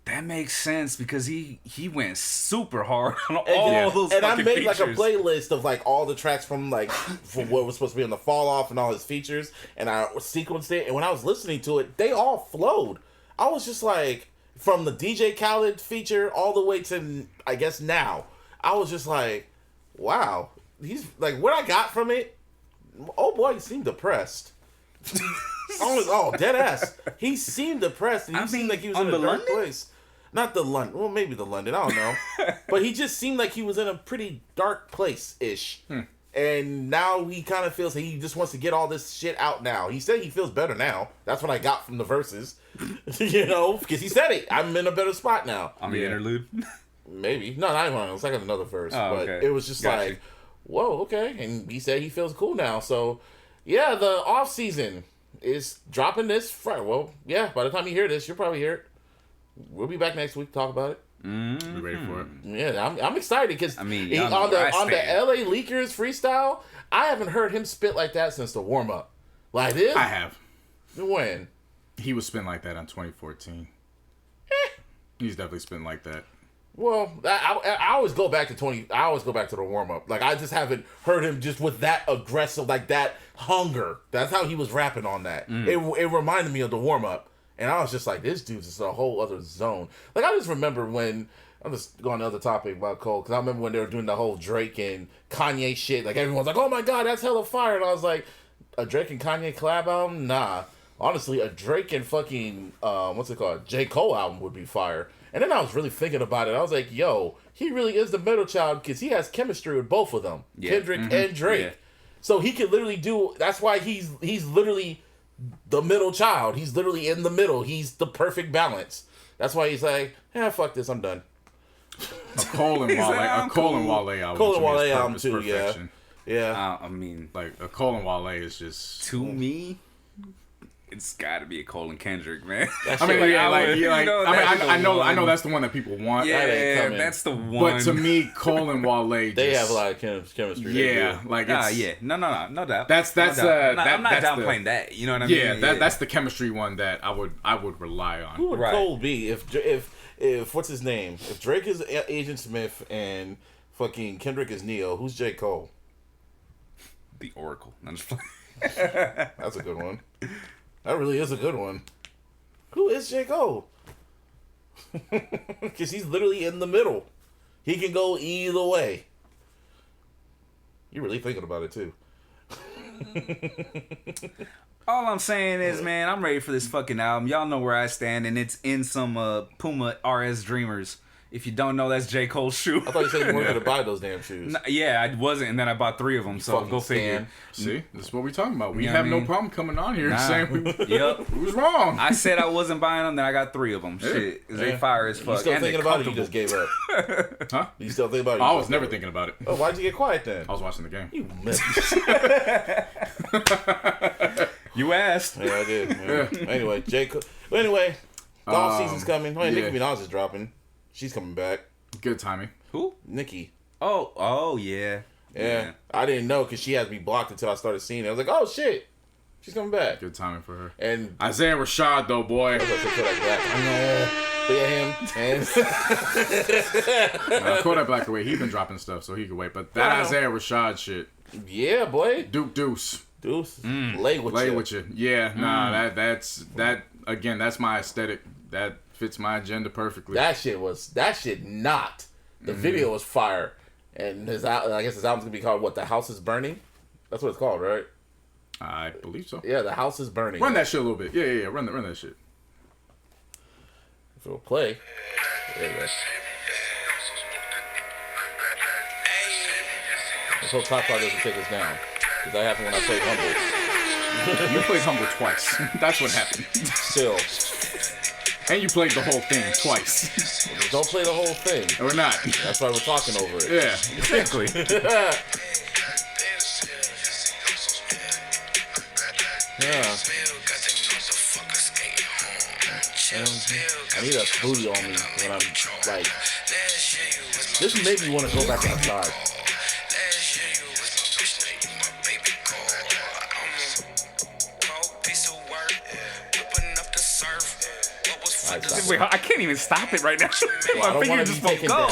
that makes sense because he went super hard on all those and fucking I made features. like a playlist of like all the tracks from what was supposed to be on the Fall Off and all his features, and I sequenced it. And when I was listening to it, they all flowed. I was just like, from the DJ Khaled feature all the way to I guess now, I was just like, wow, he's like what I got from it. Oh boy, he seemed depressed. Dead ass. He seemed depressed, and he seemed like he was in a dark place. Not the London. Well, maybe the London. I don't know. But he just seemed like he was in a pretty dark place-ish. And now he kind of feels he just wants to get all this shit out now. He said he feels better now. That's what I got from the verses. Because he said it. I'm in a better spot now. On the interlude? Maybe. No, not even. It was like another verse. But it was just like, whoa, okay. And he said he feels cool now. So, yeah, the off season is dropping this Friday. Well, yeah, by the time you hear this, you'll probably hear it. We'll be back next week to talk about it. Be ready for it. Yeah, I'm excited because on the LA Leakers freestyle, I haven't heard him spit like that since the warm up. Like this, I have. When he was spitting like that in 2014. He's definitely spitting like that. Well, I always go back to I always go back to the warm up. Like I just haven't heard him just with that aggressive, like that hunger. That's how he was rapping on that. It reminded me of the warm up. And I was just like, this dude's just a whole other zone. Like, I just remember when, I'm just going to the other topic about Cole, because I remember when they were doing the whole Drake and Kanye shit. Like, everyone's like, oh my God, that's hella fire. And I was like, a Drake and Kanye collab album? Nah. Honestly, a Drake and fucking, J. Cole album would be fire. And then I was really thinking about it. I was like, yo, he really is the middle child because he has chemistry with both of them, Kendrick and Drake. Yeah. So he could literally do. That's why he's literally the middle child. He's literally in the middle. He's the perfect balance. That's why he's like, fuck this, I'm done. A Cole and Wale album. Cole and Wale album too. Perfection. Yeah. I mean, like a Cole and Wale is just to me. It's got to be a Cole and Kendrick, man. I know that's the one that people want. Yeah, that's the one. But to me, Cole and Wale, they have a lot of chemistry. Yeah, like no doubt. That's I'm not downplaying that. You know what I mean? Yeah, that's the chemistry one that I would rely on. Who would Cole be if what's his name? If Drake is Agent Smith and fucking Kendrick is Neo, who's J. Cole? The Oracle. I'm just playing. That's a good one. That really is a good one. Who is J. Cole? Because he's literally in the middle. He can go either way. You're really thinking about it, too. All I'm saying is, man, I'm ready for this fucking album. Y'all know where I stand, and it's in some Puma RS Dreamers. If you don't know, that's J. Cole's shoe. I thought you said you weren't going to buy those damn shoes. Yeah, I wasn't, and then I bought 3 of them, so go figure. See, this is what we're talking about. We have no problem coming on here saying we was wrong. I said I wasn't buying them, then I got 3 of them. Shit, they fire as fuck. You still thinking about it, you just gave up? Huh? You still think about it? I was never thinking about it. Oh, why'd you get quiet then? I was watching the game. You missed. You asked. Yeah, I did. Yeah. Anyway, Anyway, golf season's coming. Nicki Minaj is dropping. She's coming back. Good timing. Who? Nicki. Oh, yeah. Yeah. I didn't know because she had me blocked until I started seeing it. I was like, oh, shit. She's coming back. Good timing for her. And Isaiah Rashad, though, boy. I was like, I know. Yeah, him. And Kodak Black away. He's been dropping stuff, so he could wait. But that Isaiah Rashad shit. Yeah, boy. Deuce. Lay with you. Yeah, nah, that's again, that's my aesthetic. That fits my agenda perfectly. That shit not. The video was fire. And I guess his album's gonna be called what? The House is Burning? That's what it's called, right? I believe so. Yeah, The House is Burning. Run that shit a little bit. Yeah. Run that shit. If it'll play. There you go. This whole top part doesn't take us down. Because that happened when I played Humble. You played Humble twice. That's what happened. Still. And you played the whole thing twice. Well, don't play the whole thing. Or not. That's why we're talking over it. Yeah, exactly. Yeah. I need a booty on me when I'm like. This made me want to go back outside. Wait, I can't even stop it right now. My finger just won't go.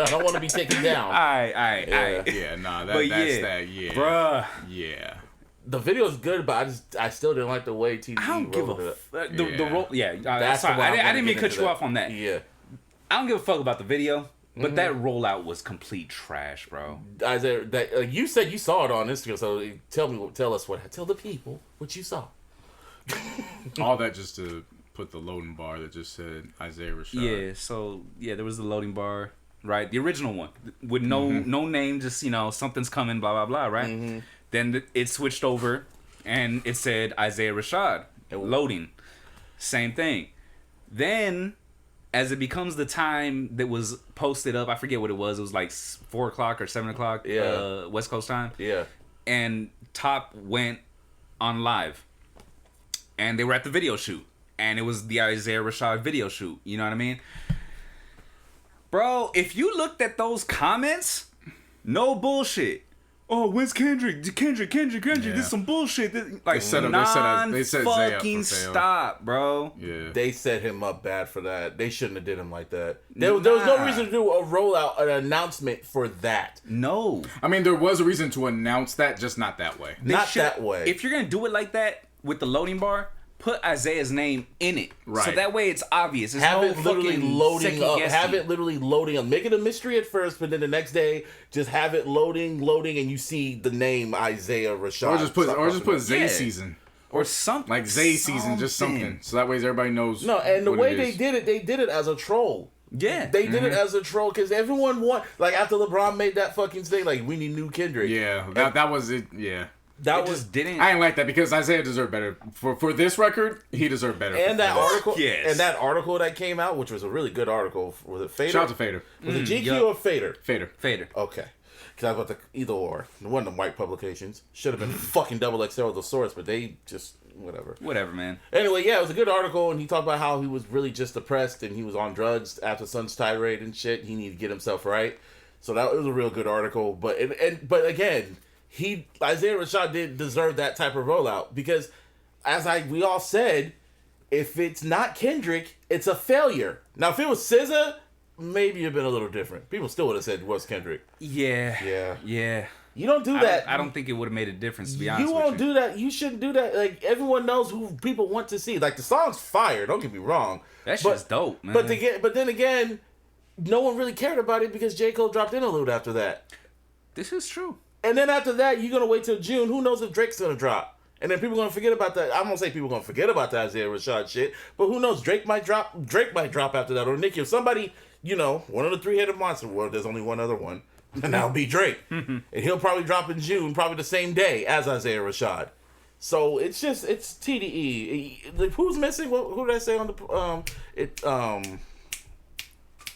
I don't want to be taken down. All right. Yeah, nah, that's that. Yeah, bruh. Yeah. The video is good, but I still didn't like the way TDE I don't give a the roll. Yeah, that's sorry. I didn't mean to cut you that. off on that. Yeah. I don't give a fuck about the video, but that rollout was complete trash, bro. Isaiah, you said you saw it on Instagram, so tell the people what you saw. All that just to put the loading bar that just said Isaiah Rashad. Yeah, so there was the loading bar, right? The original one with no name, just something's coming, blah blah blah, right? Mm-hmm. Then it switched over, and it said Isaiah Rashad loading, same thing. Then, as it becomes the time that was posted up, I forget what it was. It was like 4 o'clock or 7 o'clock, West Coast time. Yeah, and Top went on live, and they were at the video shoot. And it was the Isaiah Rashad video shoot. You know what I mean? Bro, if you looked at those comments, no bullshit. Oh, when's Kendrick? Kendrick. Yeah. This is some bullshit. Like, they set fucking stop, bro. Yeah. They set him up bad for that. They shouldn't have did him like that. There was no reason to do a rollout, an announcement for that. No. I mean, there was a reason to announce that, just not that way. That way. If you're going to do it like that with the loading bar, put Isaiah's name in it, right? So that way it's obvious. There's have it literally loading up. Have it literally loading up. Make it a mystery at first, but then the next day, just have it loading, and you see the name Isaiah Rashad. Or just put Zay season or something like Zay season, just something. So that way everybody knows. No, and the way they did it as a troll. Yeah. They did it as a troll because everyone like after LeBron made that fucking statement, like we need new Kendrick. Yeah, that was it. Yeah. That just didn't. I didn't like that because Isaiah deserved better for this record. He deserved better. And that article, and that article that came out, which was a really good article, was it Fader? Shout out to Fader. Was it GQ or Fader? Fader. Okay, because I was about to either or. One of them white publications should have been fucking XXL the source, but they just whatever, man. Anyway, yeah, it was a good article, and he talked about how he was really just depressed and he was on drugs after Sun's tirade and shit. He needed to get himself right. So that was a real good article, but again. Isaiah Rashad didn't deserve that type of rollout because, we all said, if it's not Kendrick, it's a failure. Now, if it was SZA, maybe it'd been a little different. People still would have said it was Kendrick. Yeah. You don't do that. I don't think it would have made a difference, to be honest. You won't do that. You shouldn't do that. Like, everyone knows who people want to see. Like, the song's fire. Don't get me wrong. That shit's dope, man. But then again, no one really cared about it because J. Cole dropped Interlude after that. This is true. And then after that, you're going to wait till June. Who knows if Drake's going to drop? And then people are going to forget about that. I'm going to say people are going to forget about the Isaiah Rashad shit. But who knows? Drake might drop after that. Or Nicki. If somebody, one of the three-headed monsters. Well, there's only one other one. And that'll be Drake. And he'll probably drop in June, probably the same day as Isaiah Rashad. So it's TDE. Like, who's missing? Who did I say on the...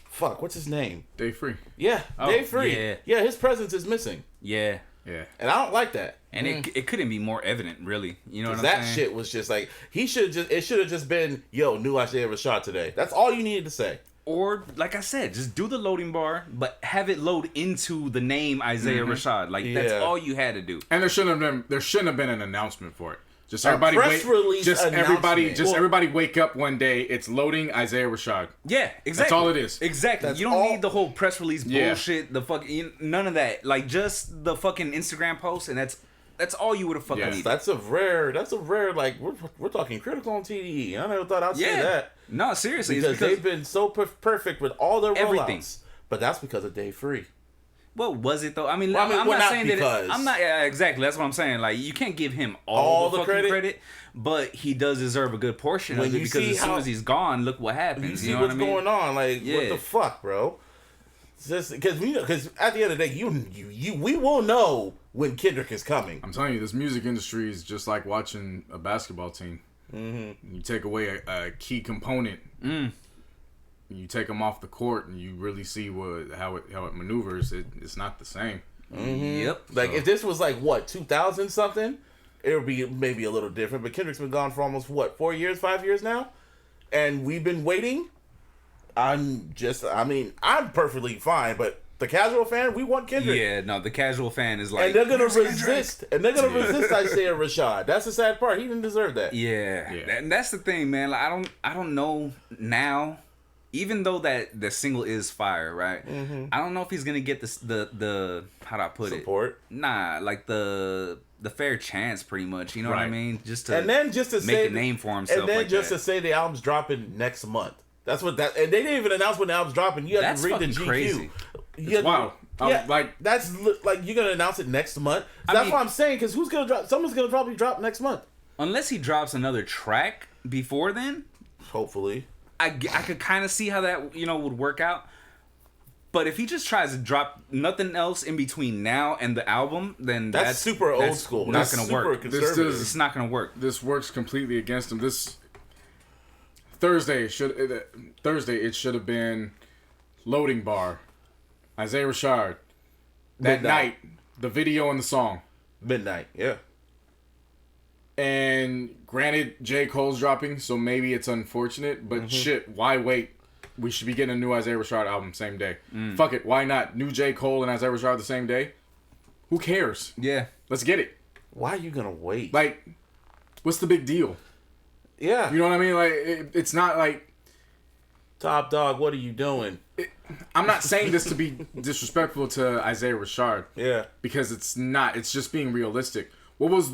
Fuck, what's his name? Dave Free. Yeah, Dave Free. Yeah, his presence is missing. Yeah. And I don't like that. And it couldn't be more evident, really. You know what I'm saying? That shit was just like, it should have just been, new Isaiah Rashad today. That's all you needed to say. Or, like I said, just do the loading bar, but have it load into the name Isaiah Rashad. Like, that's all you had to do. And there shouldn't have been an announcement for it. Just everybody wait. Everybody wake up one day. It's loading Isaiah Rashad. Yeah, exactly. That's all it is. Exactly. You don't need the whole press release bullshit. The fucking none of that. Like just the fucking Instagram post, and that's all you would have fucking needed. That's a rare. Like we're talking critical on TDE. I never thought I'd say that. No, seriously, because they've been so perfect with all their rollouts. But that's because of Dave Free. Well, was it though? I mean, I'm not saying that. I'm not. Yeah, exactly. That's what I'm saying. Like, you can't give him all the fucking credit, but he does deserve a good portion of it because as soon as he's gone, look what happens. You know what's going on? Like, what the fuck, bro? Just because at the end of the day, we will know when Kendrick is coming. I'm telling you, this music industry is just like watching a basketball team. Mm-hmm. You take away a key component. You take them off the court and you really see how it maneuvers. It's not the same. Mm-hmm. Yep. Like if this was like 2000 something, it would be maybe a little different. But Kendrick's been gone for almost 5 years now, and we've been waiting. I'm perfectly fine, but the casual fan, we want Kendrick. Yeah, no, the casual fan is like, and they're gonna resist. And they're gonna resist Isaiah Rashad. That's the sad part. He didn't deserve that. Yeah. And that's the thing, man. Like, I don't know now. Even though that the single is fire, right? Mm-hmm. I don't know if he's gonna get the how do I put support? Nah, like the fair chance, pretty much. You know what I mean? Just to make a name for himself. And then to say the album's dropping next month. That's what that. And they didn't even announce when the album's dropping. You have to read the GQ. Crazy. Wow. Yeah, that's like you're gonna announce it next month. That's what I'm saying. Because who's gonna drop? Someone's gonna probably drop next month. Unless he drops another track before then. Hopefully. I could kind of see how that would work out, but if he just tries to drop nothing else in between now and the album, then that's super old school. Not going to work. It's not going to work. This works completely against him. This Thursday it should have been loading bar, Isaiah Rashad. That night, the video and the song. Midnight, yeah. And granted, J. Cole's dropping, so maybe it's unfortunate, but shit, why wait? We should be getting a new Isaiah Rashad album same day. Fuck it, why not? New J. Cole and Isaiah Rashad the same day? Who cares? Yeah. Let's get it. Why are you gonna wait? Like, what's the big deal? Yeah. You know what I mean? Like, it's not like... Top dog, what are you doing? I'm not saying this to be disrespectful to Isaiah Rashad. Yeah. Because it's not. It's just being realistic. What was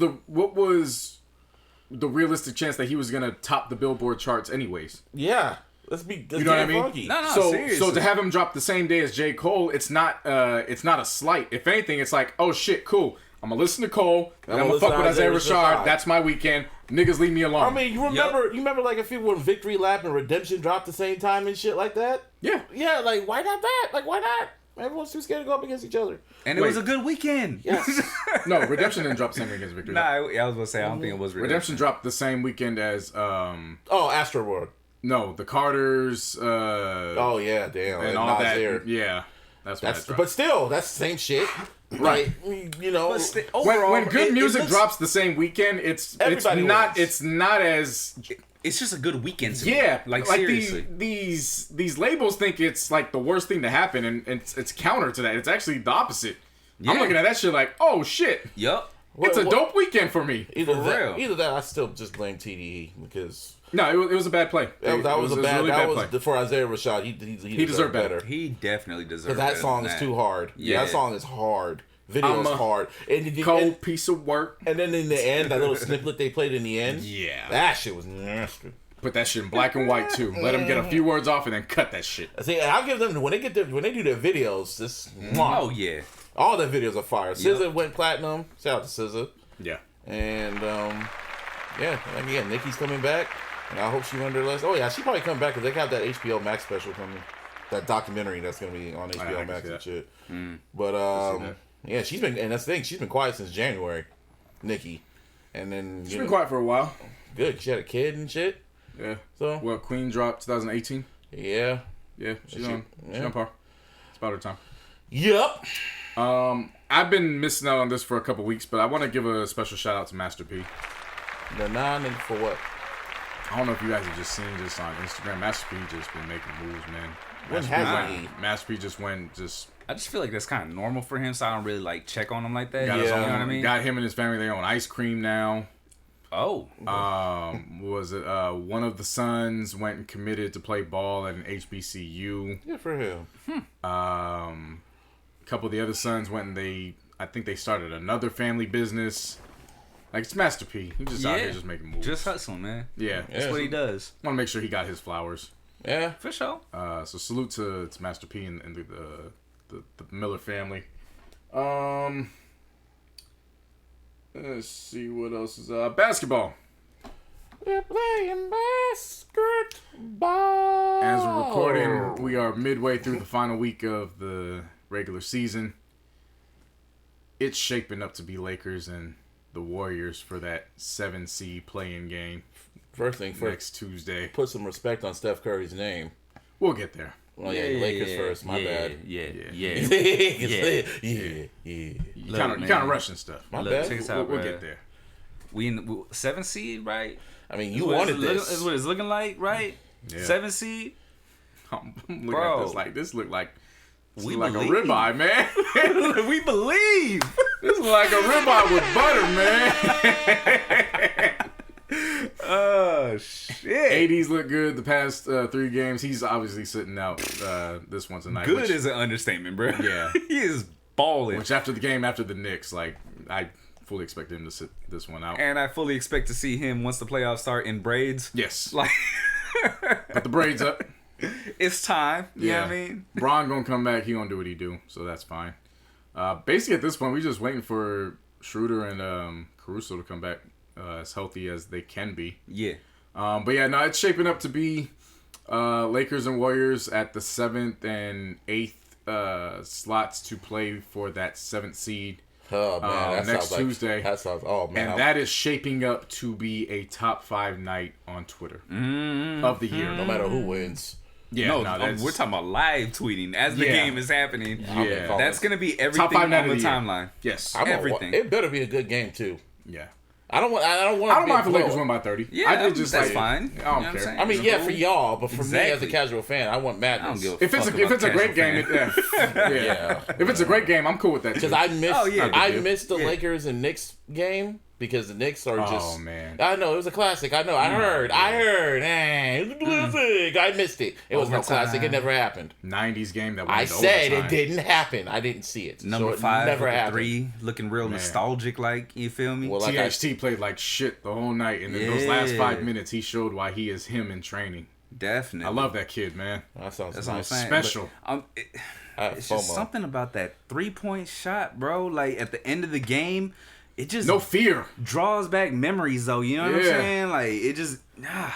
the realistic chance that he was gonna top the Billboard charts anyways? Yeah, let's you know what I mean. Funky. So to have him drop the same day as J. Cole, it's not a slight. If anything, it's like, oh shit, cool. I'm gonna listen to Cole. And I'm gonna fuck with Isaiah Rashad. That's my weekend. Niggas leave me alone. I mean, you remember like a few when Victory Lap and Redemption dropped the same time and shit like that? Yeah. Yeah, like why not that? Like why not? Everyone's too scared to go up against each other. And it was a good weekend. Yes. No, Redemption didn't drop the same weekend as Victory Lap. I was going to say, I don't think it was Redemption dropped the same weekend as... Astroworld. No, the Carters... oh, yeah, damn. And all that. Yeah. That's but still, that's the same shit. Right. You know, overall, when good music drops the same weekend, it's not as... It's just a good weekend to me. Like seriously. These labels think it's like the worst thing to happen, and it's counter to that. It's actually the opposite. Yeah. I'm looking at that shit like, oh shit. Yup. It's a dope weekend for me. Either that, I still just blame TDE because... No, it was a bad play. That was a really bad play. For Isaiah Rashad, he deserved better. He definitely deserved better. Because that song is too hard. Yeah, that song is hard. Video is hard. Cold piece of work. And then in the end, that little snippet they played in the end. Yeah. That shit was nasty. Put that shit in black and white too. Let them get a few words off and then cut that shit. See, I'll give them when they do their videos. Oh yeah, all their videos are fire. SZA went platinum. Shout out to SZA. Yeah. And again, Nicki's coming back, and I hope she learned her lesson. Oh yeah, she probably come back because they got that HBO Max special coming, that documentary that's gonna be on HBO Max and shit. But yeah, she's been, and that's the thing, she's been quiet since January, Nicki, and then she's been quiet for a while. Good, she had a kid and shit. Yeah. So well, Queen dropped 2018. Yeah. Yeah, she's on par. It's about her time. Yep. I've been missing out on this for a couple weeks, but I want to give a special shout out to Master P. The nine and for what? I don't know if you guys have just seen this on Instagram. Master P just been making moves, man. Master P just went. I just feel like that's kind of normal for him, so I don't really like check on him like that. You know what I mean? Got him and his family. They own ice cream now. Oh. Was it one of the sons went and committed to play ball at an HBCU? Good for him. A couple of the other sons went and I think they started another family business. Like, it's Master P. He's just out here just making moves. Just hustling, man. Yeah. That's what he does. Want to make sure he got his flowers. Yeah. For sure. So salute to Master P and the Miller family. Let's see what else is basketball. We're playing basketball. As we're recording, we are midway through the final week of the regular season. It's shaping up to be Lakers and the Warriors for that 7 seed play-in game. First thing first. Next Tuesday. Put some respect on Steph Curry's name. We'll get there. Well, Lakers first. My bad. Yeah. You kind of rushing stuff. My bad. We'll get there. We in 7 seed, right? I mean, you wanted this. Is what it's looking like, right? Yeah. 7 seed. I'm looking at this like this look like a ribeye, man. We believe. This is like a ribeye with butter, man. Oh shit! AD's look good the past 3 games. He's obviously sitting out this one tonight. Good is an understatement, bro. Yeah, he is balling. Which after the Knicks, like I fully expect him to sit this one out, and I fully expect to see him once the playoffs start in braids. Yes, like put the braids up. It's time. You know what I mean? Bron gonna come back. He gonna do what he do, so that's fine. Basically, at this point, we're just waiting for Schroeder and Caruso to come back as healthy as they can be. Yeah. But yeah, no, it's shaping up to be Lakers and Warriors at the 7th and 8th slots to play for that 7th seed. Oh man, next Tuesday. That sounds. Oh man, and that is shaping up to be a top 5 night on Twitter of the year. No matter who wins. Yeah, we're talking about live tweeting as the game is happening. Yeah, that's gonna be everything on the timeline. Yes, everything. It better be a good game too. Yeah. I don't mind if the Lakers win by 30. Yeah, that's fine. I don't care. I mean, for y'all, but for me as a casual fan, I want madness. I don't give a fuck if it's a great game, if it's a great game, I'm cool with that. Because I missed the Lakers and Knicks game because the Knicks are just. Oh man! I know it was a classic. I know. I heard. It was a classic. I missed it. It was no classic. It never happened. 90s game that went I said it didn't happen. I didn't see it. Number 5, never happened. 3, looking real nostalgic. Like you feel me? Well, like THT played like shit the whole night, and in those last 5 minutes, he showed why he is him in training. Definitely. I love that kid, man. That sounds nice. Special. But, it's just something about that 3-point shot, bro. Like at the end of the game, it just no fear draws back memories, though. You know what I'm saying? Like it just.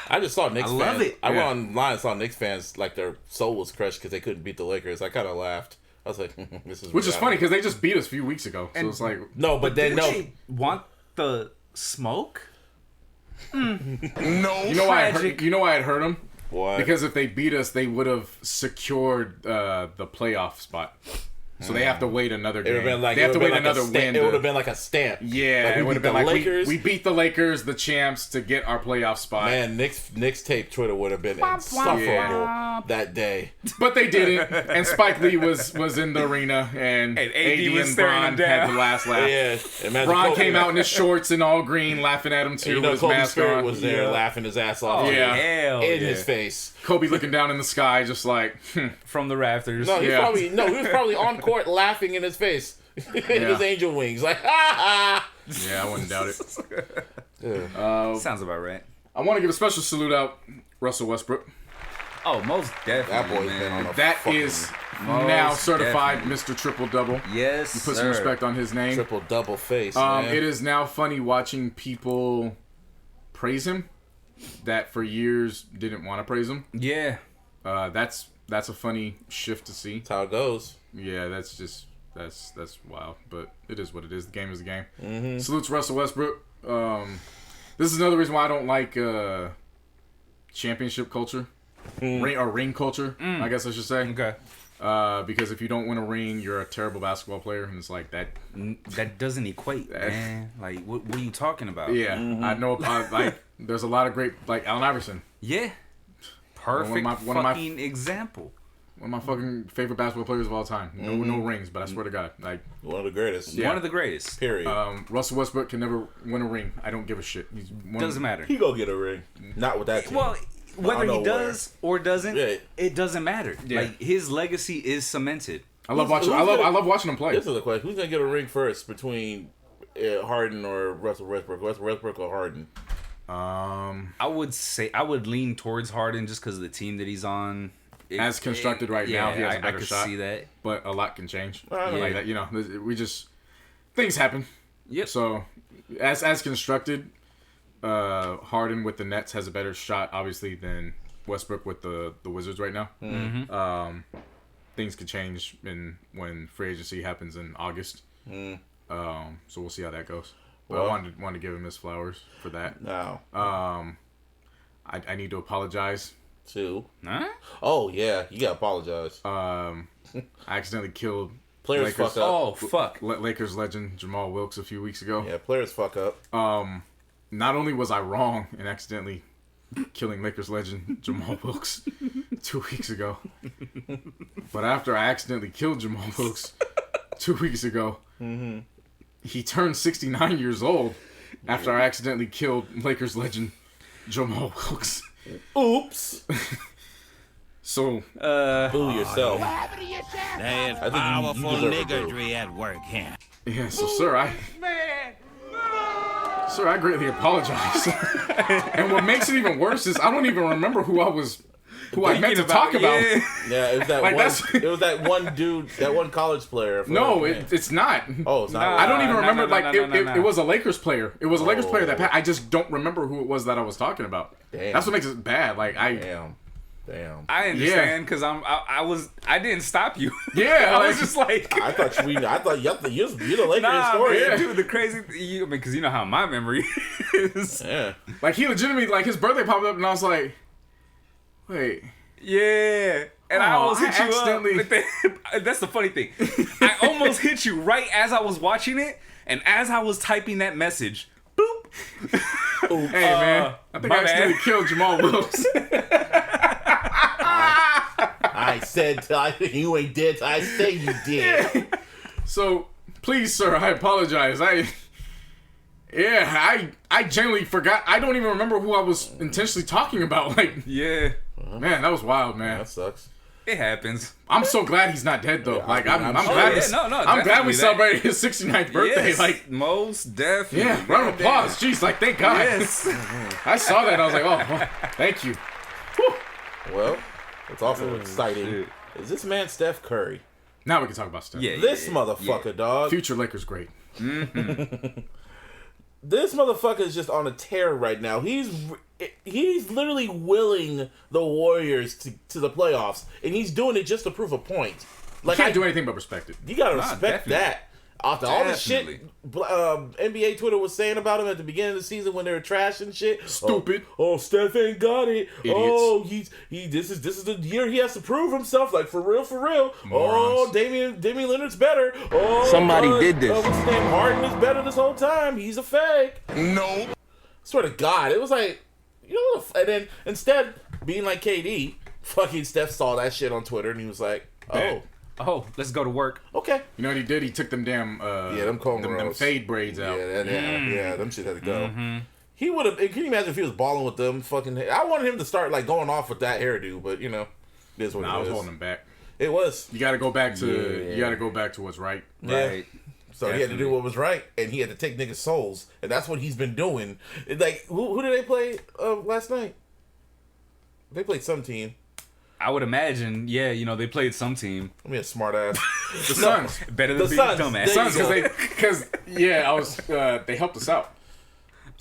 I just saw Knicks fans. Love it. I went online and saw Knicks fans like their soul was crushed because they couldn't beat the Lakers. I kind of laughed. I was like, "This is." Which is funny because they just beat us a few weeks ago. So it's like no, but then they want the smoke. No, you know why? You know why it hurt them? Why? Because if they beat us, they would have secured the playoff spot. So they have to wait another game. They have to wait another win. It would have been like a stamp. Yeah, it would have been like we beat the Lakers, the champs, to get our playoff spot. Man, Knicks tape Twitter would have been insufferable that day. But they didn't. And Spike Lee was in the arena, and AD was and staring Bron had the last laugh. Yeah, Bron came out in his shorts and all green, laughing at him too. With his mask on. Was there laughing his ass off. In his face. Kobe looking down in the sky, just like from the rafters. No, he was probably on court laughing in his face, in his angel wings, like ha ha. Yeah, I wouldn't doubt it. Sounds about right. I want to give a special salute out Russell Westbrook. Oh, most definitely. That boy's been on a That is now certified Mr. Triple Double. Yes, you put some respect on his name. Triple double face. Man. It is now funny watching people praise him that for years didn't want to praise him. Yeah, that's a funny shift to see. That's how it goes. Yeah, that's wild, but it is what it is. The game is the game. Mm-hmm. Salutes Russell Westbrook. This is another reason why I don't like championship culture, ring culture. I guess I should say. Okay. Because if you don't win a ring, you're a terrible basketball player, and it's like that. That doesn't equate, man. Like, what are you talking about? Yeah, I know. Like, there's a lot of great, like Allen Iverson. Yeah. Perfect fucking example. One of my fucking favorite basketball players of all time. No rings, but I swear to God, like one of the greatest. Yeah. One of the greatest. Period. Russell Westbrook can never win a ring. I don't give a shit. Doesn't matter. He go get a ring. Not with that team. Well, whether he does or doesn't, it doesn't matter. Yeah. Like his legacy is cemented. I love watching him play. This is the question: who's gonna get a ring first between Harden or Russell Westbrook? Westbrook or Harden? I would lean towards Harden just because of the team that he's on. As constructed right now, he has a better shot. See that, but a lot can change. Like that, you know, things happen. Yep. So, as constructed, Harden with the Nets has a better shot, obviously, than Westbrook with the Wizards right now. Mm-hmm. Things could change when free agency happens in August. So we'll see how that goes. But I wanted to give him his flowers for that. No. I need to apologize. To? Huh? Oh yeah, you gotta apologize. I accidentally killed players. Fuck up. Oh fuck! Lakers legend Jamal Wilkes a few weeks ago. Yeah, players fuck up. Not only was I wrong in accidentally killing Lakers legend Jamal Wilkes 2 weeks ago, but after I accidentally killed Jamal Wilkes 2 weeks ago, he turned 69 years old after I accidentally killed Lakers legend Jamal Wilkes. Oops. So, boo yourself. That's powerful niggardry at work here. Yeah, so sir, I greatly apologize. And what makes it even worse is I don't even remember who I meant to talk about. Yeah, it was that like it was that one dude, that one college player. No, it's not. Oh, it's not. I don't even remember. It was a Lakers player. It was a Lakers player that I just don't remember who it was that I was talking about. Damn. That's what makes it bad. Like Damn. I understand because I didn't stop you. Yeah, I was just like I thought you're the Lakers historian. Yeah, dude, the crazy. Because you know how my memory is. Yeah. Like he legitimately, like his birthday popped up and I was like, wait. Yeah. And I almost hit you accidentally. That's the funny thing. I almost hit you right as I was watching it, and as I was typing that message. Boop. Hey man, I think I accidentally killed Jamal Wilkes. I said you ain't dead. I say you did. Yeah. So please, sir, I apologize. I genuinely forgot. I don't even remember who I was intentionally talking about. Like, yeah, man, that was wild, man. That sucks. It happens. I'm so glad he's not dead though. Yeah, like I'm glad. I'm glad we celebrated his 69th birthday. Yes, like most definitely. Yeah, round of applause. Jeez, like thank God. Yes. I saw that. I was like, oh, thank you. Whew. Well, it's also exciting. Shit. Is this man Steph Curry? Now we can talk about Steph. This motherfucker, dog. Future Lakers great. Mm-hmm. This motherfucker is just on a tear right now. He's literally willing the Warriors to the playoffs, and he's doing it just to prove a point. Like, you can't do anything but respect it. You gotta respect that. After all the shit NBA Twitter was saying about him at the beginning of the season when they were trash and shit. Stupid. Oh, Steph ain't got it. Idiots. Oh, this is the year he has to prove himself. Like for real. Morons. Oh, Damian Lillard's better. Oh, somebody did this. What's his name? Harden is better this whole time. He's a fake. No. Swear to God, it was like, and then instead being like KD, fucking Steph saw that shit on Twitter and he was like, Oh, let's go to work. Okay. You know what he did? He took them damn them fade braids out. Yeah, them shit had to go. Mm-hmm. He would have. Can you imagine if he was balling with them fucking? I wanted him to start like going off with that hairdo, but it is what it is. I was holding him back. It was. You got to go back to. You got to go back to what's right. Right. So Definitely. He had to do what was right, and he had to take niggas' souls, and that's what he's been doing. Like who did they play last night? They played some team. I would imagine, they played some team. I mean, a smart ass. The Suns. Better than being dumbass. Suns, because they helped us out.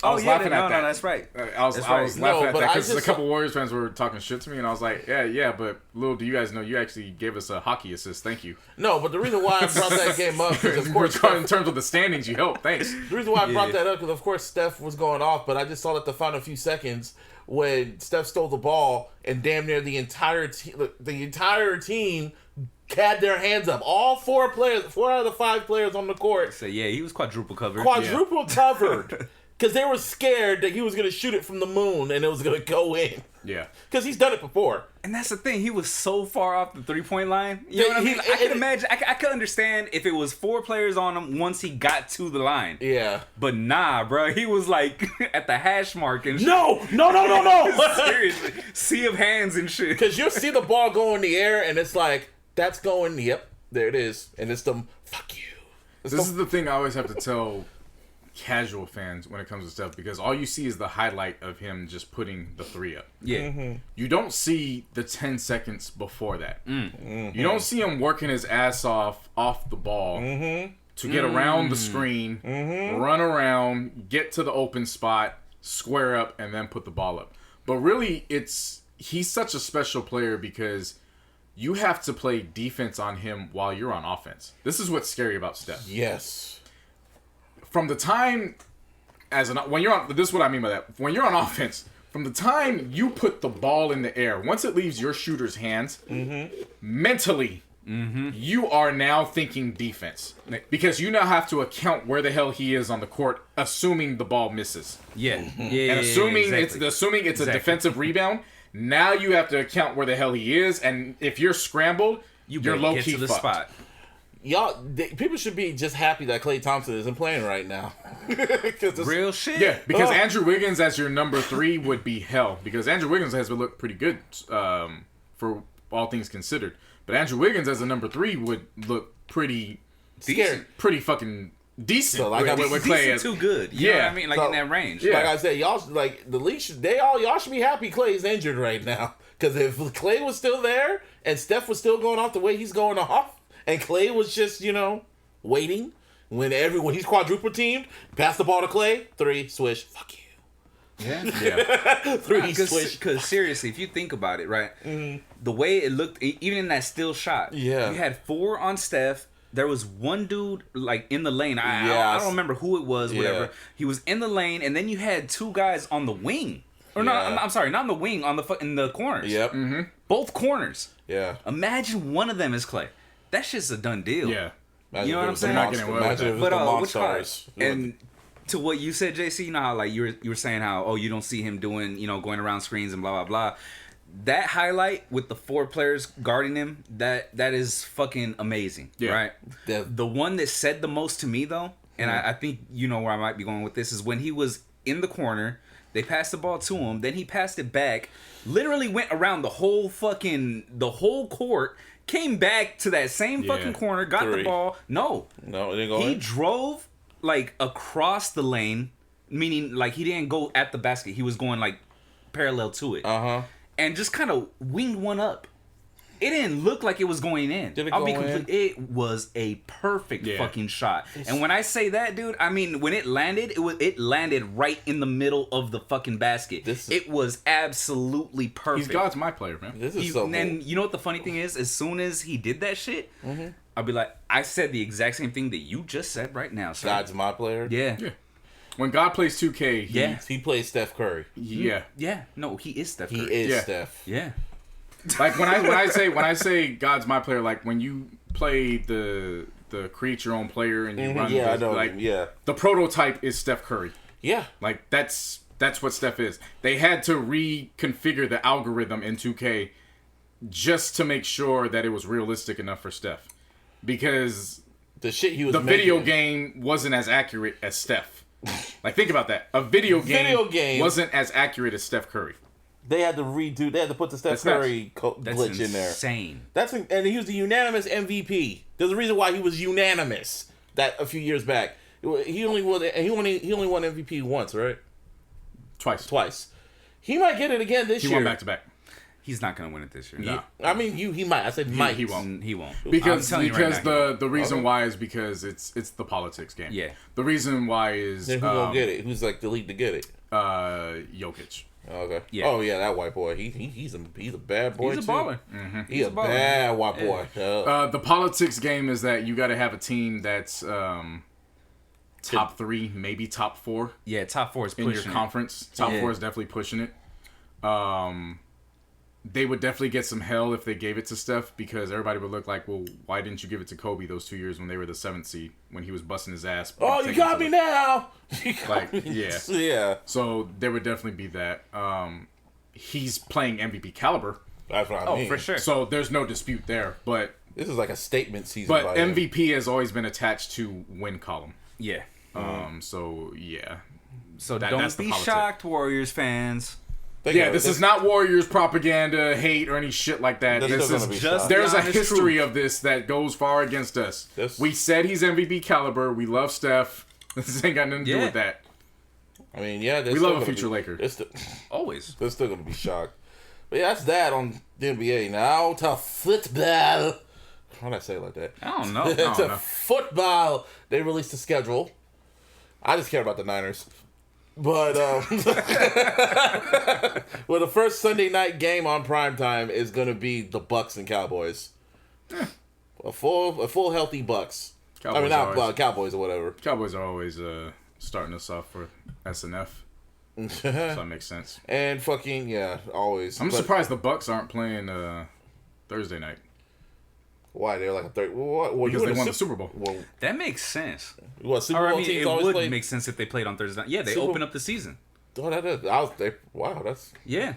I was laughing at that. No, that's right. I was laughing at that because a couple Warriors fans were talking shit to me, and I was like, yeah, but little do you guys know, you actually gave us a hockey assist. Thank you. No, but the reason why I brought that game up is, of course, in terms of the standings, you helped. Thanks. The reason why I brought that up because, of course, Steph was going off, but I just saw that the final few seconds when Steph stole the ball and damn near the entire team had their hands up. All 4 out of the 5 players on the court. So he was quadruple covered. Covered. Because they were scared that he was going to shoot it from the moon and it was going to go in. Yeah. Because he's done it before. And that's the thing. He was so far off the 3-point line. You know what I mean? I could imagine. I could understand if it was 4 players on him once he got to the line. Yeah. But nah, bro. He was like at the hash mark and shit. No. Seriously. Sea of hands and shit. Because you'll see the ball go in the air and it's like, that's going, yep, there it is. And it's them, fuck you. This is the thing I always have to tell casual fans when it comes to stuff, because all you see is the highlight of him just putting the 3 up. Yeah. Mm-hmm. You don't see the 10 seconds before that. Mm-hmm. You don't see him working his ass off the ball to get around the screen, run around, get to the open spot, square up, and then put the ball up. But really, he's such a special player because you have to play defense on him while you're on offense. This is what's scary about Steph. Yes. From the time this is what I mean by that. When you're on offense, from the time you put the ball in the air, once it leaves your shooter's hands, mentally, you are now thinking defense. Because you now have to account where the hell he is on the court, assuming the ball misses. Yeah. And assuming it's a defensive rebound, now you have to account where the hell he is, and if you're scrambled, you're low-key to the fucked. spot. People should be just happy that Klay Thompson isn't playing right now. Real shit. Yeah, because Andrew Wiggins as your number 3 would be hell. Because Andrew Wiggins has looked pretty good for all things considered. But Andrew Wiggins as a number 3 would look pretty pretty fucking decent. So, like with Klay as too good. You know what I mean? Like in that range. Like I said, y'all the league y'all should be happy Klay's injured right now. Because if Klay was still there and Steph was still going off the way he's going off, and Klay was just, waiting when he's quadruple teamed, pass the ball to Klay, 3, swish, fuck you. Yeah. 3, swish. Because seriously, if you think about it, right, the way it looked, even in that still shot, you had 4 on Steph. There was one dude like in the lane. I don't remember who it was, whatever. Yeah. He was in the lane, and then you had 2 guys on the wing. Or no, I'm sorry, not on the wing, in the corners. Yep. Both corners. Yeah. Imagine one of them is Klay. That shit's a done deal. Yeah. You know what I'm saying? And to what you said, JC, you know how like you were saying how you don't see him doing, going around screens and blah blah blah. That highlight with the 4 players guarding him, that is fucking amazing. Yeah. Right? The one that said the most to me though, and I think you know where I might be going with this, is when he was in the corner, they passed the ball to him, then he passed it back, literally went around the whole court, came back to that same fucking corner, got 3. the ball. No, it didn't go in. He drove like across the lane, meaning like he didn't go at the basket. He was going like parallel to it. And just kind of winged one up. It didn't look like it was going in. Did it go in? It was a perfect fucking shot. And when I say that, dude, I mean when it landed, it landed right in the middle of the fucking basket. It was absolutely perfect. He's God's my player, man. This is so cool. And you know what the funny thing is? As soon as he did that shit, I'll be like, I said the exact same thing that you just said right now. Sir. God's my player. Yeah. When God plays 2K, he plays Steph Curry. Yeah. No, he is Steph Curry. He is Steph. Yeah. Like when I say God's my player, like when you play the create your own player and you run, the prototype is Steph Curry. Yeah, like that's what Steph is. They had to reconfigure the algorithm in 2K just to make sure that it was realistic enough for Steph, because the shit he was the video game wasn't as accurate as Steph. Like think about that. A video game wasn't as accurate as Steph Curry. They had to redo. They had to put the Steph Curry glitch in there. Insane. And he was the unanimous MVP. There's a reason why he was unanimous that a few years back. He only won MVP once, right? Twice. He might get it again this year. He won back to back. He's not gonna win it this year. No. I mean, he might. I said might. He won't. He won't. Because the reason why is because it's the politics game. Yeah. The reason why is then who gonna get it? Who's like the lead to get it? Jokic. Okay. Yeah. Oh yeah, that white boy. He's a bad boy. He's a too. baller. Mm-hmm. He's a bad white boy. The politics game is that you got to have a team that's top 3, maybe top 4. Yeah, top 4 is pushing in your conference. Top 4 is definitely pushing it. They would definitely get some hell if they gave it to Steph, because everybody would look like, well, why didn't you give it to Kobe those 2 years when they were the 7th seed, when he was busting his ass? Oh, you got me now! Yeah. So there would definitely be that. He's playing MVP caliber. That's what I mean. Oh, for sure. So there's no dispute there. But this is like a statement season. But MVP has always been attached to win column. Yeah. So yeah. So don't be shocked, Warriors fans. This is not Warriors propaganda, hate, or any shit like that. This is just there's a history of this that goes far against us. We said he's MVP caliber. We love Steph. This ain't got nothing to do with that. I mean, we love a future Laker. Always. They're still gonna be shocked. But yeah, that's that on the NBA. Now to football. Why did I say it like that? I don't know. To football. They released the schedule. I just care about the Niners. But well, the first Sunday night game on primetime is gonna be the Bucks and Cowboys. A full healthy Bucks. Cowboys or whatever. Cowboys are always starting us off for SNF. So that makes sense. And always. I'm surprised the Bucks aren't playing Thursday night. Why? They're like a third. Because they won the Super Bowl. Well, that makes sense. What, Super Bowl teams always play? It would make sense if they played on Thursday night. Yeah, they open up the season. Oh, that is. Wow, that's. Yeah.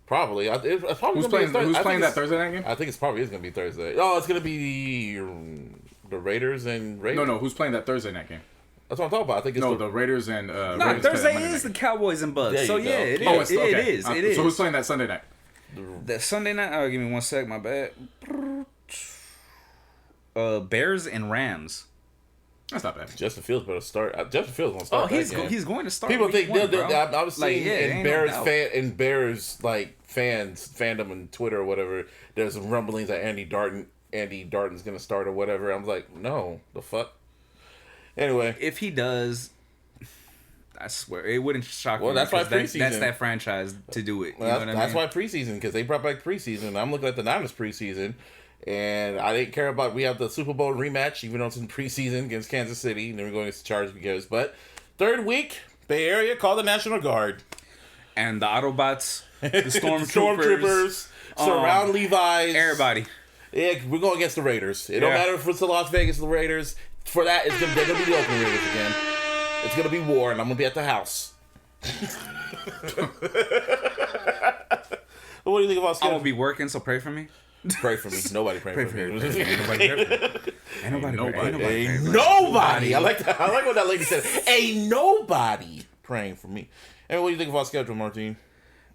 Probably. It's probably who's playing that Thursday night game? I think it's probably going to be Thursday. Oh, it's going to be the Raiders and Ravens. No. Who's playing that Thursday night game? That's what I'm talking about. I think it's the Raiders and Raiders Thursday is the Cowboys and Bucks. So yeah, it is. It is. So who's playing that Sunday night? That Sunday night. Oh, give me 1 sec. My bad. Bears and Rams. That's not bad. Justin Fields better start. Justin Fields gonna start. He's going to start. People think I was seeing in Bears fandom and Twitter or whatever. There's rumblings that Andy Dalton's gonna start or whatever. I'm like, no, the fuck. Anyway, if he does, I swear it wouldn't shock me. Well, that's why preseason. That's that franchise to do it. Well, that's why preseason, because they brought back preseason. I'm looking at the Niners preseason. And I didn't care about. We have the Super Bowl rematch, even though it's in preseason against Kansas City. And then we're going against the Chargers. But third week, Bay Area, call the National Guard. And the Autobots, the Stormtroopers, surround Levi's. Everybody. Yeah, we're going against the Raiders. It don't matter if it's the Las Vegas the Raiders. For that, they're going to be the Oakland Raiders again. It's going to be war, and I'm going to be at the house. What do you think about schedule? I'm going to be working, so pray for me. Pray for me. Nobody pray for me. Ain't nobody. I like what that lady said. Ain't nobody praying for me. And what do you think of our schedule, Martine?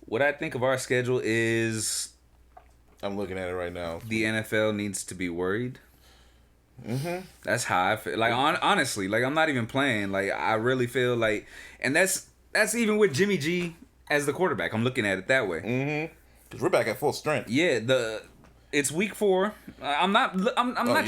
What I think of our schedule is, I'm looking at it right now. The NFL needs to be worried. That's how I feel. Like honestly, like I'm not even playing. Like I really feel like, and that's even with Jimmy G as the quarterback. I'm looking at it that way. Because we're back at full strength. Yeah, it's week 4. I'm not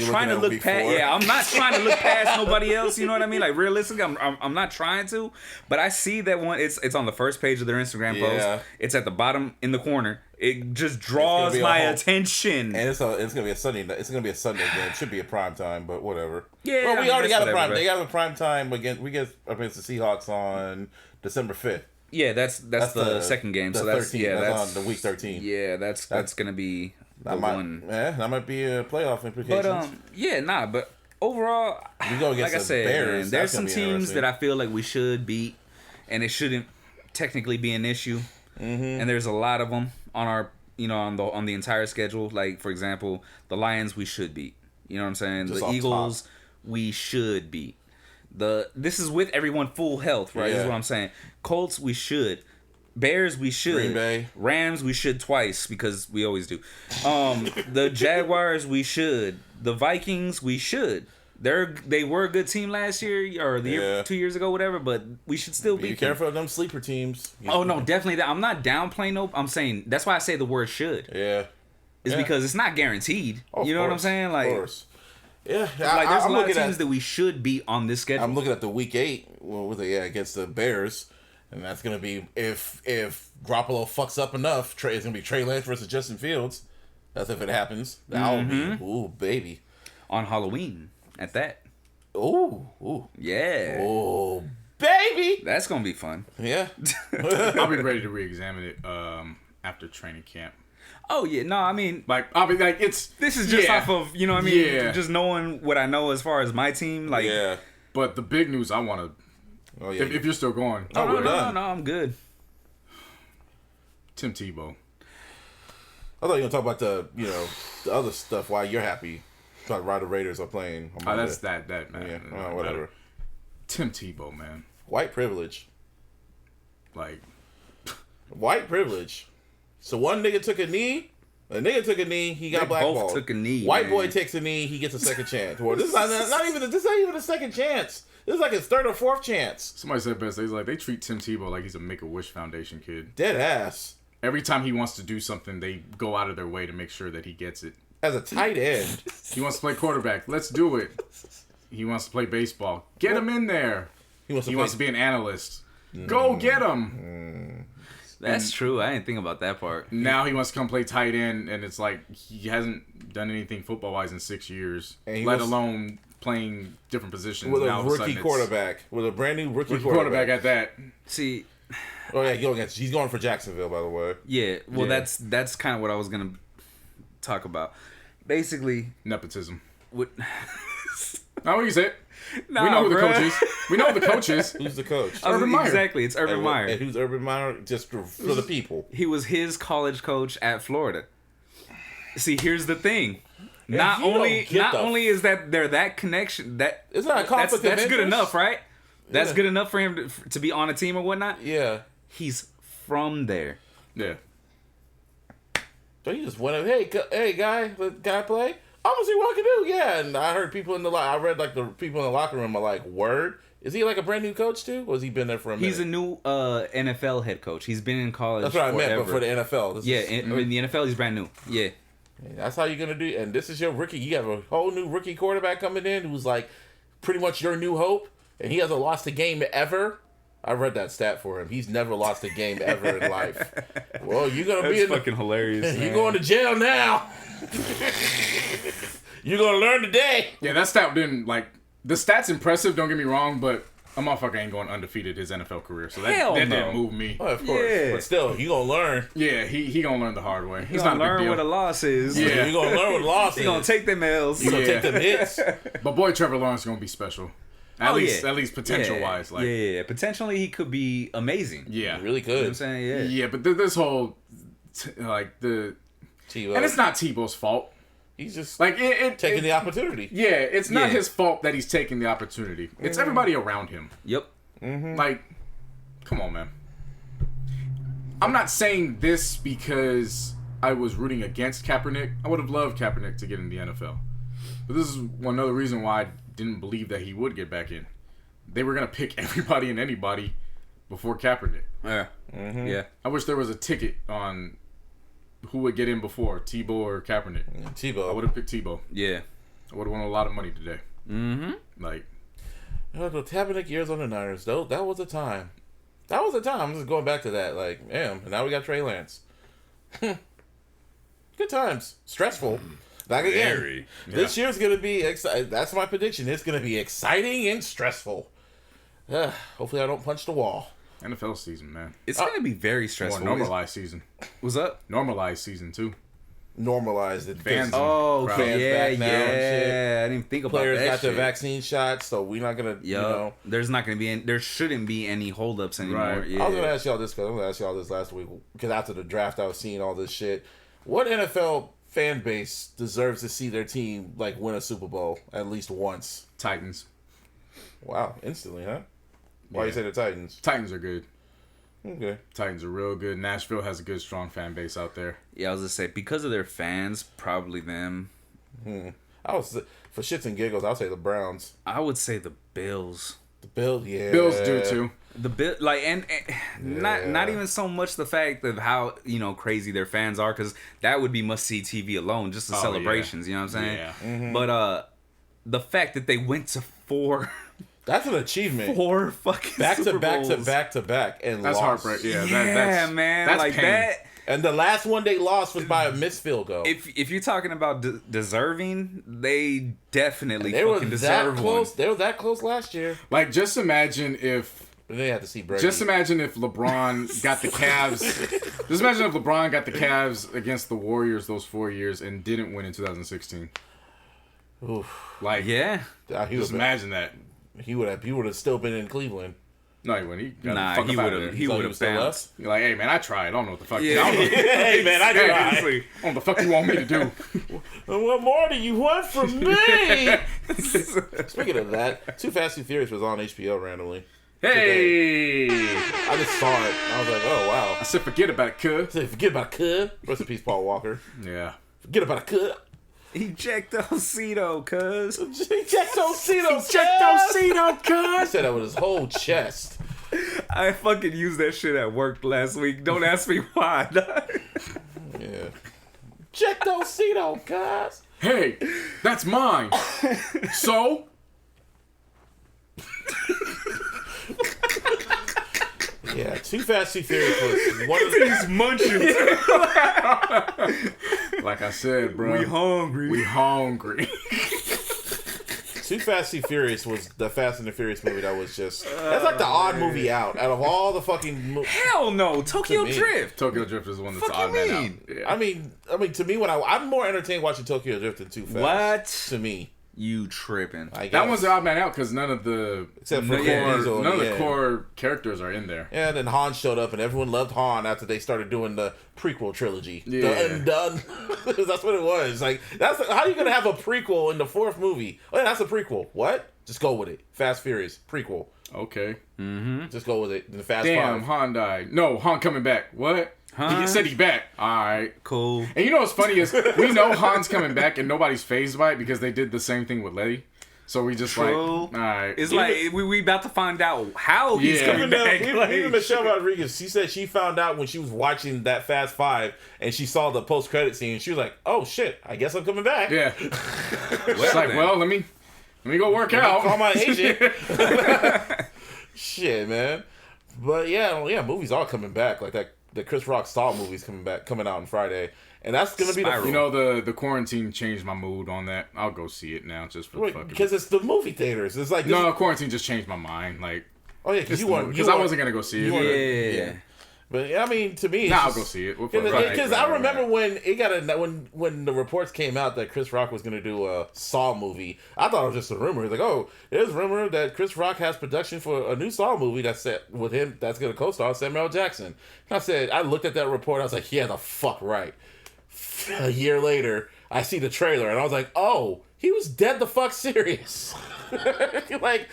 trying to look past. 4? Yeah, I'm not trying to look past nobody else. You know what I mean? Like realistically, I'm not trying to. But I see that one. It's on the first page of their Instagram post. It's at the bottom in the corner. It just draws my attention. And it's gonna be a Sunday. It's gonna be a Sunday game. It should be a prime time, but whatever. Yeah. Well, we already got a prime. They got a prime time against. We get against the Seahawks on December 5th. Yeah, that's the second game. So that's 13th. That's on the week 13. Yeah, that's gonna be. That might be a playoff implications. But overall, like I said, Bears, man, there's some teams that I feel like we should beat, and it shouldn't technically be an issue. Mm-hmm. And there's a lot of them on our, on the entire schedule. Like for example, the Lions we should beat. You know what I'm saying? Just the Eagles we should beat. This is with everyone full health, right? Yeah. Is what I'm saying. Colts we should. Bears we should. Green Bay. Rams we should twice because we always do. The Jaguars we should. The Vikings we should. They were a good team last year or the year 2 years ago, whatever. But we should still beat them. Be careful of them sleeper teams. Oh no, definitely. I'm not downplaying. Nope. I'm saying that's why I say the word should. Yeah. It's because it's not guaranteed. You know what I'm saying? Like, of course. Yeah, like there's a lot of teams that we should beat on this schedule. I'm looking at the week 8 against the Bears. And that's going to be, if Garoppolo fucks up enough, it's going to be Trey Lance versus Justin Fields. That's if it happens. That'll be, ooh, baby. On Halloween, at that. Ooh. Yeah. Oh, baby. That's going to be fun. Yeah. I'll be ready to re-examine it after training camp. Oh, yeah. No, I mean. Like, I'll be like, this is just off of, you know what I mean? Yeah. Just knowing what I know as far as my team. Like, yeah. But the big news I want to. Oh, yeah. If you're still going. No, I'm good. Tim Tebow. I thought you were going to talk about the other stuff, why you're happy. Talk why the Raiders are playing. That's that, man. Yeah, whatever. Tim Tebow, man. White privilege. Like. White privilege. So one nigga took a knee. A nigga took a knee. He got blackballed. Both took a knee. White boy takes a knee. He gets a second chance. Well, this is not even a second chance. This is like his third or fourth chance. Somebody said best. They treat Tim Tebow like he's a Make-A-Wish Foundation kid. Dead ass. Every time he wants to do something, they go out of their way to make sure that he gets it. As a tight end. He wants to play quarterback. Let's do it. He wants to play baseball. Get him in there. He wants to be an analyst. Go get him. That's true. I didn't think about that part. Now he wants to come play tight end, and it's like he hasn't done anything football-wise in 6 years, let alone playing different positions. With now a rookie quarterback. With a brand new rookie quarterback at that. See. Oh, yeah, he's going for Jacksonville, by the way. Yeah, well, that's kind of what I was going to talk about. Basically. Nepotism. What? Not what you said. Nah, we know who the coach is. We know who the coach is. Who's the coach? Urban Meyer. Exactly, it's Urban Meyer. And who's Urban Meyer? Just for the people. He was his college coach at Florida. See, here's the thing. Not only is that they're that connection, that it's not a conflict that's good enough, right? That's good enough for him to be on a team or whatnot. Yeah, he's from there. Yeah. So he just went up. Hey, guy, can I play? I'm gonna see what I can do. Yeah, and I heard people in the I read like the people in the locker room are like, "Word." Is he like a brand new coach too, or has he been there for a minute? He's a new NFL head coach. He's been in college. That's what I meant, forever. but for the NFL. In the NFL, he's brand new. Yeah. That's how you're gonna do. And this is your rookie. You have a whole new rookie quarterback coming in who's like pretty much your new hope, and he hasn't lost a game ever. I read that stat for him. He's never lost a game ever in life. Well, you're gonna be fucking hilarious. You're going to jail now. You're gonna learn today. Yeah, that stat didn't the stat's impressive. Don't get me wrong, but a motherfucker ain't going undefeated his NFL career, so that didn't move me. Well, of course, but still, you gonna learn. Yeah, he gonna learn the hard way. He's gonna learn what a loss is. Yeah, you gonna learn what a loss is. He gonna take them L's. You gonna take them hits. But boy, Trevor Lawrence is gonna be special. At least potential wise, potentially he could be amazing. Yeah, he really could. You know what I'm saying, yeah, but this whole Tebow, and it's not Tebow's fault. He's just taking the opportunity. Yeah, it's not his fault that he's taking the opportunity. It's everybody around him. Yep. Mm-hmm. Come on, man. I'm not saying this because I was rooting against Kaepernick. I would have loved Kaepernick to get in the NFL. But this is one other reason why I didn't believe that he would get back in. They were going to pick everybody and anybody before Kaepernick. Yeah. Mm-hmm. Yeah. I wish there was a ticket on who would get in before, Tebow or Kaepernick? Tebow. I would have picked Tebow. Yeah. I would have won a lot of money today. Mm-hmm. Like, the Kaepernick years on the Niners, though, that was a time. That was a time. I'm just going back to that. Like, damn, and now we got Trey Lance. Good times. Stressful. Back again. This year's going to be exciting. That's my prediction. It's going to be exciting and stressful. Hopefully I don't punch the wall. NFL season, man. It's going to be very stressful. Or normalized season. What's up? Normalized season, too. Normalized it. Fans fans back now and shit. I didn't think about Players that. got their vaccine shots, so we're not going to, you know. There's not going to be there shouldn't be any holdups anymore. Right. Yeah. I was going to ask y'all this, because I'm going to ask y'all this last week, because after the draft I was seeing all this shit. What NFL fan base deserves to see their team like win a Super Bowl at least once? Titans. Wow, instantly, huh? Why you say the Titans? Titans are good. Okay. Titans are real good. Nashville has a good, strong fan base out there. Yeah, I was gonna say because of their fans, probably them. I was for shits and giggles. I'll say the Browns. I would say the Bills. The Bills, yeah. Bills do too. The Bill, like, and not even so much the fact of how crazy their fans are, because that would be must see TV alone, just the celebrations. You know what I'm saying? Yeah. Mm-hmm. But the fact that they went to 4. That's an achievement. 4 fucking back Super to back Bowls. to back to back, and That's lost. heartbreak. Yeah, Man, that's like pain. that. And the last one they lost was by a missed field goal. If you're talking about deserving, they definitely they were fucking that deserve close. one. They were that close last year. Like, just imagine if. But they had to see Brady. Just imagine if LeBron got the Cavs. Just imagine if LeBron got the Cavs against the Warriors those 4 years and didn't win in 2016. Oof. Like, Yeah. Just imagine that. He would have still been in Cleveland. No, he wouldn't. He got Nah, the fuck he up out would of have. there. He So would have still bounced. You're like, hey man, I tried. I don't know what the fuck. Yeah. I don't know, Hey man, I hey, tried. honestly, I don't know what the fuck you want me to do. What more do you want from me? Speaking of that, Too Fast and Furious was on HBO randomly. Hey, I just saw it. I was like, oh wow. I said forget about it, cuz. I said, forget about a cud. Rest in peace, Paul Walker. Yeah. Forget about a cud. Ejectocito, cuz. Ejectocito, Ejectocito, He cuz. said that with his whole chest. I fucking used that shit at work last week. Don't ask me why. Yeah. Ejectocito, cuz. Hey, that's mine. So. Yeah, Too Fast, Too Furious was one of These munchins. Like I said, bro. We hungry. We hungry. Too Fast, Too Furious was the Fast and the Furious movie that was just... That's like the odd movie out of all the fucking... Hell no. Tokyo me. Drift. Tokyo Drift is the one that's Fuck the odd you man mean? out. Yeah. I mean, to me, I'm more entertained watching Tokyo Drift than Too Fast. What? To me. You tripping. I guess. That one's the odd man out because none of the Except for Vin Diesel in none of the the end. core characters are in there. Yeah, and then Han showed up, and everyone loved Han after they started doing the prequel trilogy. Yeah. The Undone. That's what it was. Like, how are you gonna have a prequel in the 4th movie? Oh, yeah, that's a prequel. What? Just go with it. Fast Furious prequel. Okay. Just go with it. The Fast Damn, 5. Han died. No, Han coming back. What? Huh? He said he back. All right. Cool. And you know what's funny is we know Han's coming back and nobody's fazed by it because they did the same thing with Letty. So we just like, all right. It's like we about to find out how he's Yeah. coming back. Even Michelle Rodriguez, she said she found out when she was watching that Fast 5 and she saw the post-credit scene. She was like, "Oh shit, I guess I'm coming back." Yeah. It's like, then. well, let me go work out. Call my agent. Shit, man. But yeah, movies are coming back. Like that, the Chris Rock Saw movie's coming out on Friday, and that's gonna be the You know, the quarantine changed my mood on that. I'll go see it now just for the fucking. because it's the movie theaters. It's like No, quarantine just changed my mind. Like, oh yeah, because I wasn't gonna go see it. Yeah. But I mean, to me, I'll go see it. Because I remember when it when the reports came out that Chris Rock was going to do a Saw movie. I thought it was just a rumor. Like, oh, there's a rumor that Chris Rock has production for a new Saw movie that's set with him. That's going to co-star Samuel L. Jackson. And I looked at that report. I was like, yeah, the fuck right. A year later, I see the trailer, and I was like, oh, he was dead the fuck serious. Like,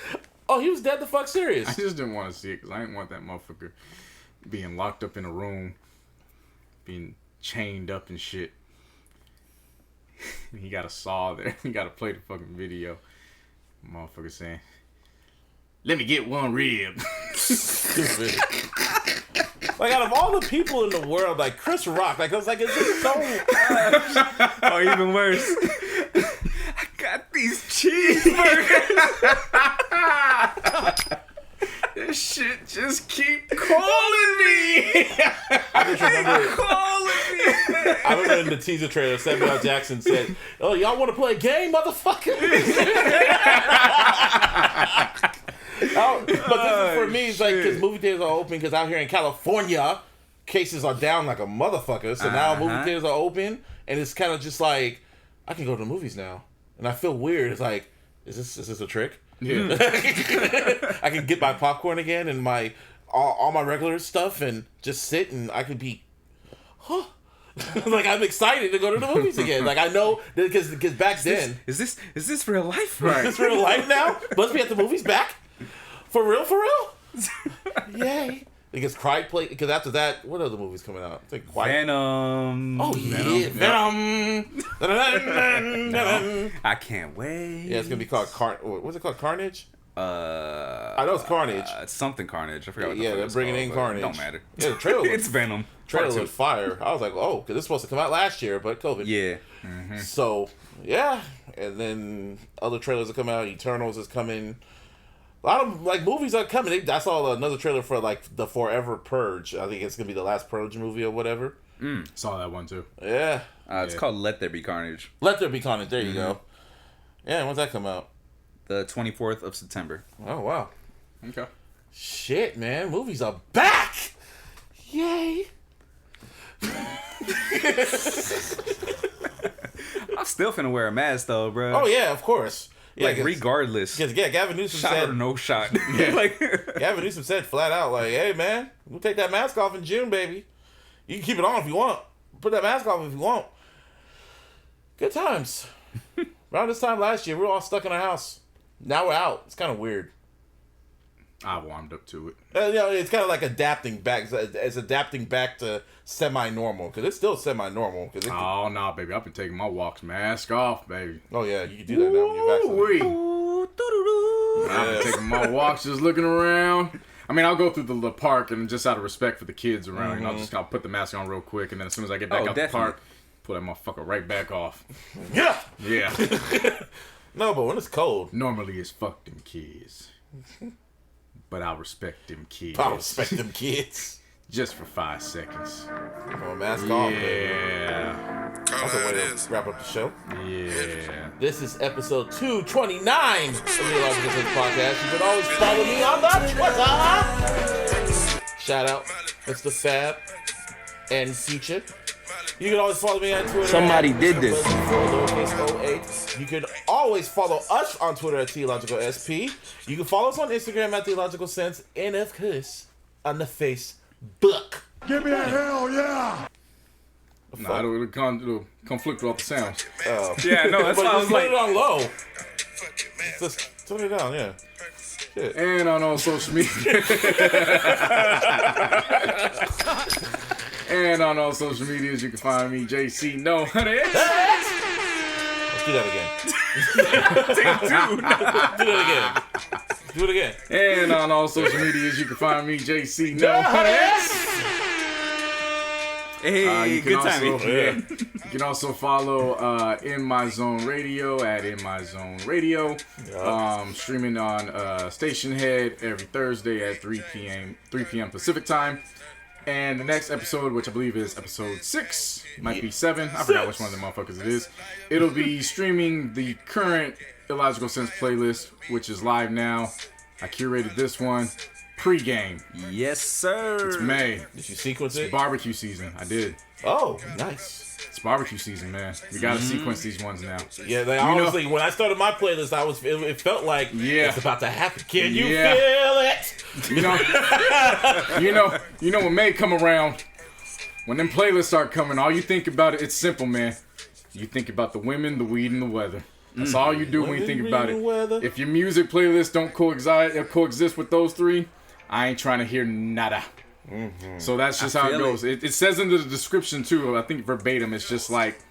oh, he was dead the fuck serious. I just didn't want to see it because I didn't want that motherfucker being locked up in a room, being chained up and shit. He got a saw there. He got to play the fucking video. Motherfucker saying, "Let me get one rib." Stupid. Like, out of all the people in the world, like, Chris Rock, like, I was like, is this so... Or even worse. I got these cheeseburgers. This shit just keep calling me. I remember in the teaser trailer, Samuel L. Jackson said, "Oh, y'all want to play a game, motherfucker?" But this is for me, it's like, because movie theaters are open, because out here in California, cases are down like a motherfucker. So now movie theaters are open, and it's kind of just like, I can go to the movies now. And I feel weird. It's like, is this a trick? Yeah. I can get my popcorn again and my all my regular stuff and just sit, and I could be, like, I'm excited to go to the movies again. Like, I know because back then, is this real life? Right. Is this real life now? Must be at the movies back? For real? Yay. Because because after that, what other movies coming out? I think Venom. Oh yeah, Venom. I can't wait. Yeah, it's gonna be called what's it called? Carnage. I know it's Carnage. Something Carnage. I forgot what the they're bringing in Carnage. Don't matter. Yeah, the trailer. It's Venom. Trailer was fire. I was like, oh, because it's supposed to come out last year, but COVID. Yeah. Mm-hmm. So yeah, and then other trailers are coming out. Eternals is coming. A lot of like movies are coming. I saw another trailer for like the Forever Purge. I think it's gonna be the last Purge movie or whatever. Saw that one too. Yeah. It's called Let There Be Carnage. Let There Be Carnage. There you go. Yeah. When's that come out? The 24th of September. Oh wow. Okay. Shit, man. Movies are back. Yay. I'm still finna wear a mask though, bro. Oh yeah, of course. Yeah, like regardless. Because Gavin Newsom shot said or no shot. Like Gavin Newsom said flat out, like, "Hey man, we'll take that mask off in June, baby. You can keep it on if you want. Put that mask off if you want." Good times. Around this time last year, we were all stuck in our house. Now we're out. It's kind of weird. I warmed up to it. It's kind of like adapting back. It's adapting back to semi-normal, because it's still semi-normal. Oh no, baby! I've been taking my walks mask off, baby. Oh yeah, you can do that now when you're vaccinated. I've been taking my walks, just looking around. I mean, I'll go through the park, and just out of respect for the kids around, I'll put the mask on real quick, and then as soon as I get back out the park, pull that motherfucker right back off. Yeah. No, but when it's cold, normally it's fuck them kids. But I'll respect them kids. I'll respect them kids. Just for 5 seconds. Mask off. Yeah. That's a way to wrap up the show. Yeah. This is episode 229 of the iLLogical Podcast. You can always follow me on the Twitter. Shout out Mr. Fab and Future. You can always follow me on Twitter. Somebody did this. You can always follow us on Twitter at iLLogicalSP. You can follow us on Instagram at iLLogicalSense. And of course, on the Facebook. Give me a hell yeah! Nah, it'll conflict with all the sounds. Yeah, no, that's why I was like... Put it on low. Just turn it down, yeah. Shit. And on all social media. And on all social medias, you can find me, JC No Honey. Let's do that again. Do it again. And on all social medias, you can find me, JC No Honey. Hey, good timing. You can also follow In My Zone Radio at In My Zone Radio. Streaming on Station Head every Thursday at 3 p.m. Pacific time. And the next episode, which I believe is episode 6, might be 7. I forgot which one of the motherfuckers it is. It'll be streaming the current iLLogical Sense playlist, which is live now. I curated this one pre-game. Yes, sir. It's May. Did you sequence it? It's barbecue season. I did. Oh, nice. It's barbecue season, man. We gotta sequence these ones now. Yeah, honestly, when I started my playlist, it felt like it's about to happen. Can you feel it? You know when May come around, when them playlists start coming, all you think about it's simple, man. You think about the women, the weed, and the weather. That's all you do when you think about it. Weather. If your music playlists don't coexist with those three, I ain't trying to hear nada. So that's just how it goes. It says in the description too, I think verbatim, it's just like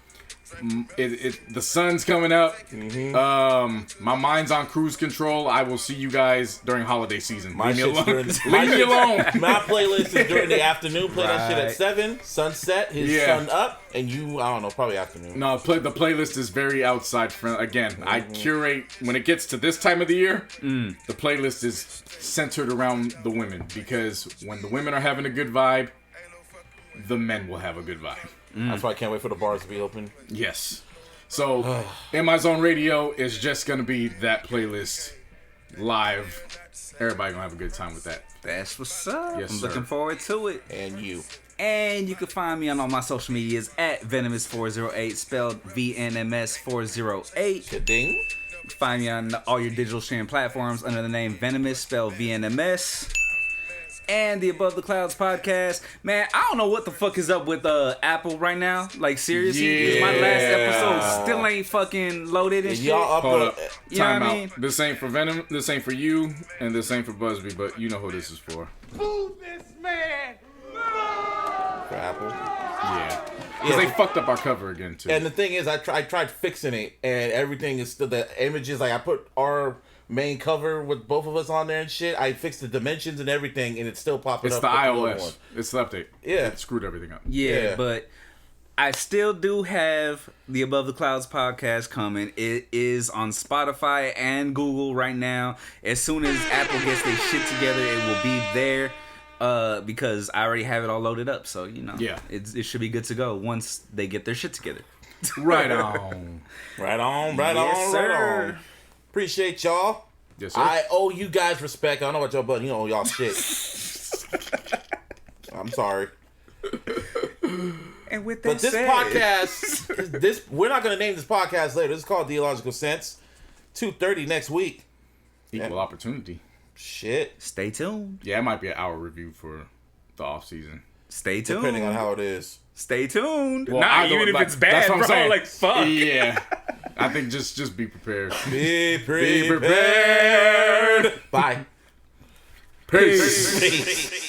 The sun's coming up. Mm-hmm. My mind's on cruise control. I will see you guys during holiday season. Leave me alone. Leave me alone. My playlist is during the afternoon. Play that shit at 7. Sunset. Sun up. And you, I don't know, probably afternoon. No, the playlist is very outside friendly. Again, I curate when it gets to this time of the year. The playlist is centered around the women, because when the women are having a good vibe, the men will have a good vibe. That's why I can't wait for the bars to be open. Yes. So, In My Zone Radio is just going to be that playlist live. Everybody going to have a good time with that. That's what's up. Yes, I'm sir. looking forward to it. And you. And you can find me on all my social medias at Venomous408, spelled VNMS408. Ding. You can find me on all your digital streaming platforms under the name Venomous, spelled VNMS. And the Above the Clouds podcast. Man, I don't know what the fuck is up with Apple right now. Like, seriously, my last episode still ain't fucking loaded and shit. Y'all Hold up. Time out. I mean? This ain't for Venom, this ain't for you, and this ain't for Busby, but you know who this is for. Move this man! For Apple? Yeah. Because they fucked up our cover again, too. And the thing is, I tried fixing it, and everything is still, the images, like, I put our main cover with both of us on there and shit. I fixed the dimensions and everything, and it's still popping up. It's the iOS. It's the update. Yeah. It screwed everything up. Yeah, but I still do have the Above the Clouds podcast coming. It is on Spotify and Google right now. As soon as Apple gets their shit together, it will be there. Because I already have it all loaded up, so it should be good to go once they get their shit together. Right on. Right on, Yes, sir. Appreciate y'all. Yes, sir. I owe you guys respect. I don't know about Joe Budden. He don't owe y'all shit. I'm sorry. And with that But this said, podcast, we're not going to name this podcast later. This is called The iLLogical Sense. 2:30 next week. Equal opportunity. Shit. Stay tuned. Yeah, it might be an hour review for the off season. Stay tuned. Depending on how it is. Stay tuned. Well, nah, even if it's bad, that's what I'm saying. Like, fuck. Yeah. I think just be prepared. Be prepared. Bye. Peace. Peace.